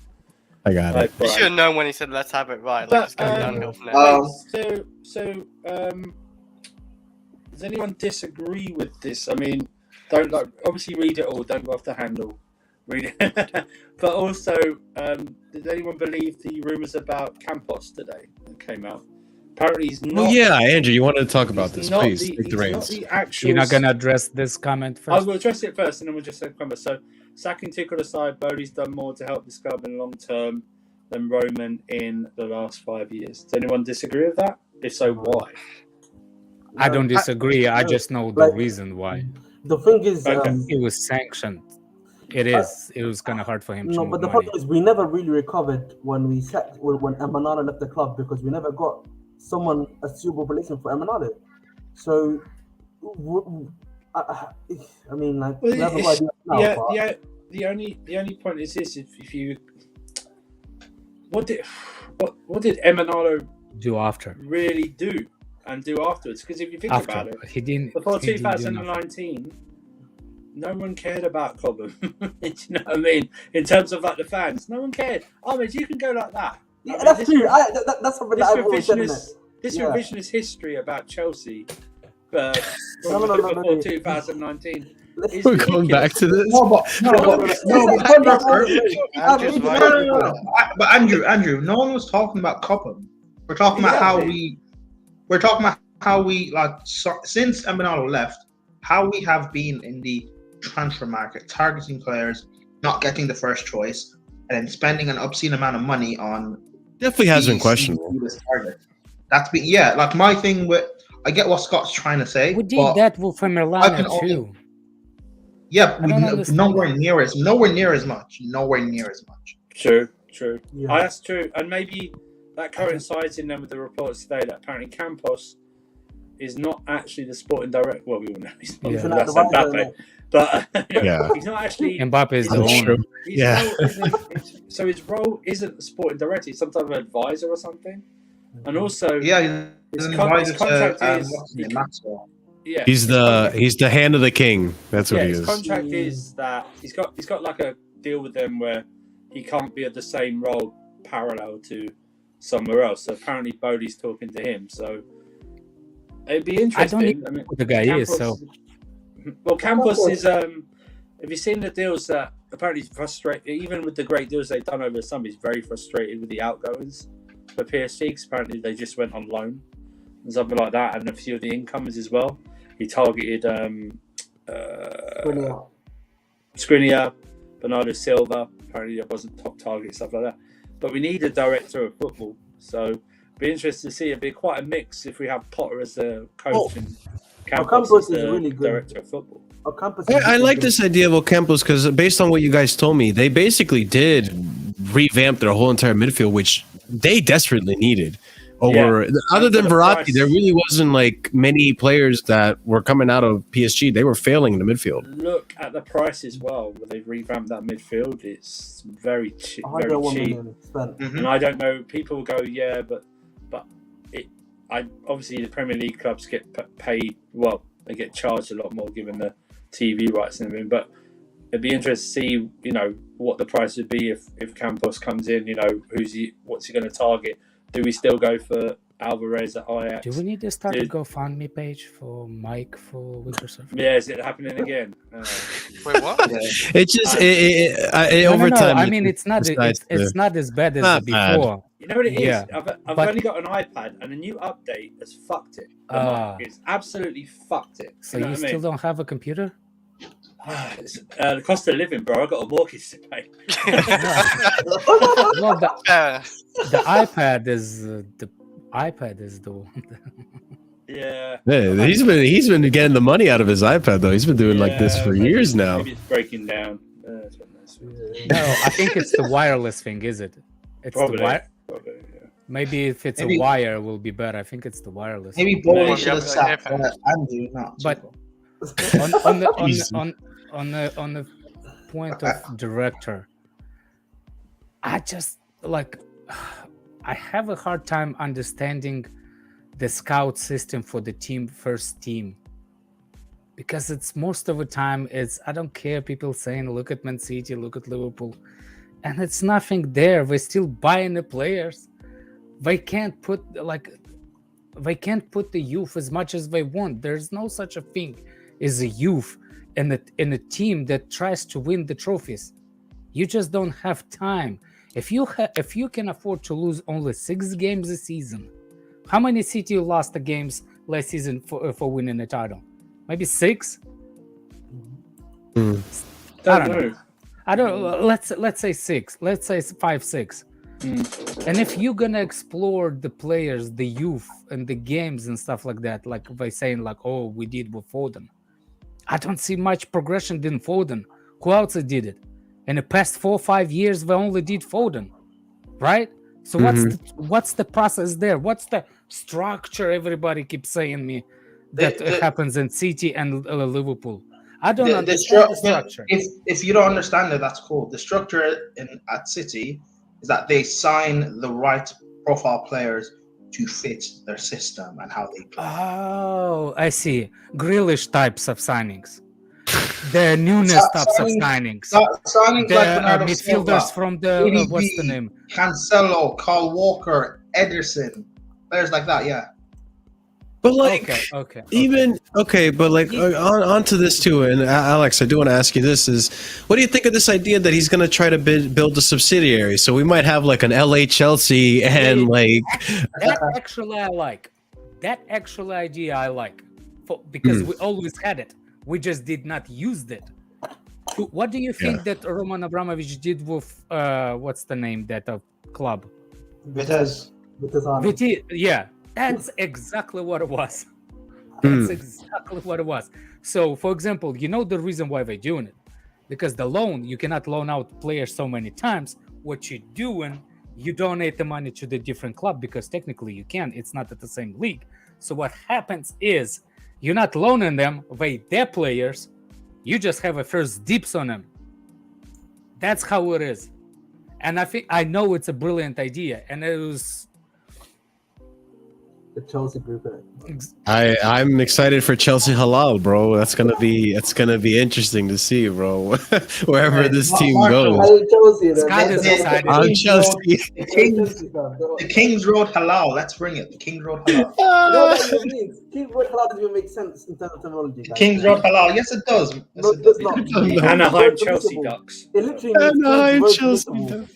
S1: I got it.
S4: Right,
S3: You
S4: Brian.
S3: should have known when he said let's have it right. Like it's going downhill from there.
S4: Does anyone disagree with this? I mean, don't like obviously read it all. Don't go off the handle. Read it, but also, did anyone believe the rumors about Campos today that came out? Apparently, he's not.
S1: Well, yeah, Andrew, you wanted to talk about
S4: he's
S1: this,
S4: not
S1: please.
S4: the-
S1: Take the
S4: he's
S1: reins.
S4: not the actual.
S11: You're not gonna address this comment
S4: I
S11: first?
S4: will address it first, and then we'll just say comment. So, sacking Tuchel aside, Boehly's done more to help this club in long term than Roman in the last 5 years. Does anyone disagree with that? If so, why?
S11: I don't disagree. I just know the reason why.
S7: The thing is,
S4: Okay.
S11: It was sanctioned. It is. It was kind of hard for him to
S7: no,
S11: move
S7: but the
S11: money.
S7: problem is we never really recovered when Emanada left the club because we never got a suitable replacement for Emanada. So, I mean, like, we haven't got idea now, but
S4: The only point is this: if you, what did Emanalo
S11: Do after.
S4: really do and do afterwards? Because if you think
S11: After
S4: about it,
S11: he didn't.
S4: before
S11: he didn't do nothing.
S4: 2019, no one cared about Cobham. Do you know what I mean? In terms of like the fans, no one cared. Oh, man, you can go like that.
S7: Yeah,
S4: I mean,
S7: that's
S4: this-
S7: true. That's something that I've always said in it.
S4: This
S7: Yeah.
S4: revisionist history about Chelsea
S7: No,
S4: from
S7: no,
S4: before 2019 is
S1: We're going back to this.
S5: No, but
S3: Andrew's
S5: no,
S3: right.
S5: no, no. But Andrew, no one was talking about Cobham. We're talking about how we since Eminado left, how we have been in the transfer market, targeting players, not getting the first choice, and then spending an obscene amount of money on
S1: Definitely has been
S5: these
S1: questionable.
S5: targets. That's been like my thing with. I get what Scott's trying to say.
S11: We did
S5: but
S11: that with
S5: I can
S11: Merlano
S5: only-
S11: too.
S5: Yeah,
S11: I don't understand
S5: nowhere near as much.
S4: True.
S7: Yeah.
S4: That's true, and maybe that coincides in them with the reports today that apparently Campos is not actually the sporting director. Well, we all know he's not.
S11: Yeah.
S4: That's Mbappe, but
S1: Yeah.
S4: he's not actually.
S11: Mbappe is the
S1: That's
S11: owner.
S1: true.
S4: His
S1: Yeah.
S4: role isn't, so his role isn't the sporting director. He's some type of advisor or something. And also,
S5: Yeah,
S4: his
S5: his
S4: contract is.
S5: Maxwell.
S4: Yeah,
S1: He's the hand of the king. That's what he
S4: his
S1: is.
S4: contract is that he's got like a deal with them where he can't be at the same role parallel to somewhere else. So apparently Boehly's talking to him. So it'd be interesting.
S11: I don't even know who the guy is. So
S4: well, Campos is. Have you seen the deals that apparently frustrated? Even with the great deals they've done over the summer, he's very frustrated with the outgoings for PSG. 'Cause apparently they just went on loan and something like that, and a few of the incomers as well. He targeted Skriniar, Bernardo Silva. Apparently, that wasn't top target, stuff like that. But we need a director of football, so be interested to see. It'd be quite a mix if we have Potter as the coach and Campos as the
S7: really good.
S4: director of football.
S1: I like this idea of Ocampos because based on what you guys told me, they basically did revamp their whole entire midfield, which they desperately needed. Other than Verratti, there really wasn't like many players that were coming out of PSG. They were failing in the midfield.
S4: Look at the price as well. Where they've revamped that midfield. It's very cheap. Very
S7: 101
S4: cheap.
S7: million spent.
S4: And I don't know. People will go, yeah, but obviously the Premier League clubs get paid. Well, they get charged a lot more given the TV rights and everything. But it'd be interesting to see, what the price would be if Campos comes in. What's he going to target? Do we still go for Alvarez at Ajax?
S11: do we need to start a GoFundMe page for Mike for Winter Surfer?
S4: Yeah, is it happening again?
S3: Wait, what?
S1: It's just over
S11: No,
S1: time.
S11: I mean, it's not as bad as
S1: Not bad.
S11: before.
S4: You know what it is?
S11: Yeah,
S4: I've
S11: but-
S4: only got an iPad, and a new update has fucked it. It's absolutely fucked it.
S11: So
S4: you know
S11: you
S4: what I
S11: still
S4: mean?
S11: don't have a computer?
S4: It's, the cost of living, bro. I got a mortgage to pay.
S11: Well, the iPad is the one.
S4: Yeah.
S1: Yeah, he's been getting the money out of his iPad though. He's been doing like this for years now.
S4: Maybe it's breaking down.
S11: No, I think it's the wireless thing, is it? It's
S4: Probably.
S11: the wire.
S4: Probably, yeah.
S11: Maybe if it's
S5: Maybe-
S11: a wire, it will be better. I think it's the wireless.
S5: Maybe
S11: one.
S5: Boehly should have sacked Andrew, not
S11: But
S5: Tuchel.
S11: on the point of director, I just I have a hard time understanding the scout system for the first team, because it's most of the time I don't care, people saying look at Man City, look at Liverpool, and it's nothing there. They're still buying the players. They can't put the youth as much as they want. There's no such a thing as a youth in a team that tries to win the trophies. You just don't have time. If you can afford to lose only 6 games a season, how many City lost the games last season for winning the title? Maybe 6. I don't know. Let's say 6. Let's say 5-6. And if you're gonna explore the players, the youth, and the games and stuff like that, like by saying like, "Oh, we did with Foden," I don't see much progression in Foden. Who else did it? In the past 4 or 5 years, they only did Foden, right? So what's the process there? What's the structure? Everybody keeps saying me that happens in City and Liverpool. I don't understand the structure.
S5: If you don't understand it, that's cool. The structure at City is that they sign the right profile players to fit their system and how they play.
S11: Oh, I see. Grealish types of signings. the newness types of signings.
S5: Signings
S11: The
S5: like Bernardo
S11: midfielders
S5: Silva,
S11: from the
S5: ADB,
S11: what's the name?
S5: Cancelo, Kyle Walker, Ederson, players like that. Yeah.
S1: But like, but like on to this too. And Alex, I do want to ask you this: is what do you think of this idea that he's going to try to build a subsidiary? So we might have like an LA Chelsea and like
S11: that. Actually, I like that. Actual idea, I like because we always had it. We just did not use it. What do you think that Roman Abramovich did with what's the name that club?
S5: Vitesse.
S11: Yeah. That's exactly what it was. That's exactly what it was. So, for example, you know the reason why they're doing it? Because the loan, you cannot loan out players so many times. What you're doing, you donate the money to the different club because technically you can. It's not at the same league. So what happens is you're not loaning them, their players. You just have a first dips on them. That's how it is. And I know it's a brilliant idea. And it was...
S7: The Chelsea group.
S1: I'm excited for Chelsea Halal, bro. That's gonna be interesting to see, bro. Wherever this team goes.
S5: I'm Chelsea. The Kings Road Halal. Let's bring it. The Kings Road Halal.
S7: Kings Road Halal doesn't even make sense in terms of terminology.
S5: Kings Road Halal. Yes, it does.
S7: No, it does not.
S4: Anaheim Chelsea Ducks.
S7: It literally
S1: Anaheim
S7: means
S1: Chelsea Ducks.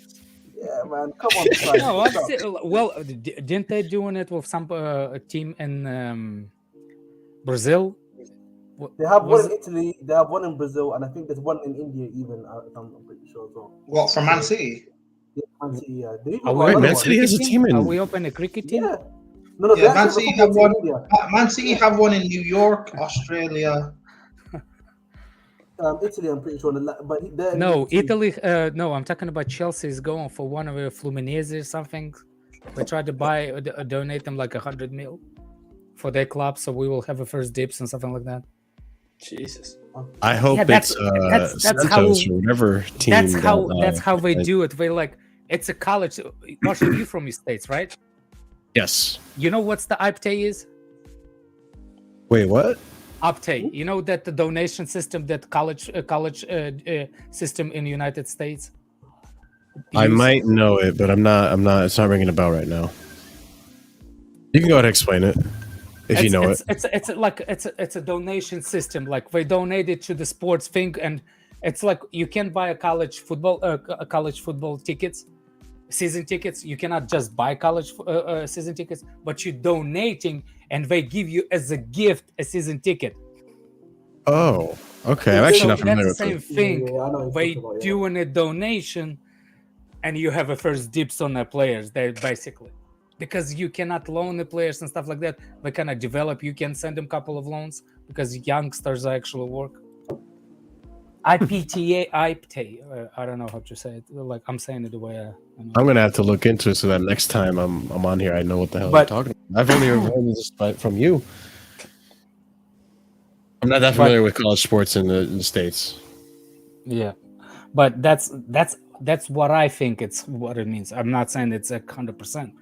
S7: Yeah, man, come on.
S11: Well, didn't they doing it with some team in Brazil?
S7: They have one in Italy, they have one in Brazil, and I think there's one in India even. I'm pretty sure as well.
S5: What, from Man City?
S7: Yeah, Man City, yeah.
S1: Man City has a team in.
S11: Are we open a cricket team?
S7: Yeah. No,
S5: yeah, Man City have one. Man City have one in New York, Australia.
S7: Italy, I'm pretty sure. But
S11: no, Italy. No, I'm talking about Chelsea is going for one of the Fluminense or something. They tried to donate them like 100 mil for their club, so we will have a first dips and something like that.
S4: Jesus.
S1: I hope that's Santos or whatever team.
S11: That's how they do it. They like it's a college. Marshall, you from the States, right?
S1: Yes.
S11: You know what's the IPTE is?
S1: Wait, what?
S11: Uptake. You know that the donation system that college system in the United States.
S1: I might know it, but I'm not. It's not ringing a bell right now. You can go ahead and explain it if you know it.
S11: It's a donation system. Like they donate it to the sports thing, and it's like you can buy a college football tickets, season tickets. You cannot just buy college season tickets, but you're donating. And they give you as a gift a season ticket.
S1: Oh, okay. I'm actually not familiar with
S11: that. That's the same thing. They doing a donation, and you have a first dips on the players. There basically, because you cannot loan the players and stuff like that. They cannot develop. You can send them a couple of loans because youngsters actually work. IPTA. I don't know how to say it. Like I'm saying it the way
S1: I'm gonna have to look into it so that next time I'm on here, I know what the hell I'm talking about. I've only heard this from you. I'm not that familiar with college sports in the States.
S11: Yeah, but that's what I think. It's what it means. I'm not saying it's 100%.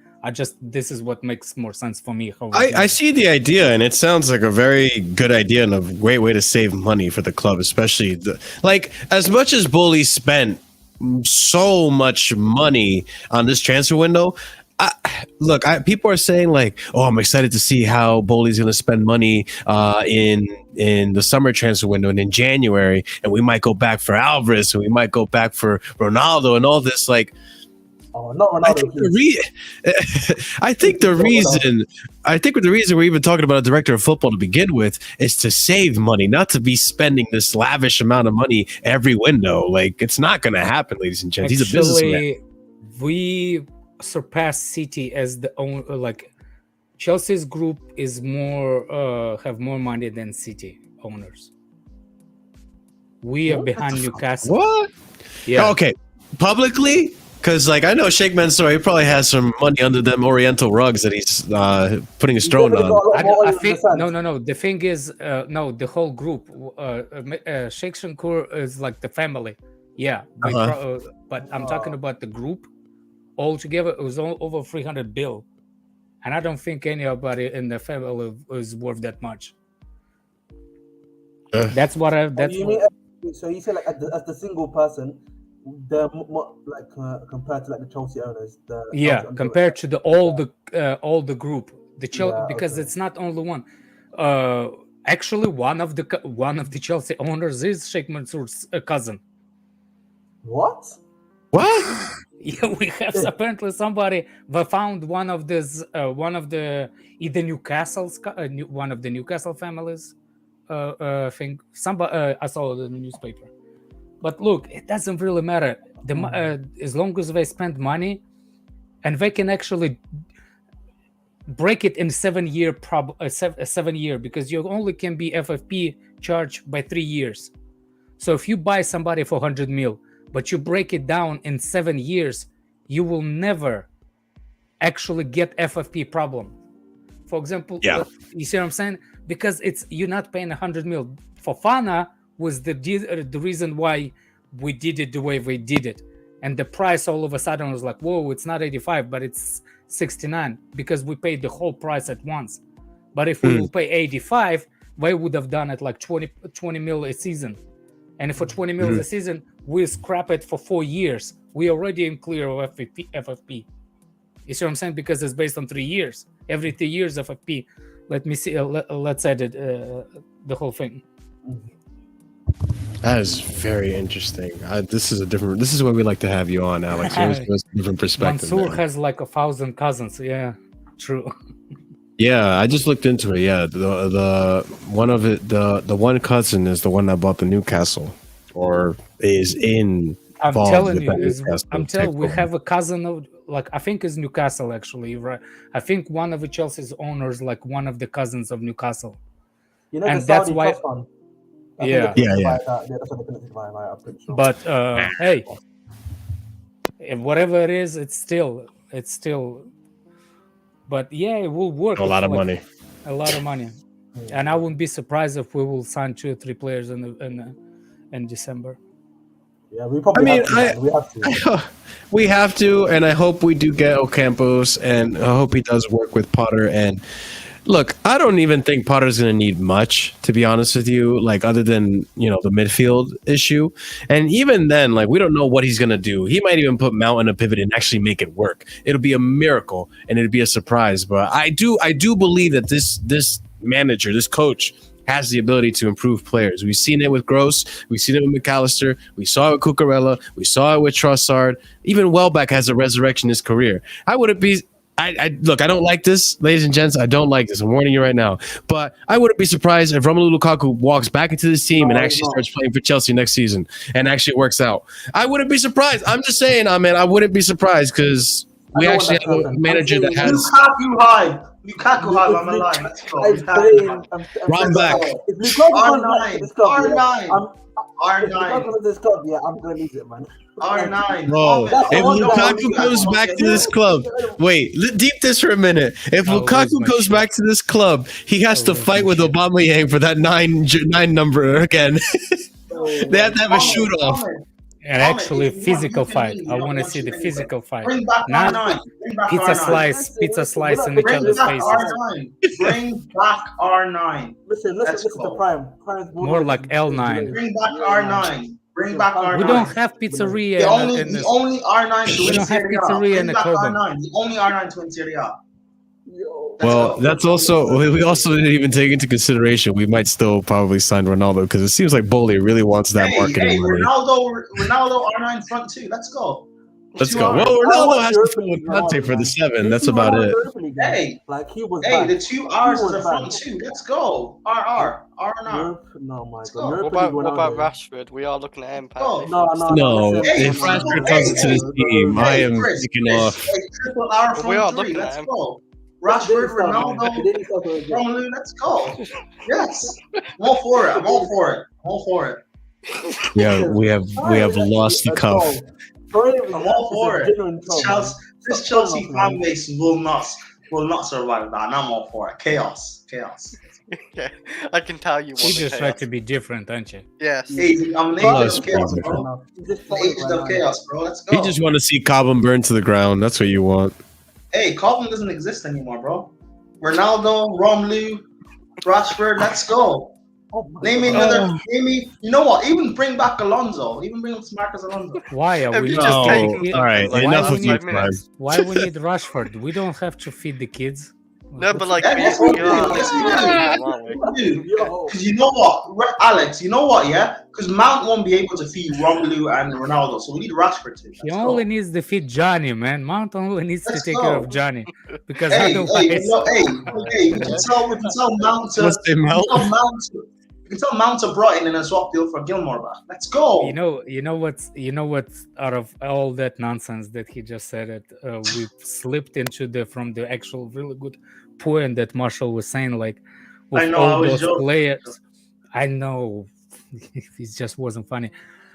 S11: This is what makes more sense for me.
S1: I see the idea, and it sounds like a very good idea and a great way to save money for the club, especially as much as Boehly spent so much money on this transfer window. People are saying like, "Oh, I'm excited to see how Boehly's going to spend money in the summer transfer window and in January, and we might go back for Alvarez, and we might go back for Ronaldo, and all this like."
S7: Oh, not Ronaldo.
S1: I think the reason we're even talking about a director of football to begin with is to save money, not to be spending this lavish amount of money every window. Like it's not going to happen, ladies and gents. He's a businessman.
S11: We surpassed City as the owner. Like Chelsea's group is more have more money than City owners. We are behind Newcastle.
S1: What?
S11: Yeah.
S1: Okay. Publicly. Because, I know Sheikh Mansour, he probably has some money under them Oriental rugs that he's putting his throne on.
S11: I think no. The thing is, no, the whole group. Sheikh Shankur is like the family. Yeah, but I'm talking about the group. Altogether, it was over 300 bill, and I don't think anybody in the family is worth that much. That's what I. That's
S7: You
S11: what,
S7: mean So you say like as the single person, they're like compared to like the Chelsea owners.
S11: Yeah, compared to all the group, the Chelsea,
S7: Yeah,
S11: because
S7: okay.
S11: it's not only one. Actually, one of the Chelsea owners is Sheikh Mansour's cousin.
S7: What?
S1: What?
S11: Yeah, we have apparently somebody found one of the either Newcastle's one of the Newcastle families. Thing somebody I saw it in the newspaper. But look, it doesn't really matter. As long as they spend money, and they can actually break it in 7 year because you only can be FFP charged by 3 years. So if you buy somebody for 100 mil, but you break it down in 7 years, you will never actually get FFP problem. For example, you see what I'm saying? Because you're not paying 100 mil. For Fana was the reason why we did it the way we did it. And the price all of a sudden was like, whoa, it's not 85, but it's 69 because we paid the whole price at once. But if we will pay 85, they would have done it like 20 mil a season. And for 20 mil a season, we scrap it for 4 years. We already in clear of FFP. You see what I'm saying? Because it's based on 3 years. Every 3 years FFP. Let me see. Let's edit the whole thing.
S1: That is very interesting. This is what we like to have you on, Alex. You always give us a different perspective.
S11: Mansour has like 1,000 cousins. Yeah, true.
S1: Yeah, I just looked into it. Yeah, the one cousin is the one that bought the Newcastle, or is in.
S11: I'm telling you, we have a cousin of I think it's Newcastle actually, right? I think one of the Chelsea's owners, like one of the cousins of Newcastle.
S7: You know,
S11: and
S7: that's why. That's what
S1: yeah.
S7: That's what they're buy. I'm pretty sure.
S11: But hey, whatever it is, it's still. But yeah, it will work.
S1: A lot of money.
S11: A lot of money, and I wouldn't be surprised if we will sign 2 or 3 players in December.
S7: Yeah, we probably
S1: we have to, and I hope we do get Ocampos, and I hope he does work with Potter. And look, I don't even think Potter's going to need much, to be honest with you, like other than, the midfield issue. And even then, we don't know what he's going to do. He might even put Mount in a pivot and actually make it work. It'll be a miracle, and it'll be a surprise. But I do believe that this manager, this coach, has the ability to improve players. We've seen it with Gross. We've seen it with McAllister. We saw it with Cucurella. We saw it with Trossard. Even Welbeck has a resurrection in his career. I wouldn't be... look, I don't like this, ladies and gents. I don't like this. I'm warning you right now. But I wouldn't be surprised if Romelu Lukaku walks back into this team and actually starts playing for Chelsea next season and actually works out. I wouldn't be surprised. I'm just saying, man, I wouldn't be surprised because we actually have a manager that has...
S5: Lukaku high, I'm alive. Let's go.
S1: Run back.
S7: R9. This club, yeah, I'm gonna lose it, man.
S5: R9.
S1: Bro, if Lukaku comes back to this club, wait, deep this for a minute. If Lukaku goes back to this club, he has to fight with Aubameyang for that 9 number again. They have to have a shoot off.
S11: And actually, physical fight. I want to see the physical fight. Not pizza slice in each other's faces.
S5: Bring back R9.
S7: Listen to Prime.
S11: More like L9.
S5: Bring back R9. Bring back R9.
S11: We don't have pizzeria.
S5: The only R9
S11: we don't have pizzeria in the Coben.
S5: The only R9 to win Serie A.
S1: Well, that's also we also didn't even take into consideration. We might still probably sign Ronaldo because it seems like Boehly really wants that marketing money.
S5: Ronaldo R9 front 2. Let's go.
S1: Let's go. Well, Ronaldo has to fill with Conte for the 7. That's about it.
S5: Hey, the 2 R's is the front 2. Let's go. R9.
S7: No, my
S3: God. What about Rashford? We are looking at impact.
S1: No. If Rashford comes into this team, I am kicking off.
S5: Triple R front 3. Let's go. Rashford, Ronaldo, Romelu, let's go. Yes. I'm all for it.
S1: Yeah, we have lost the cuff.
S5: I'm all for it. This Chelsea fan base will not survive that, and I'm all for it. Chaos.
S3: Yeah, I can tell you.
S11: You just try to be different, aren't you?
S3: Yes.
S5: Hey, I'm an agent of chaos, bro. Agent of chaos, bro. Let's go.
S1: You just want to see Cobham burn to the ground. That's what you want.
S5: Hey, Cobham doesn't exist anymore, bro. Ronaldo, Romelu, Rashford, let's go.
S7: Oh my
S5: Name me
S7: God.
S5: another. Name me. You know what? Even bring back Alonso. Even bring Marcus Alonso.
S11: Why are
S3: Have
S11: we
S3: you
S11: need
S3: just
S1: No,
S3: taken
S11: to
S1: all right,
S3: something like
S11: why
S1: enough
S11: we
S1: of you,
S11: need
S3: 5 minutes?
S11: why we need Rashford? We don't have to feed the kids.
S3: No, but like
S5: Yeah,
S3: we,
S5: yes, we
S3: we
S5: do.
S3: are
S5: Yes, we
S3: looking
S5: do.
S3: at them, aren't we?
S5: Dude,
S7: Yo.
S5: because you know what, Alex, you know what, yeah? Because Mount won't be able to feed Romelu and Ronaldo, so we need Rashford to.
S11: He
S5: Let's
S11: only
S5: go.
S11: needs to feed Johnny, man. Mount only needs to
S5: Let's
S11: take care
S5: go.
S11: of Johnny because
S5: Hey,
S11: otherwise,
S5: we can tell Mount to,
S1: Let's say Mount.
S5: we can tell Mount to Brighton and then swap deal for Gilmore back. Let's go.
S11: you know what's out of all that nonsense that he just said it, we slipped into from the actual really good point that Marshall was saying, like with
S5: I know,
S11: all
S5: I was
S11: those
S5: joking.
S11: players. I know it just wasn't funny,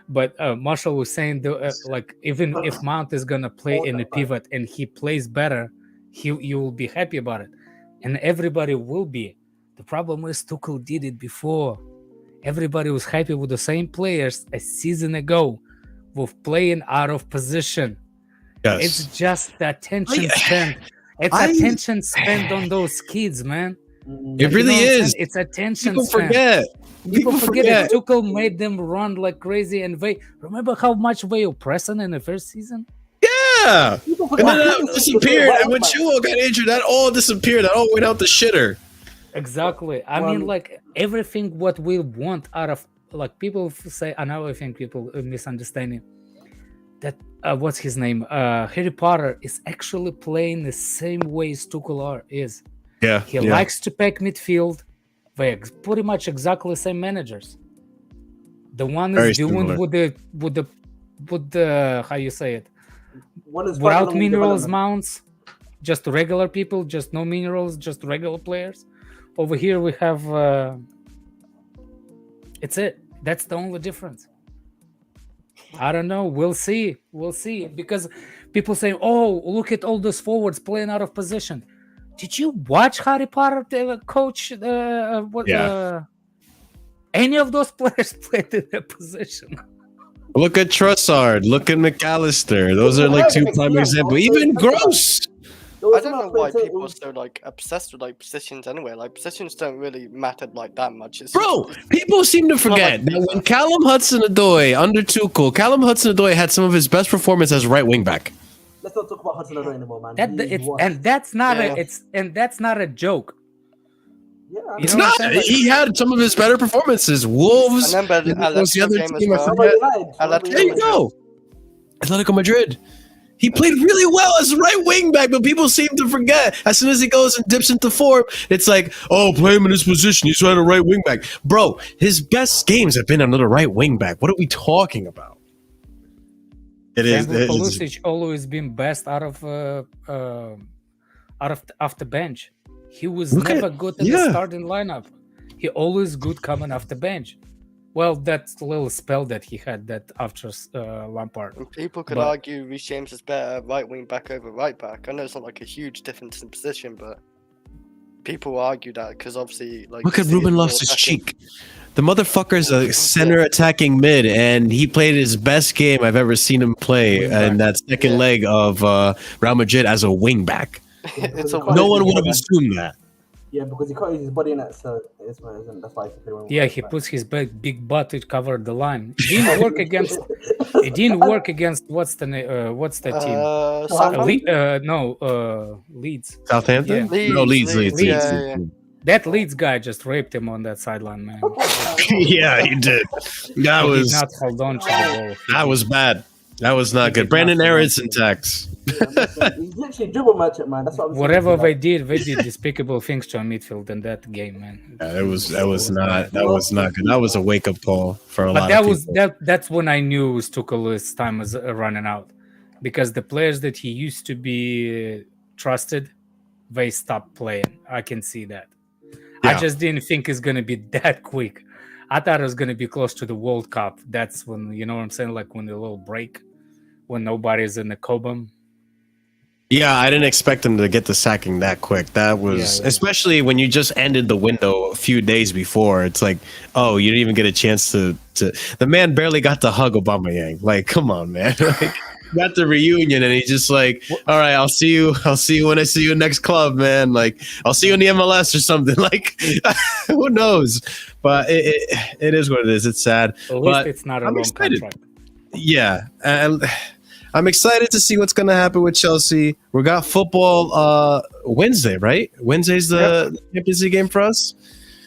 S11: but Marshall was saying like even if Mount is gonna play in a pivot and he plays better, you will be happy about it, and everybody will be. The problem is Tuchel did it before. Everybody was happy with the same players a season ago with playing out of position.
S1: Yes.
S11: It's just the attention spent. It's attention spent on those kids, man.
S1: It really is.
S11: It's attention
S1: People
S11: spent.
S1: forget.
S11: People forget it. Tuchel made them run like crazy, and remember how much they were pressing in the first season?
S1: Yeah.
S7: People
S1: And then
S7: forget.
S1: that disappeared. And when Chuo got injured, that all disappeared. That all went out the shitter.
S11: Exactly. I mean, like everything what we want out of, like, people say, I think people misunderstanding that what's his name? Harry Potter is actually playing the same way as Tuchel is.
S1: Yeah.
S11: He likes to pack midfield. They're pretty much exactly the same managers. The one is doing with the how you say it, without minerals mounts, just regular people, just no minerals, just regular players. Over here we have it's it. That's the only difference. I don't know. We'll see. Because people say, "Oh, look at all those forwards playing out of position." Did you watch Harry Potter coach? Any of those players played in their position?
S1: Look at Trossard. Look at McAllister. Those are like two prime examples. Even Gross.
S3: I don't know why people are so like obsessed with like positions anyway. Like positions don't really matter like that much.
S1: Bro, people seem to forget that when Callum Hudson-Odoi under Tuchel, Callum Hudson-Odoi had some of his best performance as right wing back.
S7: Let's not talk about Hudson-Odoi anymore, man.
S11: That's not a joke.
S7: Yeah,
S1: it's not. He had some of his better performances. Wolves.
S3: And then
S1: was the other team. There you go. Atletico Madrid. He played really well as right wing back, but people seem to forget. As soon as he goes and dips into form, it's like, oh, play him in his position. He's right a right wing back. Bro, his best games have been another right wing back. What are we talking about? It is.
S11: Pulisic always been best out of the bench. He was never good in the starting lineup. He always good coming off the bench. Well, that little spell that he had that after Lampard.
S3: And people could argue Reece James is better right wing back over right back. I know it's not like a huge difference in position, but people argue that because obviously, like,
S1: look at Ruben Loftus-Cheek. The motherfucker's a center attacking mid, and he played his best game I've ever seen him play in that second leg of Real Madrid as a wing back. No one would have assumed that.
S7: Yeah, because he can't use his body in it, so that's why he play.
S11: Yeah, he puts his big butt to cover the line. It didn't work against. It didn't work against what's the team? Leeds.
S1: Southampton?
S11: Yeah.
S1: No, Leeds.
S3: Yeah.
S11: That Leeds guy just raped him on that sideline, man.
S1: Yeah, he did. That
S11: he did not hold on to the ball.
S1: That was bad. That was not good. Brandon Aronson tax.
S7: He's literally dribble merchant, man. That's what I'm saying.
S11: Whatever they did despicable things to a midfield in that game, man.
S1: Yeah, that was not good. That was a wake up call for a lot of people.
S11: That's when I knew Tuchel's time was running out, because the players that he used to be trusted, they stopped playing. I can see that. Yeah. I just didn't think it's gonna be that quick. I thought it was gonna be close to the World Cup. That's when, you know what I'm saying, like when the little break, when nobody's in the Cobham.
S1: Yeah, I didn't expect him to get the sacking that quick. That was especially when you just ended the window a few days before. It's like, oh, you didn't even get a chance to. The man barely got to hug Aubameyang. Like, come on, man. Like, got the reunion, and he's just like, all right, I'll see you when I see you next club, man. Like, I'll see you in the MLS or something. Like, who knows? But it is what it is. It's sad.
S11: At least
S1: But
S11: it's not a
S1: I'm
S11: long
S1: excited.
S11: contract.
S1: Yeah, and I'm excited to see what's going to happen with Chelsea. We got football Wednesday, right? Wednesday's the Champions League game for us.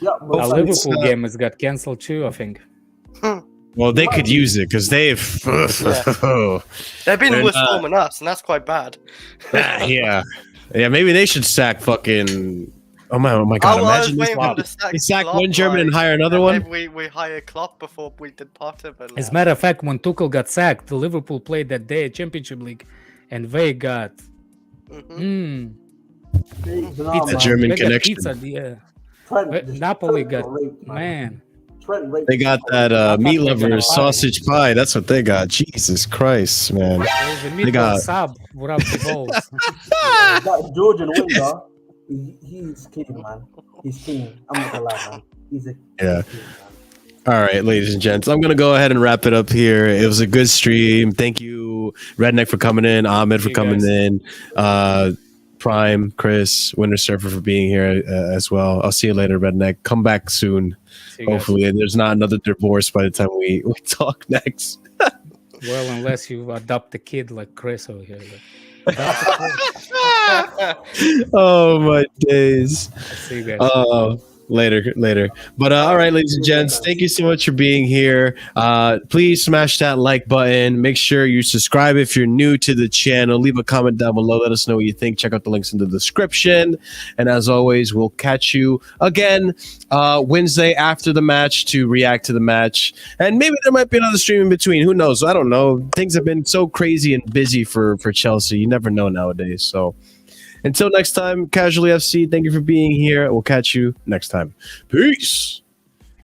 S7: Yeah,
S11: The
S7: but
S11: Liverpool game has got cancelled too, I think.
S1: Well, they could use it because they've
S3: They've been in worse form than us, and that's quite bad.
S1: yeah. Maybe they should sack fucking. Oh my God! Imagine they sack one German and hire another one.
S3: Maybe we hire Klopp before we did Potter. But
S11: As a matter of fact, when Tuchel got sacked, the Liverpool played that day at Championship League, and they got
S1: A German
S11: they got
S1: connection.
S11: pizza, yeah.
S7: Trent,
S11: Napoli
S7: Trent
S11: got
S7: raped,
S11: man.
S7: Trent raped.
S1: They got that meat lovers sausage pie. That's what they got. Jesus Christ, man.
S11: There's a
S1: They
S11: meatball
S1: got.
S11: sub without the balls.
S7: That Georgian winger, he's king, man. He's king. I'm not gonna lie, man. He's a
S1: Yeah. All right, ladies and gents, I'm going to go ahead and wrap it up here. It was a good stream. Thank you, Redneck, for coming in, Ahmed for coming in, Prime, Chris, Winter Surfer for being here as well. I'll see you later, Redneck. Come back soon, hopefully. And there's not another divorce by the time we talk next.
S11: Well, unless you adopt a kid like Chris over here.
S1: Oh, my days.
S11: See you guys.
S1: Later. But all right, ladies and gents, thank you so much for being here. Please smash that like button. Make sure you subscribe if you're new to the channel. Leave a comment down below. Let us know what you think. Check out the links in the description. And as always, we'll catch you again Wednesday after the match to react to the match. And maybe there might be another stream in between. Who knows? I don't know. Things have been so crazy and busy for Chelsea. You never know nowadays. So until next time, Casually FC, thank you for being here. We'll catch you next time. Peace.